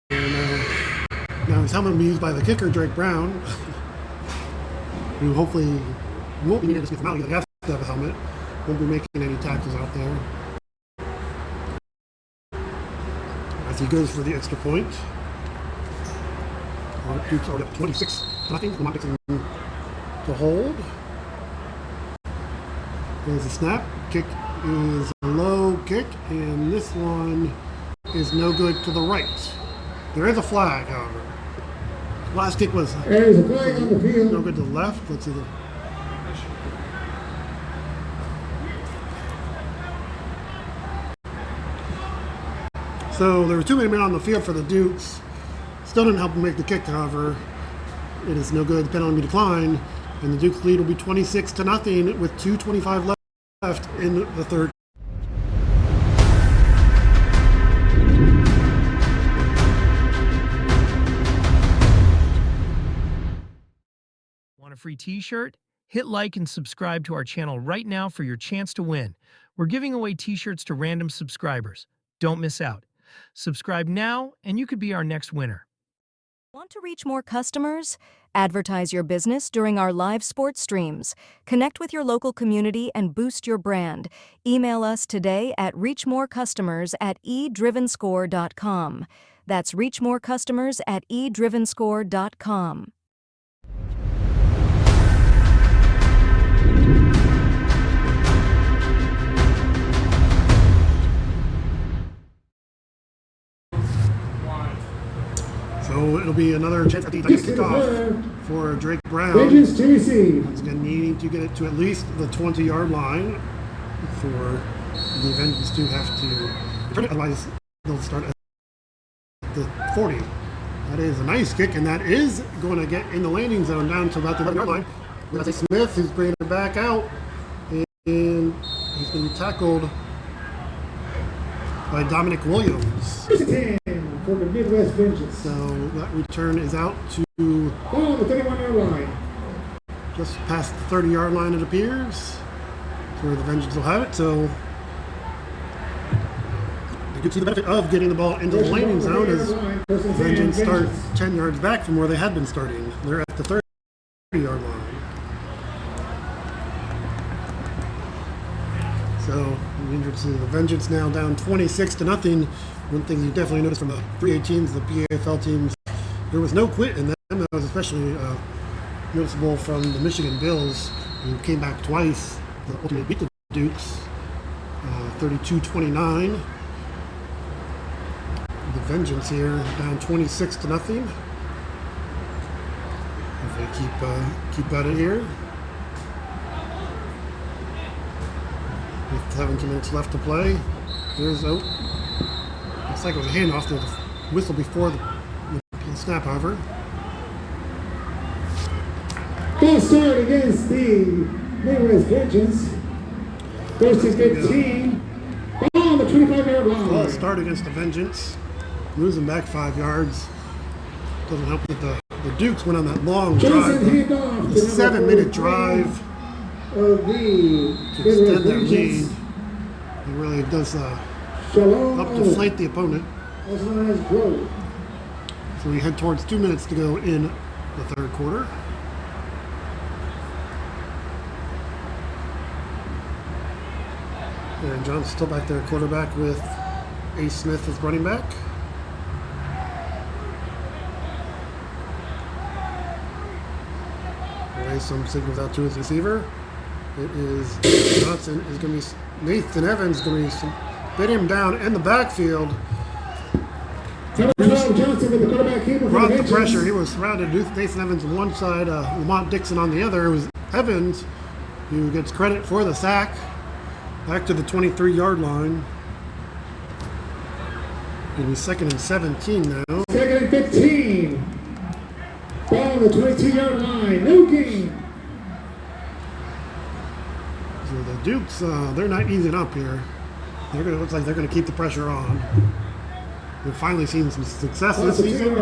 And now his helmet will be used by the kicker, Drake Brown, who hopefully won't be needed to be formality. He has to have a helmet. Won't be making any tackles out there. As he goes for the extra point. Duke's already up 26-0. Lamont Dixon to hold. There's a snap. Kick is a low kick, and this one is no good to the right. There is a flag, however. Last kick was There's a flag on the field. no good to the left. Let's see the. So there were too many men on the field for the Dukes. Still didn't help them make the kick, however. It is no good. The penalty will be declined, and the Dukes lead will be 26-0 with 2:25 left in the third. Want a free t-shirt? Hit like and subscribe to our channel right now for your chance to win. We're giving away t-shirts to random subscribers. Don't miss out. Subscribe now and you could be our next winner. Want to reach more customers? Advertise your business during our live sports streams. Connect with your local community and boost your brand. Email us today at reachmorecustomers@eDrivenScore.com. That's reachmorecustomers@eDrivenScore.com. So it'll be another chance at the kickoff for Drake Brown. Vengeance to receive. Once again, needing to get it to at least the 20-yard line for the Vengeance to have to return it. Otherwise, they'll start at the 40. That is a nice kick, and that is going to get in the landing zone down to about the 11-yard line. We've got Smith, who's bringing it back out, and he's going to be tackled by Dominic Williams. For the Midwest Vengeance. So that return is out to On the 31-yard line. just past the 30-yard line, it appears. That's where the Vengeance will have it. So you can see the benefit of getting the ball into the landing zone as the Vengeance start 10 yards back from where they had been starting. They're at the 30-yard line. So the Vengeance now down 26-0. One thing you definitely noticed from the 3A teams, the PAFL teams, there was no quit in them. That was especially noticeable from the Michigan Bills, who came back twice to ultimately beat the Dukes, 32-29. The Vengeance here down 26-0. If they keep at it here. With 17 minutes left to play, there's looks like it was a handoff. There's a whistle before the snap, however. False start against the Midwest Vengeance. First and 15. On the 25-yard line. False start against the Vengeance. Moves them back 5 yards. Doesn't help that the Dukes went on that long drive. The 7-minute drive of the to extend their lead. It really does help deflate the opponent. So we head towards 2 minutes to go in the third quarter. And John's still back there, quarterback, with Ace Smith as running back. Lays some signals out to his receiver. It is Johnson is going to be Nathan Evans is going to be bit him down in the backfield. Johnson with the quarterback keeper. Brought the pressure. He was surrounded. Nathan Evans on one side, Lamont Dixon on the other. It was Evans who gets credit for the sack. Back to the 23-yard line. It'll be 2nd and 17 now. 2nd and 15. Ball on the 22-yard line. No gain. Dukes, they're not easing up here. Looks like they're going to keep the pressure on. We've finally seen some success this season.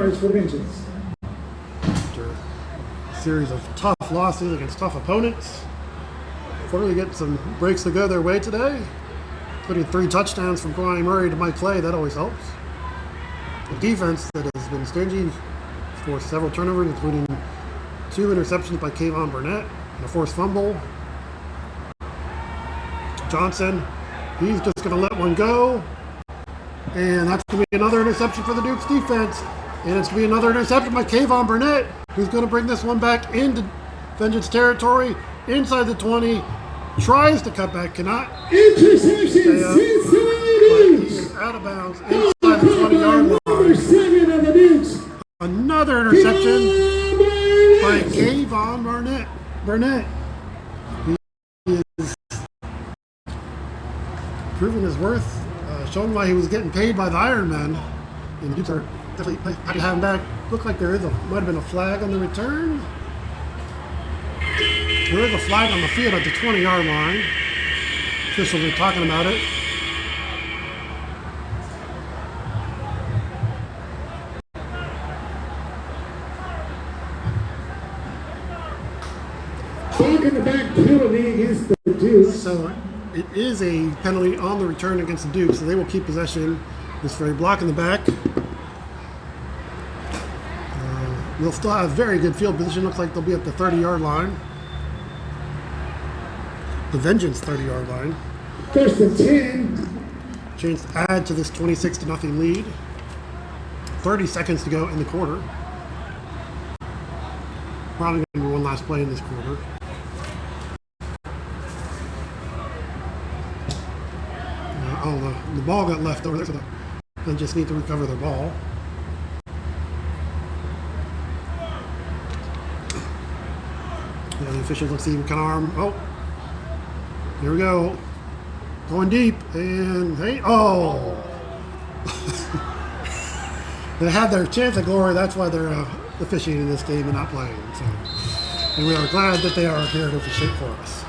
After a series of tough losses against tough opponents. Finally get some breaks to go their way today, including 3 touchdowns from Kawhi Murray to Mike Clay. That always helps. A defense that has been stingy for several turnovers, including 2 interceptions by Kayvon Burnett and a forced fumble. Johnson, he's just going to let one go. And that's going to be another interception for the Dukes defense. And it's going to be another interception by Kayvon Burnett, who's going to bring this one back into Vengeance territory, inside the 20. Tries to cut back, cannot. Interception, Cincinnati! He's out of bounds inside the 20-yard line. Number 7 of the Dukes. Another interception by Kayvon Burnett. He is proving his worth, showing why he was getting paid by the Ironmen. And the Dukes are definitely happy to have him back. Looked like might have been a flag on the return. There is a flag on the field at the 20-yard line. Officials are talking about it. Back in the back penalty against the Dukes. So it is a penalty on the return against the Dukes, so they will keep possession. This for a block in the back. They'll still have very good field position. Looks like they'll be at the 30-yard line. The Vengeance 30-yard line. First and 10. Chance to add to this 26-0 lead. 30 seconds to go in the quarter. Probably going to be one last play in this quarter. The ball got left over there, so they just need to recover their ball. Yeah, the officials, let's see, we can arm. Oh, here we go. Going deep, and hey, oh! They had their chance at glory. That's why they're officiating this game and not playing. So, and we are glad that they are here to officiate for us.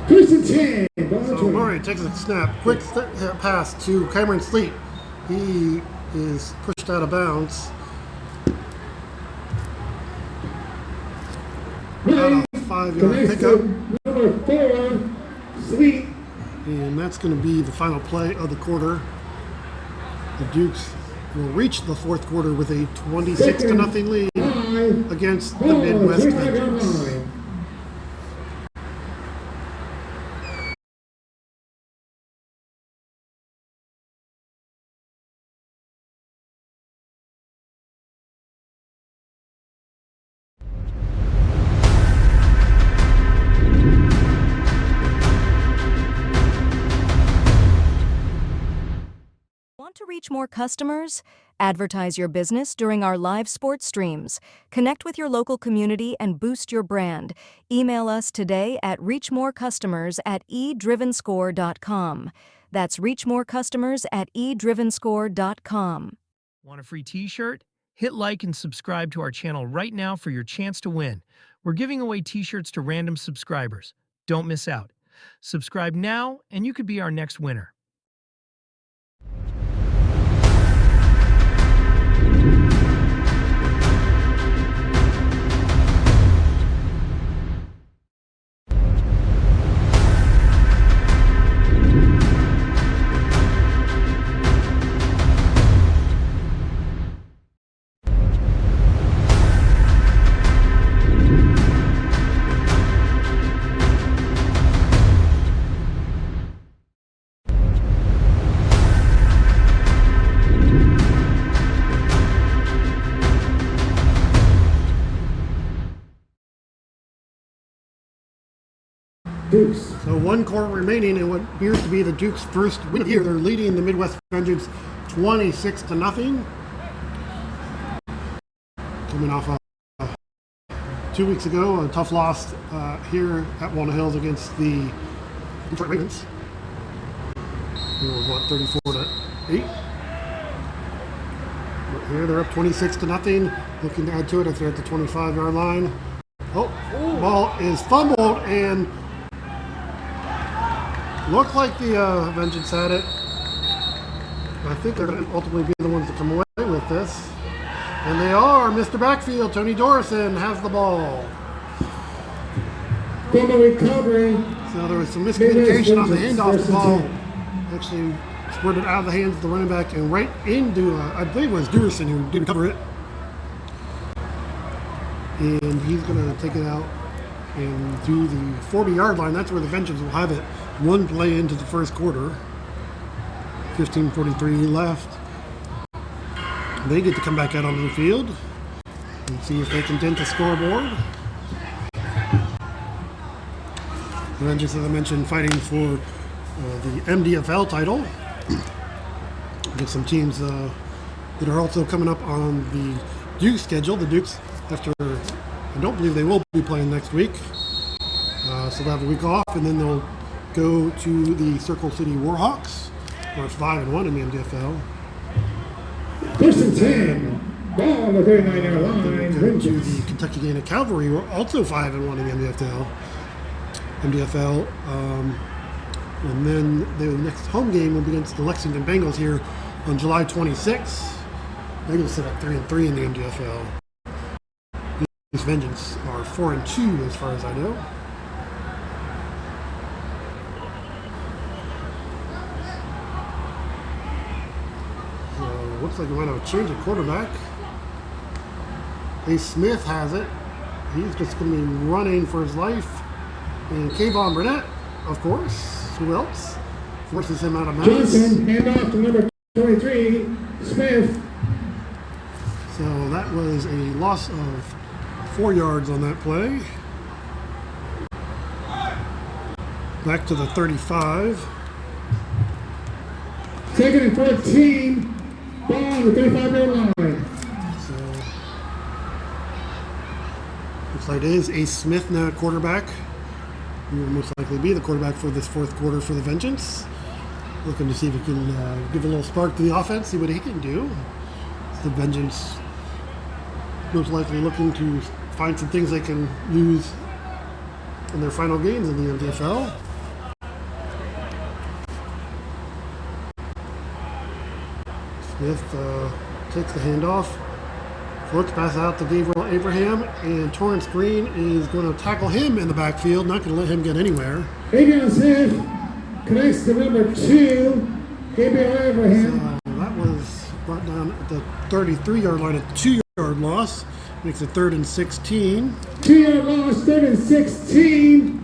First and 10. So Murray takes a snap. Quick pass to Cameron Sleet. He is pushed out of bounds. Out of 5-yard pickup. Number 4, Sweet. And that's going to be the final play of the quarter. The Dukes will reach the fourth quarter with a 26-0 lead against the Midwest Vengeance. Want to reach more customers? Advertise your business during our live sports streams. Connect with your local community and boost your brand. Email us today at reachmorecustomers@eDrivenScore.com. That's reachmorecustomers@eDrivenScore.com. Want a free t-shirt? Hit like and subscribe to our channel right now for your chance to win. We're giving away t-shirts to random subscribers. Don't miss out. Subscribe now and you could be our next winner. Dukes. So one quarter remaining in what appears to be the Dukes' first win of the year. They're leading the Midwest Vengeance 26-0. Coming off 2 weeks ago, a tough loss here at Walnut Hills against the Detroit Ravens. It was what, 34-8? But here they're up 26-0. Looking to add to it if they're at the 25-yard line. Oh, ball is fumbled, and Looked like the Vengeance had it. I think they're going to ultimately be the ones that come away with this. And they are. Mr. Backfield, Tony Dorison, has the ball. From the recovery. So there was some miscommunication on the handoff. The ball actually squirted out of the hands of the running back and right into, I believe it was Dorison who didn't cover it. And he's going to take it out and do the 40-yard line. That's where the Vengeance will have it. One play into the first quarter. 15:43 left. They get to come back out onto the field and see if they can dent the scoreboard. The Vengeance, as I mentioned, fighting for the MDFL title against some teams that are also coming up on the Dukes schedule. The Dukes, after I don't believe they will be playing next week, so they'll have a week off, and then they'll go to the Circle City Warhawks, who are 5-1 in the MDFL. First and 10. Ball on the 39-yard line. Go to the Kentucky Gaina Cavalry, who are also 5-1 in the MDFL. And then the next home game will be against the Lexington Bengals here on July 26th. Bengals sit at 3-3 in the MDFL. These Vengeance are 4-2 as far as I know. So looks like we might have a change at quarterback. Ace Smith has it. He's just going to be running for his life. And Kayvon Burnett, of course. Who else? Forces him out of bounds. Johnson, handoff to number 23, Smith. So that was a loss of 4 yards on that play. Back to the 35. Second and 14. Ball on the 35-yard line. So looks like it is Ace Smith now at quarterback. He will most likely be the quarterback for this fourth quarter for the Vengeance. Looking to see if he can give a little spark to the offense, see what he can do. The Vengeance most likely looking to find some things they can use in their final games in the MDFL. Smith takes the handoff, floats pass out to Gabriel Abraham, and Torrance Green is going to tackle him in the backfield, not going to let him get anywhere. Adrian Smith connects to number 2, Gabriel Abraham. So that was brought down at the 33-yard line, a 2-yard loss. Makes it 3rd and 16. 2-yard loss, 3rd and 16.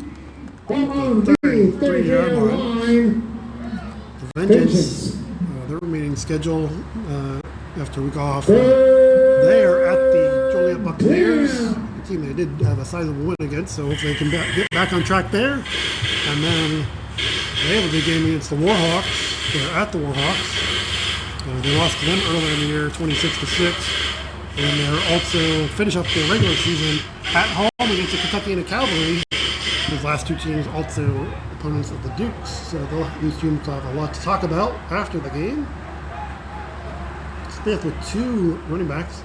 Ball on the 33-yard line. The Vengeance, their remaining schedule after a week off. They are at the Joliet Buccaneers, a team they did have a sizable win against, so hopefully they can get back on track there. And then they have a big game against the Warhawks. They're at the Warhawks. They lost to them earlier in the year, 26-6. And they're also finish up their regular season at home against the Kentucky Gaina Cavalry. These last two teams also opponents of the Dukes. So these teams have a lot to talk about after the game. Smith with 2 running backs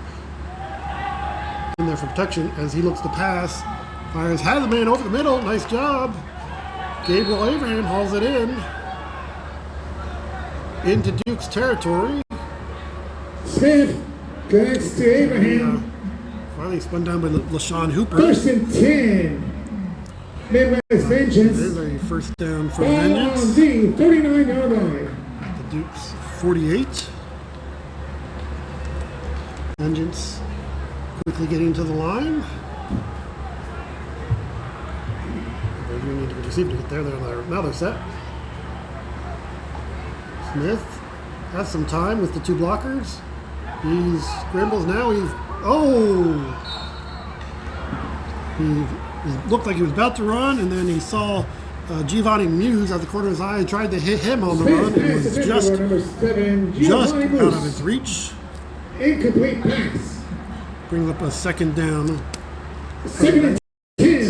in there for protection as he looks to pass. Fires, has a man over the middle. Nice job. Gabriel Abraham hauls it in. Into Duke's territory. Smith connects to Abraham. Finally spun down by LaShawn Hooper. 1st and 10. Midwest Vengeance. There's a first down for the Ball Vengeance. on the 39-yard line. At the Dukes 48. Vengeance quickly getting to the line. They do need to receive to get there. Now they're set. Smith has some time with the 2 blockers. He scrambles now. He looked like he was about to run, and then he saw Giovanni Muse at the corner of his eye and tried to hit him on the run. It was just out of his reach. Incomplete pass. Brings up a second down. 2nd and 10.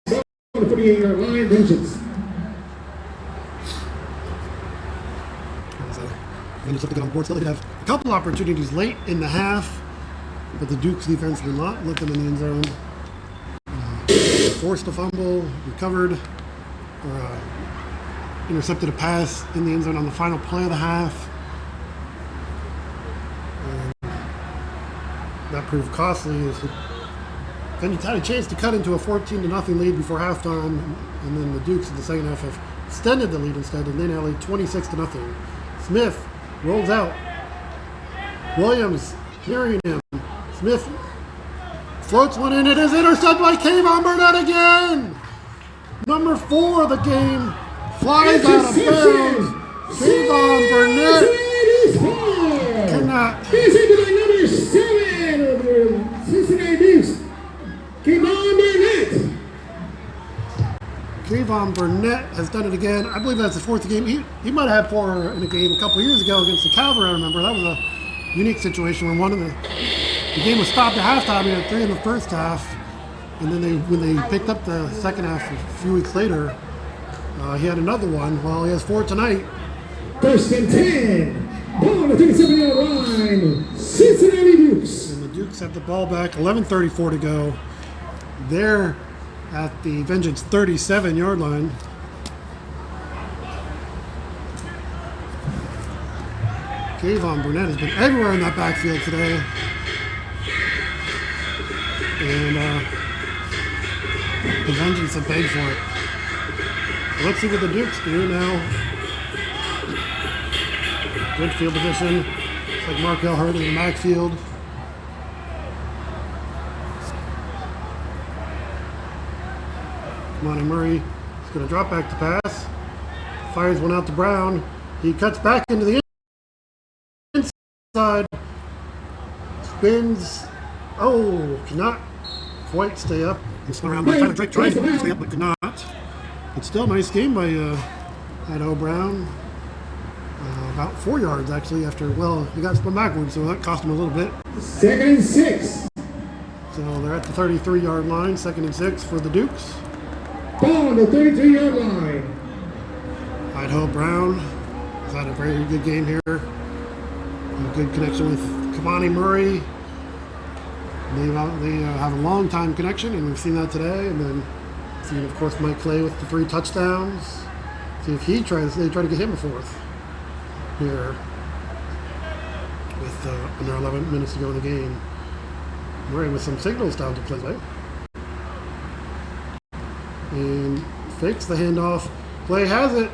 Ball on the 48-yard line. Vengeance. Vengeance have to get on board. So they did have a couple opportunities late in the half, but the Dukes defense did not let them in the end zone. Forced a fumble, recovered, intercepted a pass in the end zone on the final play of the half. And that proved costly. Then you had a chance to cut into a 14-0 lead before halftime, and then the Dukes in the second half have extended the lead instead, and they now lead 26-0. Smith rolls out. Williams nearing him. Smith floats one in. It is intercepted by Kayvon Burnett again. Number 4 of the game flies out of bounds. Kayvon Burnett cannot. He's into the number 7 of the Cincinnati Dukes. Kayvon Burnett. Kayvon Burnett has done it again. I believe that's the 4th game. He might have had 4 in a game a couple years ago against the Cavalry. I remember that was a unique situation where the game was stopped at halftime. He had 3 in the first half, and then when they picked up the second half a few weeks later, he had another one. Well, he has 4 tonight. 1st and 10. Ball on the 37-yard line. Cincinnati Dukes. And the Dukes have the ball back. 11:34 to go. They're at the Vengeance 37-yard line. Kayvon Burnett has been everywhere in that backfield today. And the Vengeance have paid for it. Let's see what the Dukes do now. Good field position. It's like Markel Hurd in the backfield. Monty Murray is going to drop back to pass. Fires one out to Brown. He cuts back into the inside. Spins. Oh, cannot quite stay up. He spun around by Tyler Drake. Tries to stay up but could not. But still, nice game by Idaho Brown. About 4 yards actually after, well, he got spun backwards, so that cost him a little bit. 2nd and 6. So they're at the 33-yard line. 2nd and 6 for the Dukes. Ball on the 33-yard line. Idaho Brown has had a very good game here. A good connection with Kamani Murray. They have a long time connection, and we've seen that today. And then seen, of course, Mike Clay with the 3 touchdowns. See if they try to get him a 4th here with under 11 minutes to go in the game. Murray with some signals down to Clay. And fakes the handoff. Clay has it.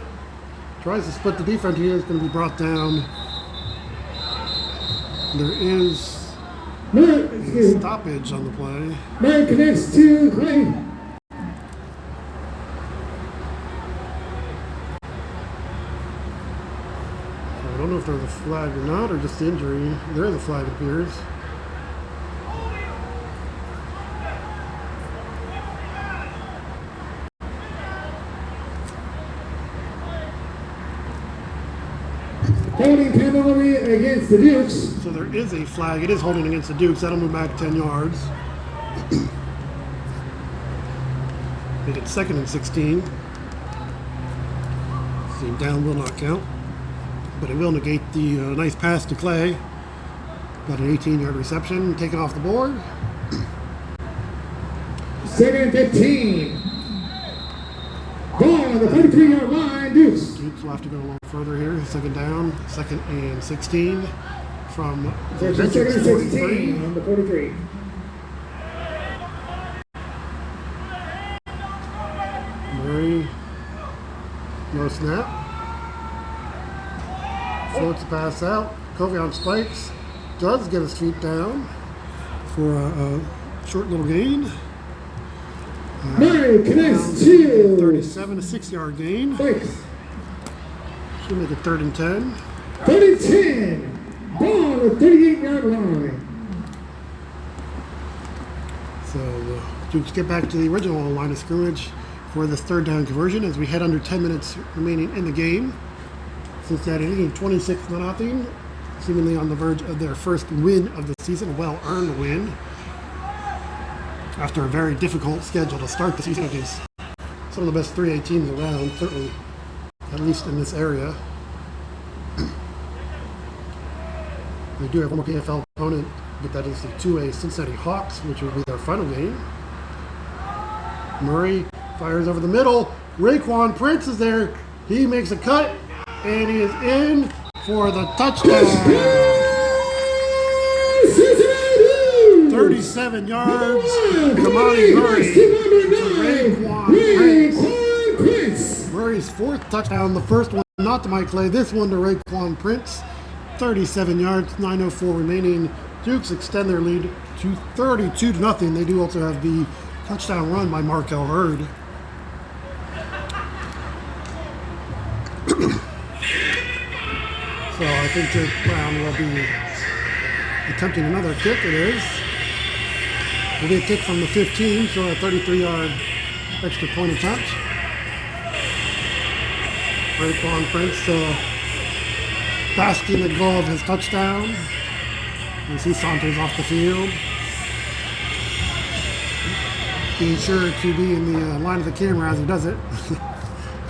Tries to split the defense here. It's going to be brought down. There is stoppage on the play. Murray connects to Clay. So I don't know if there's a flag or not, or just the injury. There is a flag, it appears. Holding penalty against the Dukes. So there is a flag. It is holding against the Dukes. That'll move back 10 yards. Make it 2nd and 16. See, down will not count. But it will negate the nice pass to Clay. Got an 18-yard reception. Taken off the board. 2nd and 15. Ball on the 33-yard line, Dukes. Dukes will have to go a little further here. 2nd down. 2nd and 16 from the There's a 2nd and 16 43. on the 43. Murray. No snap. Floats the pass out. Covey on spikes. Does get his feet down for a short little gain. Murray connects to 37, a 6-yard gain. Spikes. Should make it 3rd and 10. 3rd and 10. Ball on the 38-yard line. So Dukes get back to the original line of scrimmage for this 3rd down conversion as we head under 10 minutes remaining in the game. Cincinnati leading 26-0, seemingly on the verge of their first win of the season, a well-earned win. After a very difficult schedule to start the season against some of the best 3A teams around, certainly, at least in this area. They do have one more PFL opponent, but that is the 2A Cincinnati Hawks, which will be their final game. Murray fires over the middle, Raekwon Prince is there. He makes a cut, and he is in for the touchdown. 37 yards. Kamani Murray to Raekwon Prince. Murray's fourth touchdown. The first one not to Mike Clay. This one to Raekwon Prince. 37 yards, 9:04 remaining. Dukes extend their lead to 32-0. They do also have the touchdown run by Markel Hurd. So I think Jake Brown will be attempting another kick. It is. Will be a kick from the 15, so a 33-yard extra point attempt. Raekwon Prince basking in the glow of his touchdown as he saunters off the field. Being sure to be in the line of the camera as he does it.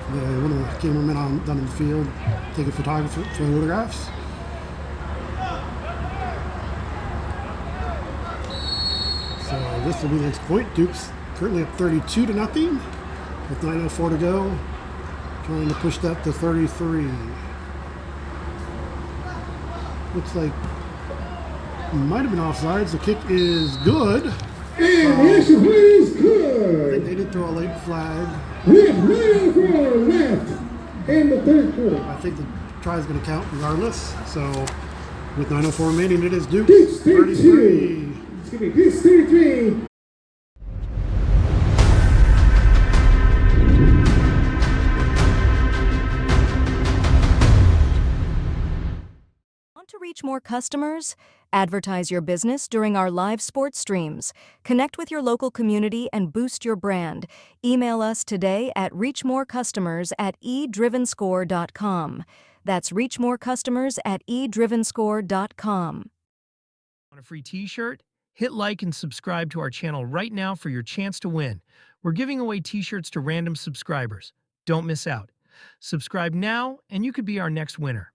One of the cameramen down in the field taking photographs. So this will be the next point. Duke's currently up 32-0 with 9:04 to go. Trying to push that to 33. Looks like might have been offsides. The kick is good. And the extra point is I good. think they did throw a late flag. We have 9:04 left in the third quarter. I think the try is going to count regardless. So with 9:04 remaining, it is Duke Duke's 33. 32. Excuse me, Duke's 33. Want to reach more customers? Advertise your business during our live sports streams. Connect with your local community and boost your brand. Email us today at reachmorecustomers@eDrivenScore.com. That's reachmorecustomers@eDrivenScore.com. Want a free t-shirt? Hit like and subscribe to our channel right now for your chance to win. We're giving away t-shirts to random subscribers. Don't miss out. Subscribe now and you could be our next winner.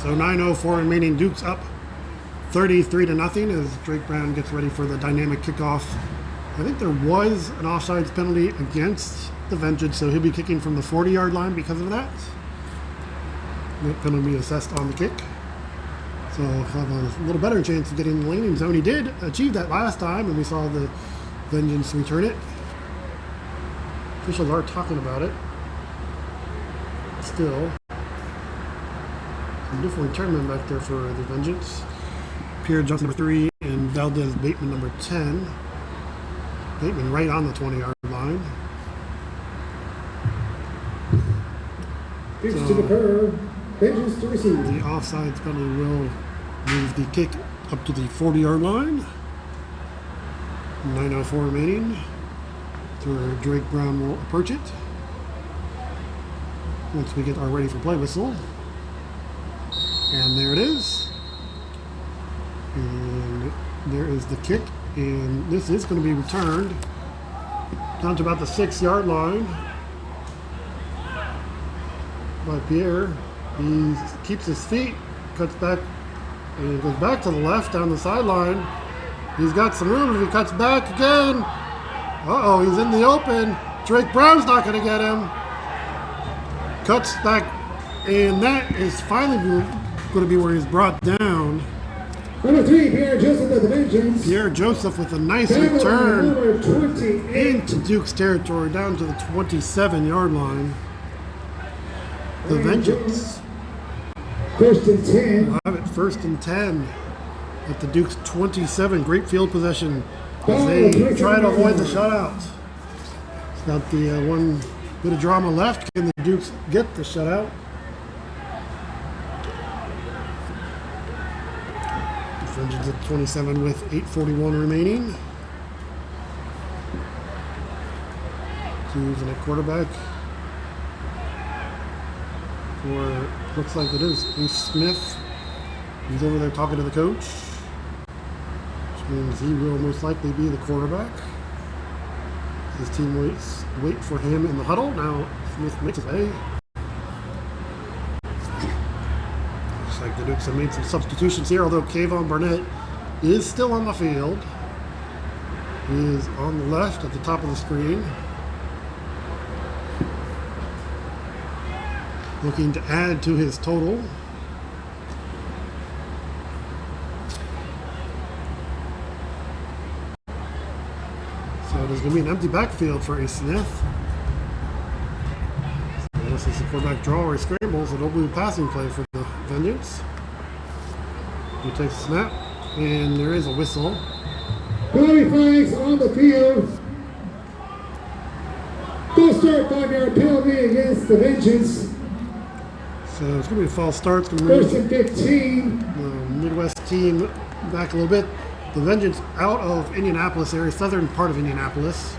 So 9:04 remaining. Duke's up 33-0 as Drake Brown gets ready for the dynamic kickoff. I think there was an offsides penalty against the Vengeance, so he'll be kicking from the 40-yard line because of that. That penalty will be assessed on the kick. So he'll have a little better chance of getting in the landing zone. He did achieve that last time, and we saw the Vengeance return it. Officials are talking about it. Still. Some different return back there for the Vengeance. Pierre Johnson number 3 and Valdez Bateman number 10. Bateman right on the 20-yard line. Pitch to the curve. Vengeance to receive. The offsides penalty will move the kick up to the 40-yard line. 9:04 remaining. So Drake Brown will approach it. Once we get our ready for play whistle. And there it is. And there is the kick. And this is going to be returned down to about the 6-yard line by Pierre. He keeps his feet, cuts back, and goes back to the left down the sideline. He's got some room if he cuts back again. Uh-oh, he's in the open. Drake Brown's not going to get him. Cuts back, and that is finally going to be where he's brought down. Number 3, Pierre Joseph of the Vengeance. Pierre Joseph with a nice Tackle return number 28. into Duke's territory down to the 27-yard line. the Vengeance. First and 10. We'll have it 1st and 10 at the Dukes 27. Great field possession as they try to avoid the shutout. It's got the one bit of drama left. Can the Dukes get the shutout? Vengeance at 27 with 8:41 remaining. Using a quarterback for, looks like it is Ace Smith. He's over there talking to the coach, which means he will most likely be the quarterback. His team wait for him in the huddle. Now Smith makes his way. Looks like the Dukes have made some substitutions here, although Kayvon Burnett is still on the field. He is on the left at the top of the screen, looking to add to his total. So there's going to be an empty backfield for Ace Smith. Unless it's a quarterback draw or a scrambles, it'll be a passing play for the Vengeance. He takes a snap, and there is a whistle. Penalty flags on the field. Full start 5-yard penalty against the Vengeance. So it's going to be a false start. It's going to move 1st and 15. the Midwest team back a little bit. The Vengeance out of Indianapolis area, southern part of Indianapolis.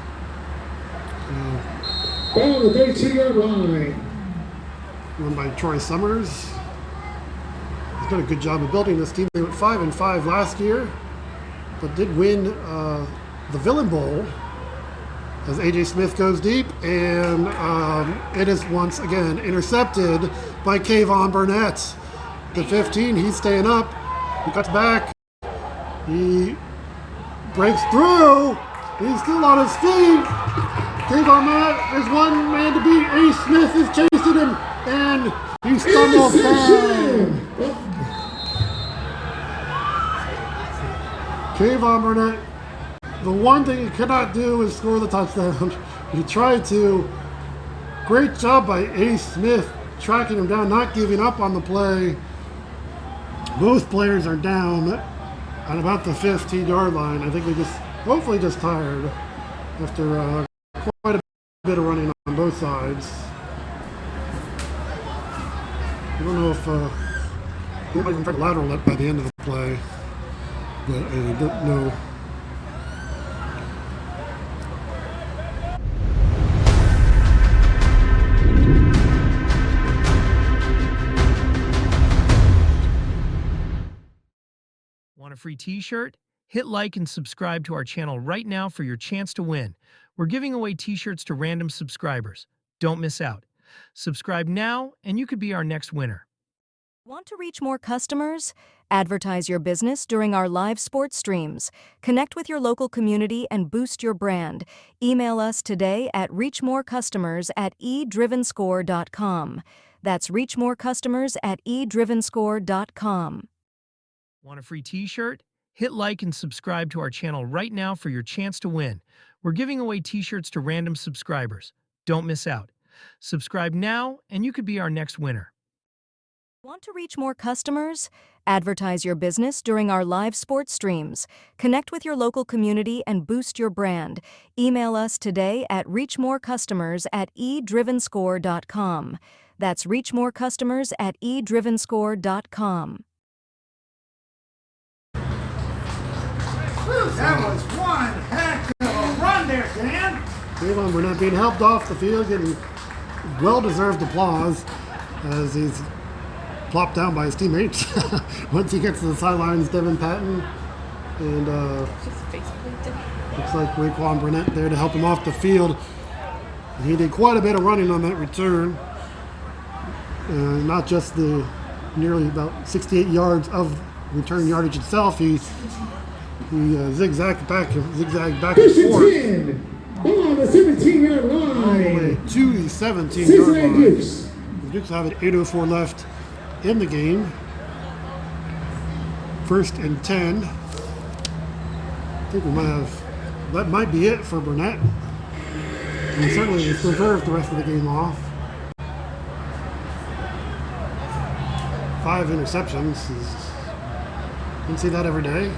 Ball on the 32-yard line. Run by Troy Summers. He's done a good job of building this team. They went 5-5 last year, but did win the Villain Bowl as A.J. Smith goes deep, and it is once again intercepted by Kayvon Burnett. The 15, he's staying up. He cuts back. He breaks through. He's still on his feet. Kayvon Burnett, there's one man to beat. Ace Smith is chasing him, and he stumbles down. Kayvon Burnett, the one thing he could not do is score the touchdown. He tried to. Great job by Ace Smith tracking him down, not giving up on the play. Both players are down at about the 15-yard line. I think they hopefully just tired after quite a bit of running on both sides. I don't know if they might even try to lateral it by the end of the play, but I don't know. Want a free t-shirt? Hit like and subscribe to our channel right now for your chance to win. We're giving away t-shirts to random subscribers. Don't miss out. Subscribe now and you could be our next winner. Want to reach more customers? Advertise your business during our live sports streams. Connect with your local community and boost your brand. Email us today at reachmorecustomers@eDrivenScore.com. That's reachmorecustomers@eDrivenScore.com. Want a free t-shirt? Hit like and subscribe to our channel right now for your chance to win. We're giving away t-shirts to random subscribers. Don't miss out. Subscribe now and you could be our next winner. Want to reach more customers? Advertise your business during our live sports streams. Connect with your local community and boost your brand. Email us today at reachmorecustomers@eDrivenScore.com. That's reachmorecustomers@eDrivenScore.com. That was one heck of a run there, Dan. Kayvon Burnett being helped off the field, getting well-deserved applause as he's plopped down by his teammates. Once he gets to the sidelines, Devin Patton and looks like Raekwon Burnett there to help him off the field. And he did quite a bit of running on that return. Not just the nearly about 68 yards of return yardage itself. He zigzagged back and forth. 10. Ball on the 17-yard line. All the way to the 17-yard Cincinnati line. Dukes. The Dukes have it 8:04 left in the game. 1st and 10. I think that might be it for Burnett. And certainly it's preserved the rest of the game off. 5 interceptions. You can see that every day.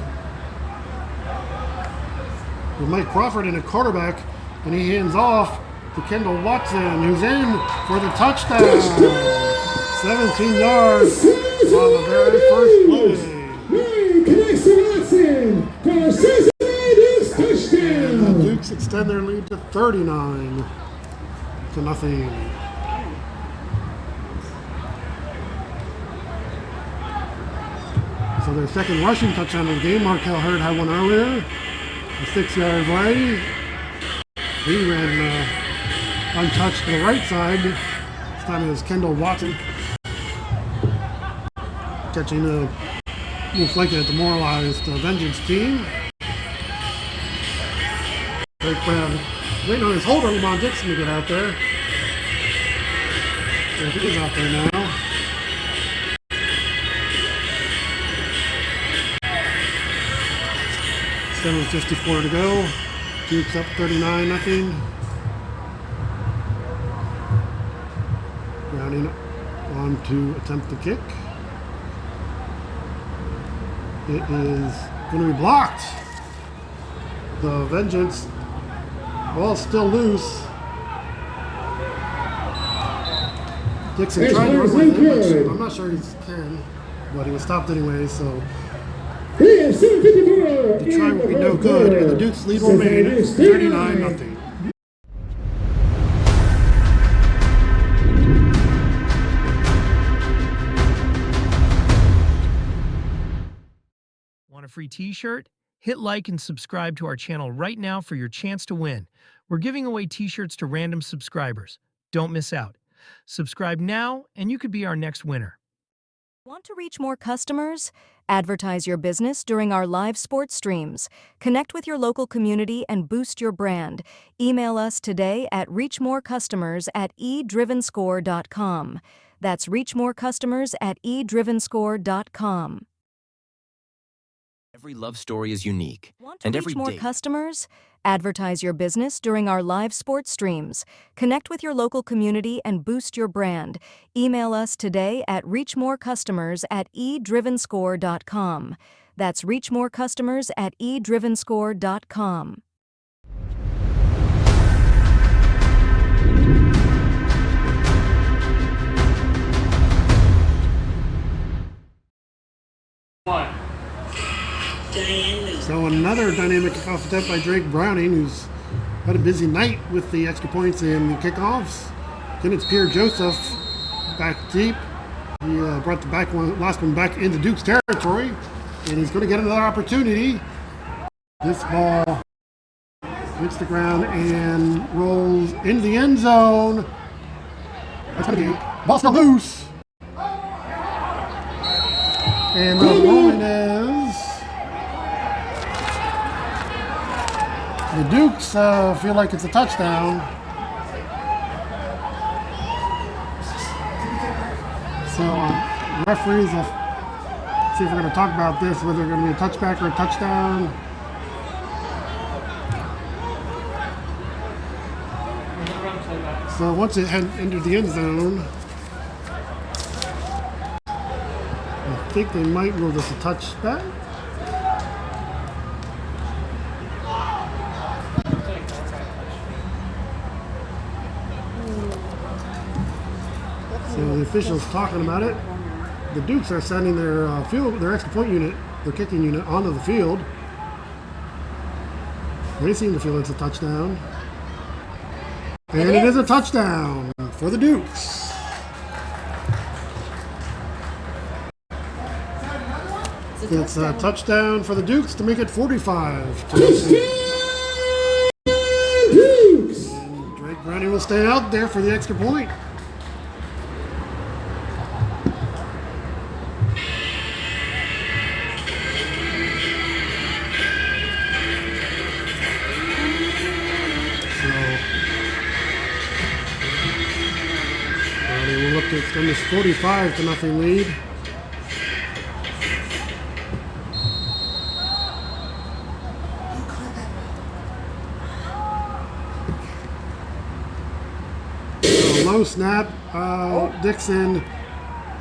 With Mike Crawford in a quarterback, and he hands off to Kendall Watson, who's in for the touchdown. 17 yards on the very first play. Connects to Watson for Cincinnati touchdown. And the Dukes extend their lead to 39 to nothing. So their second rushing touchdown of the game. Markel Hurd had one earlier. A 6-yard play. He ran untouched to the right side. This time it was Kendall Watson catching a most likely a demoralized Vengeance team. Drake Brown waiting on his holder, Lamont Dixon, to get out there. And he is out there now. .7:54 to go. Dukes up 39-0. Browning on to attempt the kick. It is going to be blocked. The Vengeance ball still loose. Dixon tried to run with it, which I'm not sure he can, but he was stopped anyway, so the try will be no good, and the Dukes lead will remain 39-0. Want a free t-shirt? Hit like and subscribe to our channel right now for your chance to win. We're giving away t-shirts to random subscribers. Don't miss out. Subscribe now and you could be our next winner. Want to reach more customers? Advertise your business during our live sports streams. Connect with your local community and boost your brand. Email us today at reachmorecustomers@eDrivenScore.com. That's reachmorecustomers@eDrivenScore.com. Every love story is unique, Want to and reach every more date. customers? Advertise your business during our live sports streams. Connect with your local community and boost your brand. Email us today at reachmorecustomers@eDrivenScore.com. That's reachmorecustomers@eDrivenScore.com. So another dynamic kickoff attempt by Drake Browning, who's had a busy night with the extra points and the kickoffs. Then it's Pierre Joseph back deep. He brought the last one back into Duke's territory, and he's going to get another opportunity. This ball hits the ground and rolls into the end zone. That's going to be ball still loose. And the rolling is the Dukes feel like it's a touchdown. So referees will see if we're going to talk about this, whether it's going to be a touchback or a touchdown. So once it had entered the end zone, I think they might rule this a touchback. So the officials talking about it. The Dukes are sending their their extra point unit, their kicking unit, onto the field. They seem to feel it's a touchdown. And it is a touchdown for the Dukes. It's a touchdown for the Dukes to make it 45 to Dukes. And Drake Browning will stay out there for the extra point. Browning will look to extend this 45-0 lead. Low snap. Dixon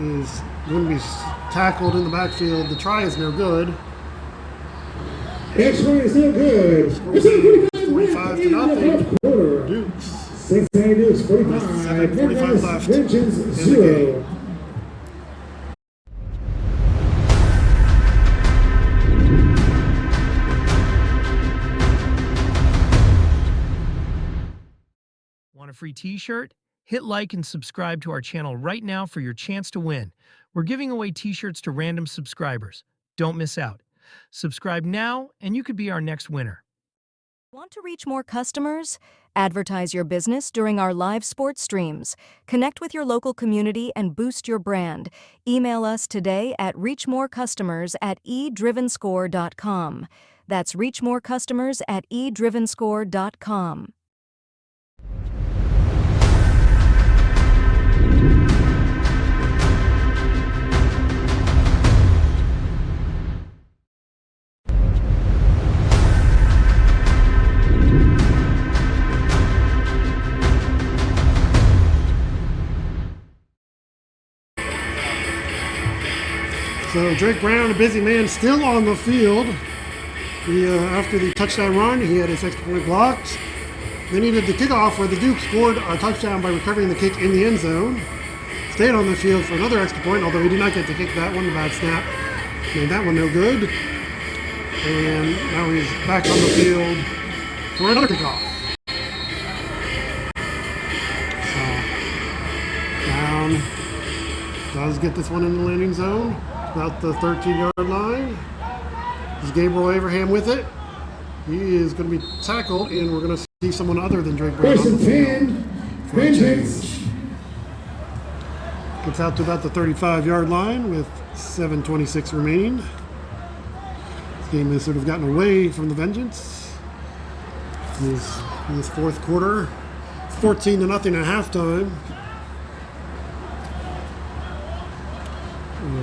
is going to be tackled in the backfield. The try is no good. Next one is no good. It's 45 to nothing. Dukes. Cincinnati Dukes 45. 7:45 left Vengeance in the 0. game. Want a free t-shirt? Hit like and subscribe to our channel right now for your chance to win. We're giving away t-shirts to random subscribers. Don't miss out. Subscribe now and you could be our next winner. Want to reach more customers? Advertise your business during our live sports streams. Connect with your local community and boost your brand. Email us today at reachmorecustomers@eDrivenScore.com. That's reachmorecustomers@eDrivenScore.com. So Drake Brown, a busy man, still on the field. After the touchdown run, he had his extra point blocked. Then he did the kickoff where the Duke scored a touchdown by recovering the kick in the end zone. Stayed on the field for another extra point, although he did not get to kick that one. Bad snap. Made that one no good. And now he's back on the field for another kickoff. So, Brown does get this one in the landing zone. About the 13-yard line. Is Gabriel Abraham with it? He is going to be tackled, and we're going to see someone other than Drake Brown on the field for a change. Gets out to about the 35-yard line with 7:26 remaining. This game has sort of gotten away from the Vengeance. In this fourth quarter, 14-0 at halftime.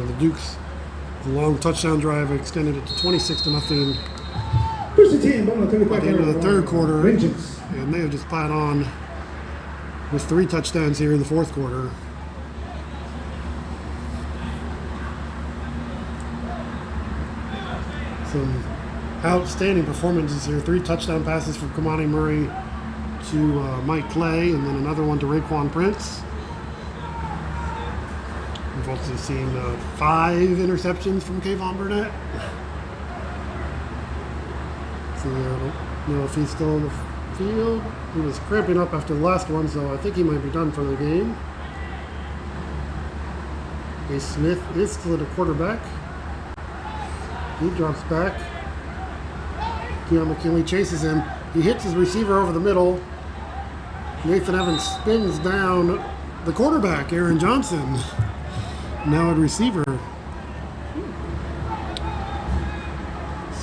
The Dukes, the long touchdown drive extended it to 26-0 First and 10, ball, by the end of the third quarter. Vengeance. And they have just piled on with 3 touchdowns here in the fourth quarter. Some outstanding performances here. 3 touchdown passes from Kamani Murray to Mike Clay, and then another one to Raekwon Prince. We've also seen 5 interceptions from Kayvon Burnett. So I don't know if he's still on the field. He was cramping up after the last one, so I think he might be done for the game. A Smith is still at a quarterback. He drops back. Deion McKinley chases him. He hits his receiver over the middle. Nathan Evans spins down the quarterback, Aaron Johnson. Now at receiver.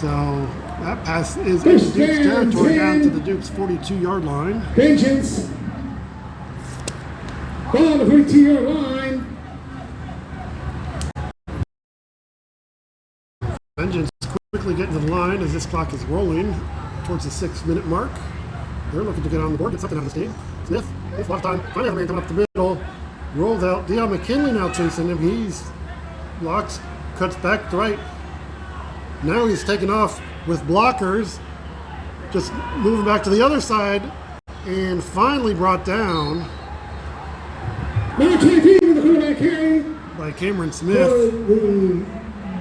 So that pass is in the Duke's territory down to the Duke's 42-yard line. Vengeance. Ball on the 42-yard line. Vengeance quickly getting to the line as this clock is rolling towards the 6-minute mark. They're looking to get on the board, get something out of this game. Smith, it's left time. Finally, man coming up the middle. Rolls out. Deion McKinley now chasing him. He's blocks, cuts back to right. Now he's taking off with blockers. Just moving back to the other side. And finally brought down Number 23 with the quarterback carry. by Cameron For Smith. the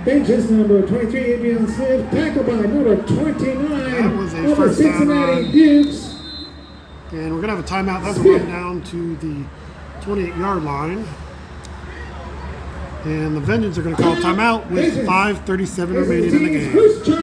Vengeance, number 23, Adrian Smith. Tackled by number 29. That was a of the first down Cincinnati run. Dukes. And we're going to have a timeout. That's right down to the 28-yard line. And the Vengeance are going to call timeout with 5:37 remaining in the game. First turn.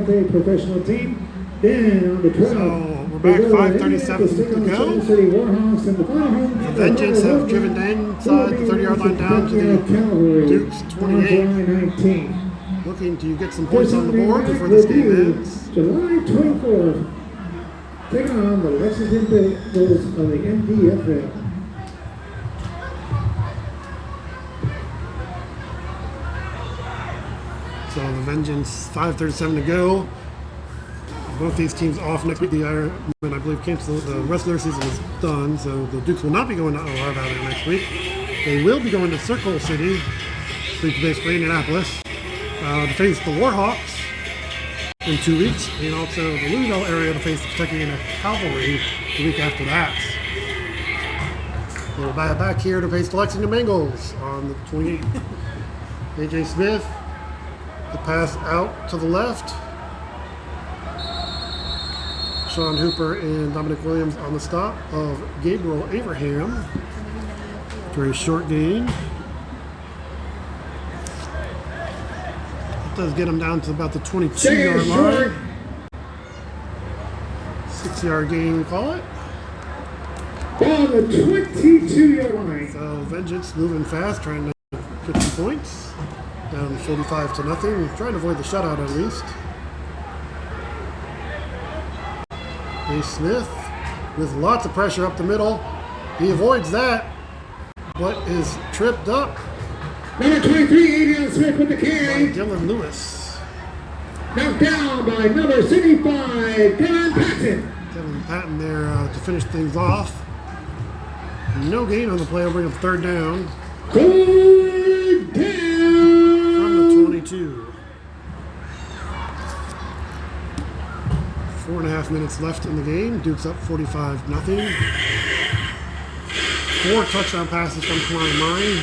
a professional team. Then on the 12, So we're back 5:37 to go. The Vengeance have driven the inside the 30-yard line down to the Dukes 28. Looking to get some points on the board before this game ends. July 24th, taking on the Lexington Bengals of the MDFL. So the Vengeance, 5:37 to go. Both these teams off next week. The Ironmen, I believe, canceled. The rest of their season is done, so the Dukes will not be going to Ohio Valley next week. They will be going to Circle City, basically Indianapolis, to face the Warhawks in 2 weeks, and also the Louisville area to face the Kentucky Cavalry the week after that. They'll be back here to face the Lexington Bengals on the 28th. A.J. Smith, the pass out to the left. Sean Hooper and Dominic Williams on the stop of Gabriel Abraham. Very short gain. It does get him down to about the 22-yard line. 6-yard gain, we call it. On the 22-yard line. So Vengeance moving fast, trying to get some points. Down 45-0. Trying to avoid the shutout at least. A. Smith with lots of pressure up the middle. He avoids that, but is tripped up Number 23, Adrian Smith with the by carry. Dylan Lewis. Knocked down by number 75, Kevin Patton. Kevin Patton there to finish things off. No gain on the play. Will bring up third down Third down. from the 22. 4.5 minutes left in the game. Duke's up 45-0. 4 touchdown passes from Kalani Murray.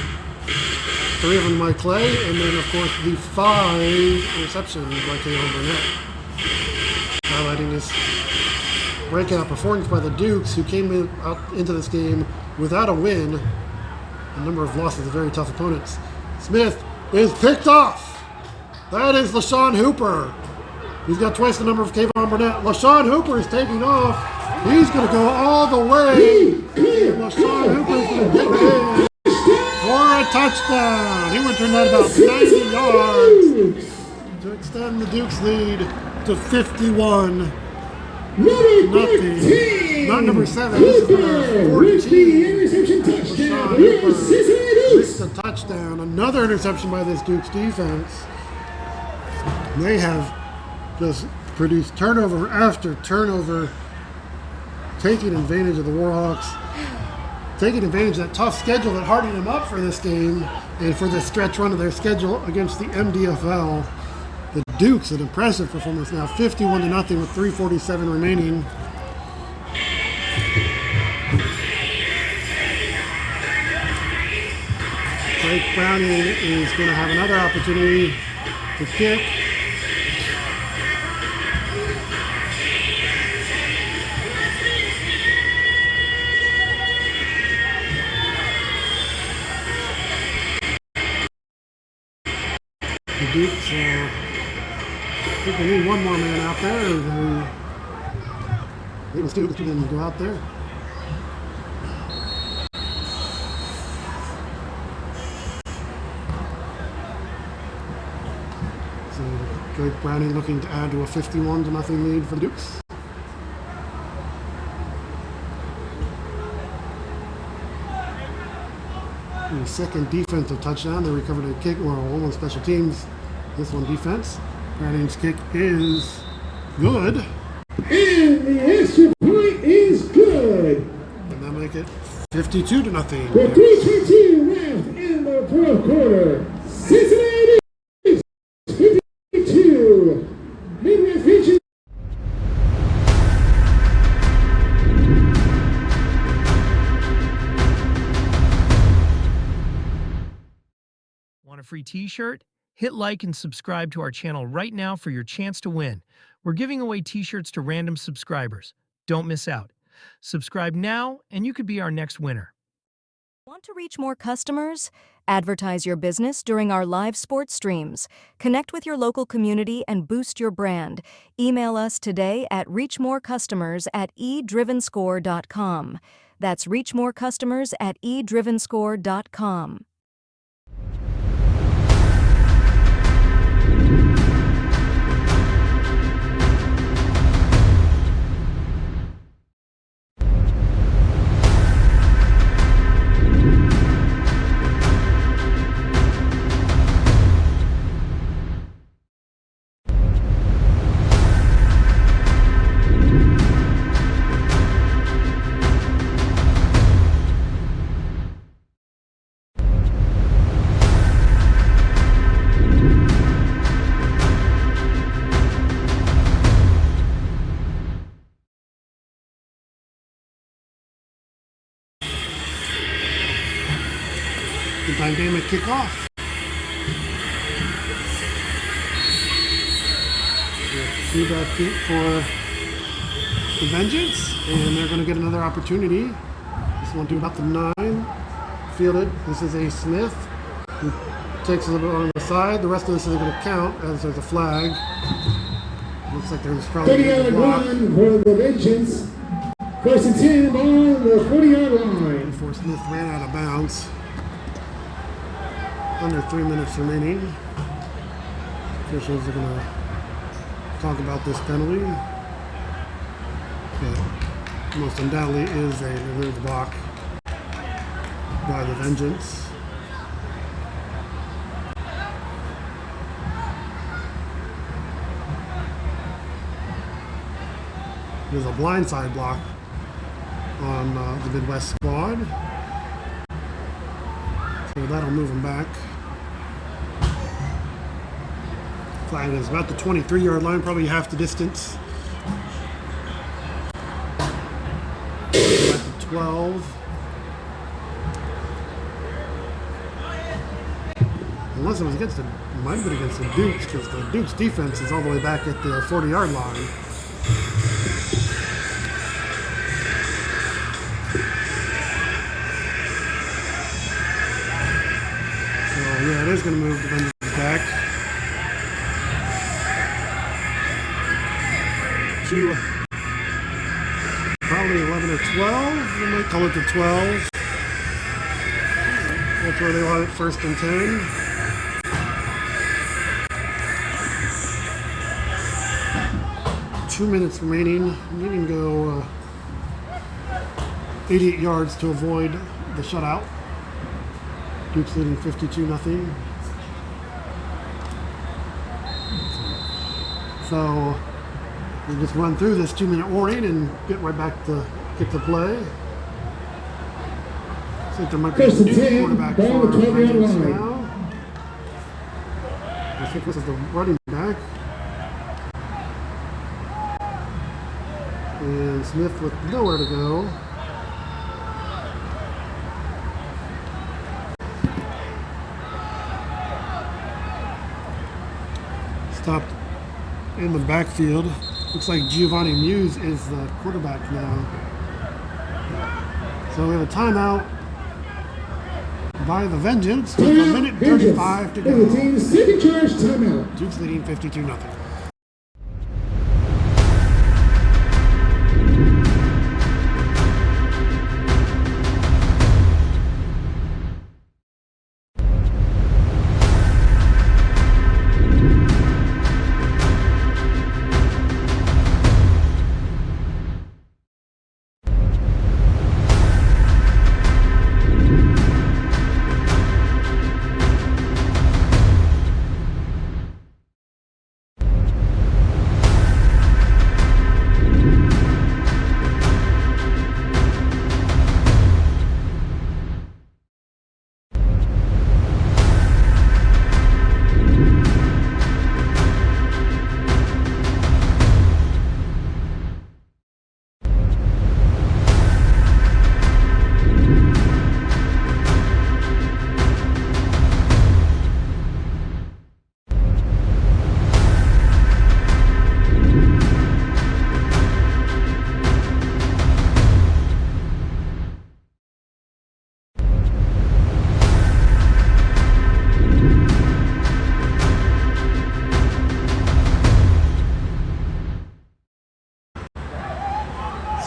3 of them by Clay, and then of course the 5 interceptions by Kayvon Burnett. Highlighting this breakout performance by the Dukes, who came into this game without a win. A number of losses to very tough opponents. Smith is picked off. That is LaShawn Hooper. He's got twice the number of Kayvon Burnett. LaShawn Hooper is taking off. He's going to go all the way. And LaShawn Hooper is going to get in for a touchdown. He would turn that about 90 yards to extend the Dukes lead to 51. Nothing. Not number 7. This is number 14. Interception touchdown. Hooper Cincinnati. missed a touchdown. Another interception by this Dukes defense. They have just produced turnover after turnover, taking advantage of the Warhawks, taking advantage of that tough schedule that hardened them up for this game and for this stretch run of their schedule against the MDFL. The Dukes, an impressive performance now, 51-0 with 3:47 remaining. Blake Browning is going to have another opportunity to kick. The Dukes, I think we need one more man out there. Let's do it and go out there. So Drake Browning looking to add to a 51-0 lead for the Dukes. The second defensive touchdown. They recovered a kick, well, one on special teams. This one defense. Browning's kick is good. And the extra point is good. And that'll make it 52-0. With 3:22 left in the fourth quarter, Cincinnati 52. Midwest Region. Want a free t-shirt? Hit like and subscribe to our channel right now for your chance to win. We're giving away t-shirts to random subscribers. Don't miss out. Subscribe now and you could be our next winner. Want to to reach more customers? Advertise your business during our live sports streams. Connect with your local community and boost your brand. Email us today at reachmorecustomers@eDrivenScore.com. That's reachmorecustomers@eDrivenScore.com. The dynamic kickoff. Feedback for the Vengeance, and they're going to get another opportunity. This one to about the 9. Fielded. This is a Smith who takes a little bit on the side. The rest of this isn't going to count as there's a flag. Looks like there's probably 30-yard run for the Vengeance. First and 10 on the 40-yard line. Before Smith ran out of bounds. Under 3 minutes remaining. Officials are going to talk about this penalty. But most undoubtedly is a removed block by the Vengeance. There's a blindside block on the Midwest squad. So that'll move him back. Flag is about the 23-yard line, probably half the distance. About the 12. Unless it was against it might have been against the Dukes, because the Dukes defense is all the way back at the 40-yard line. So yeah, it is going to move the Vengeance back. To probably 11 or 12. We might call it the 12. That's where they want it, first and 10. Two minutes remaining. We can go 88 yards to avoid the shutout. Dukes leading 52-0. So we'll just run through this 2-minute warning and get right back to get to play. I think there might be a new quarterback for Vengeance now. I think this is the running back. And Smith with nowhere to go. Stopped in the backfield. Looks like Giovanni Muse is the quarterback now. So we have a timeout by the Vengeance with a minute 35 to go. The team's second charge timeout. Dukes leading 52-0.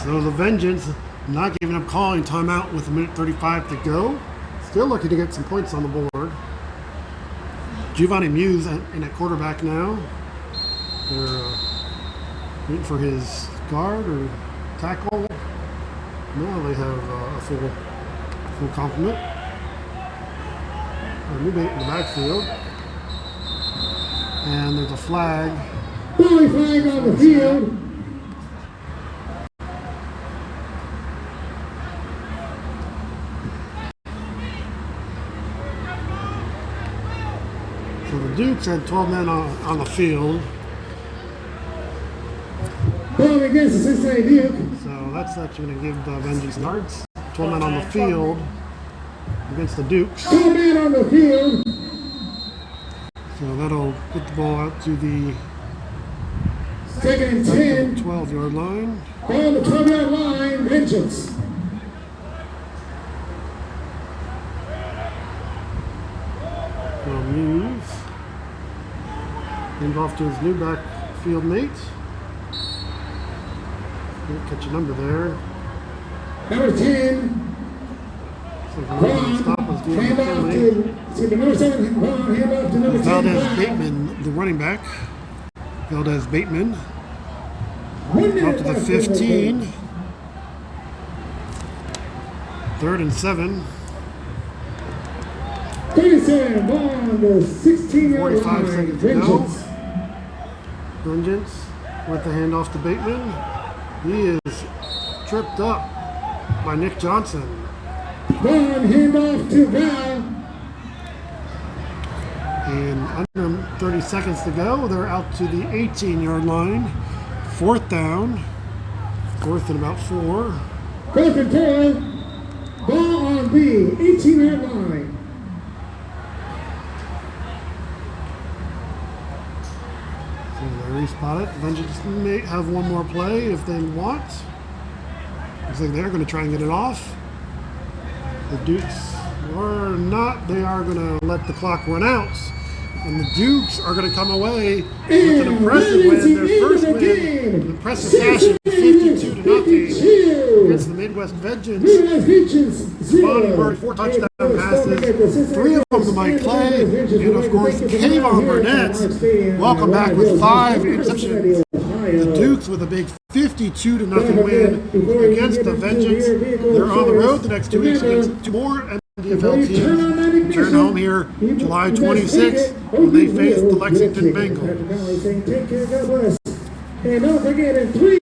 So the Vengeance not giving up calling timeout with 1:35 to go. Still looking to get some points on the board. Giovanni Muse in at quarterback now. They're waiting for his guard or tackle. Now they have a full complement. A new bait in the backfield. And there's a flag. Penalty flag on the field. So the Dukes had 12 men on the field. Ball against the Cincinnati Duke. So that's actually going to give the Vengeance yards. 12 men on the field against the Dukes. 12 men on the field. So that'll put the ball out to the Second and 10. 12-yard line. Ball on the 12-yard line. Vengeance. Now Muse. Hand off to his new backfield mate. Didn't catch a number there. Number 10. So the stop was due Hand off to number 7. Ron, hand off to number 10. Valdez Bateman, the running back. Valdez Bateman. Out to the 15. 3rd and 7. 37. Ball on the 16-yard 45 line. seconds to go. Vengeance. Vengeance with the handoff to Bateman. He is tripped up by Nick Johnson. Ball handoff to Val. And under 30 seconds to go, they're out to the 18-yard line. 4th down. 4th and about 4. 4th and 4. Ball on the 18-yard line. So they respot it. Vengeance may have one more play if they want. Looks like they're going to try and get it off. The Dukes are not. They are going to let the clock run out. And the Dukes are going to come away with an impressive win. Their first win, an impressive fashion, 52-0 against the Midwest Vengeance. Bonnie Bird, 4 touchdown passes, 3 of them to Mike Clay, and of course, Kayvon Burnett. Welcome back with 5 interceptions. The Dukes with a big 52-0 win against the Vengeance. They're on the road the next 2 weeks against 2 more NFL teams. Return home here July 26th when they face the Lexington Bengals. And don't forget, in 3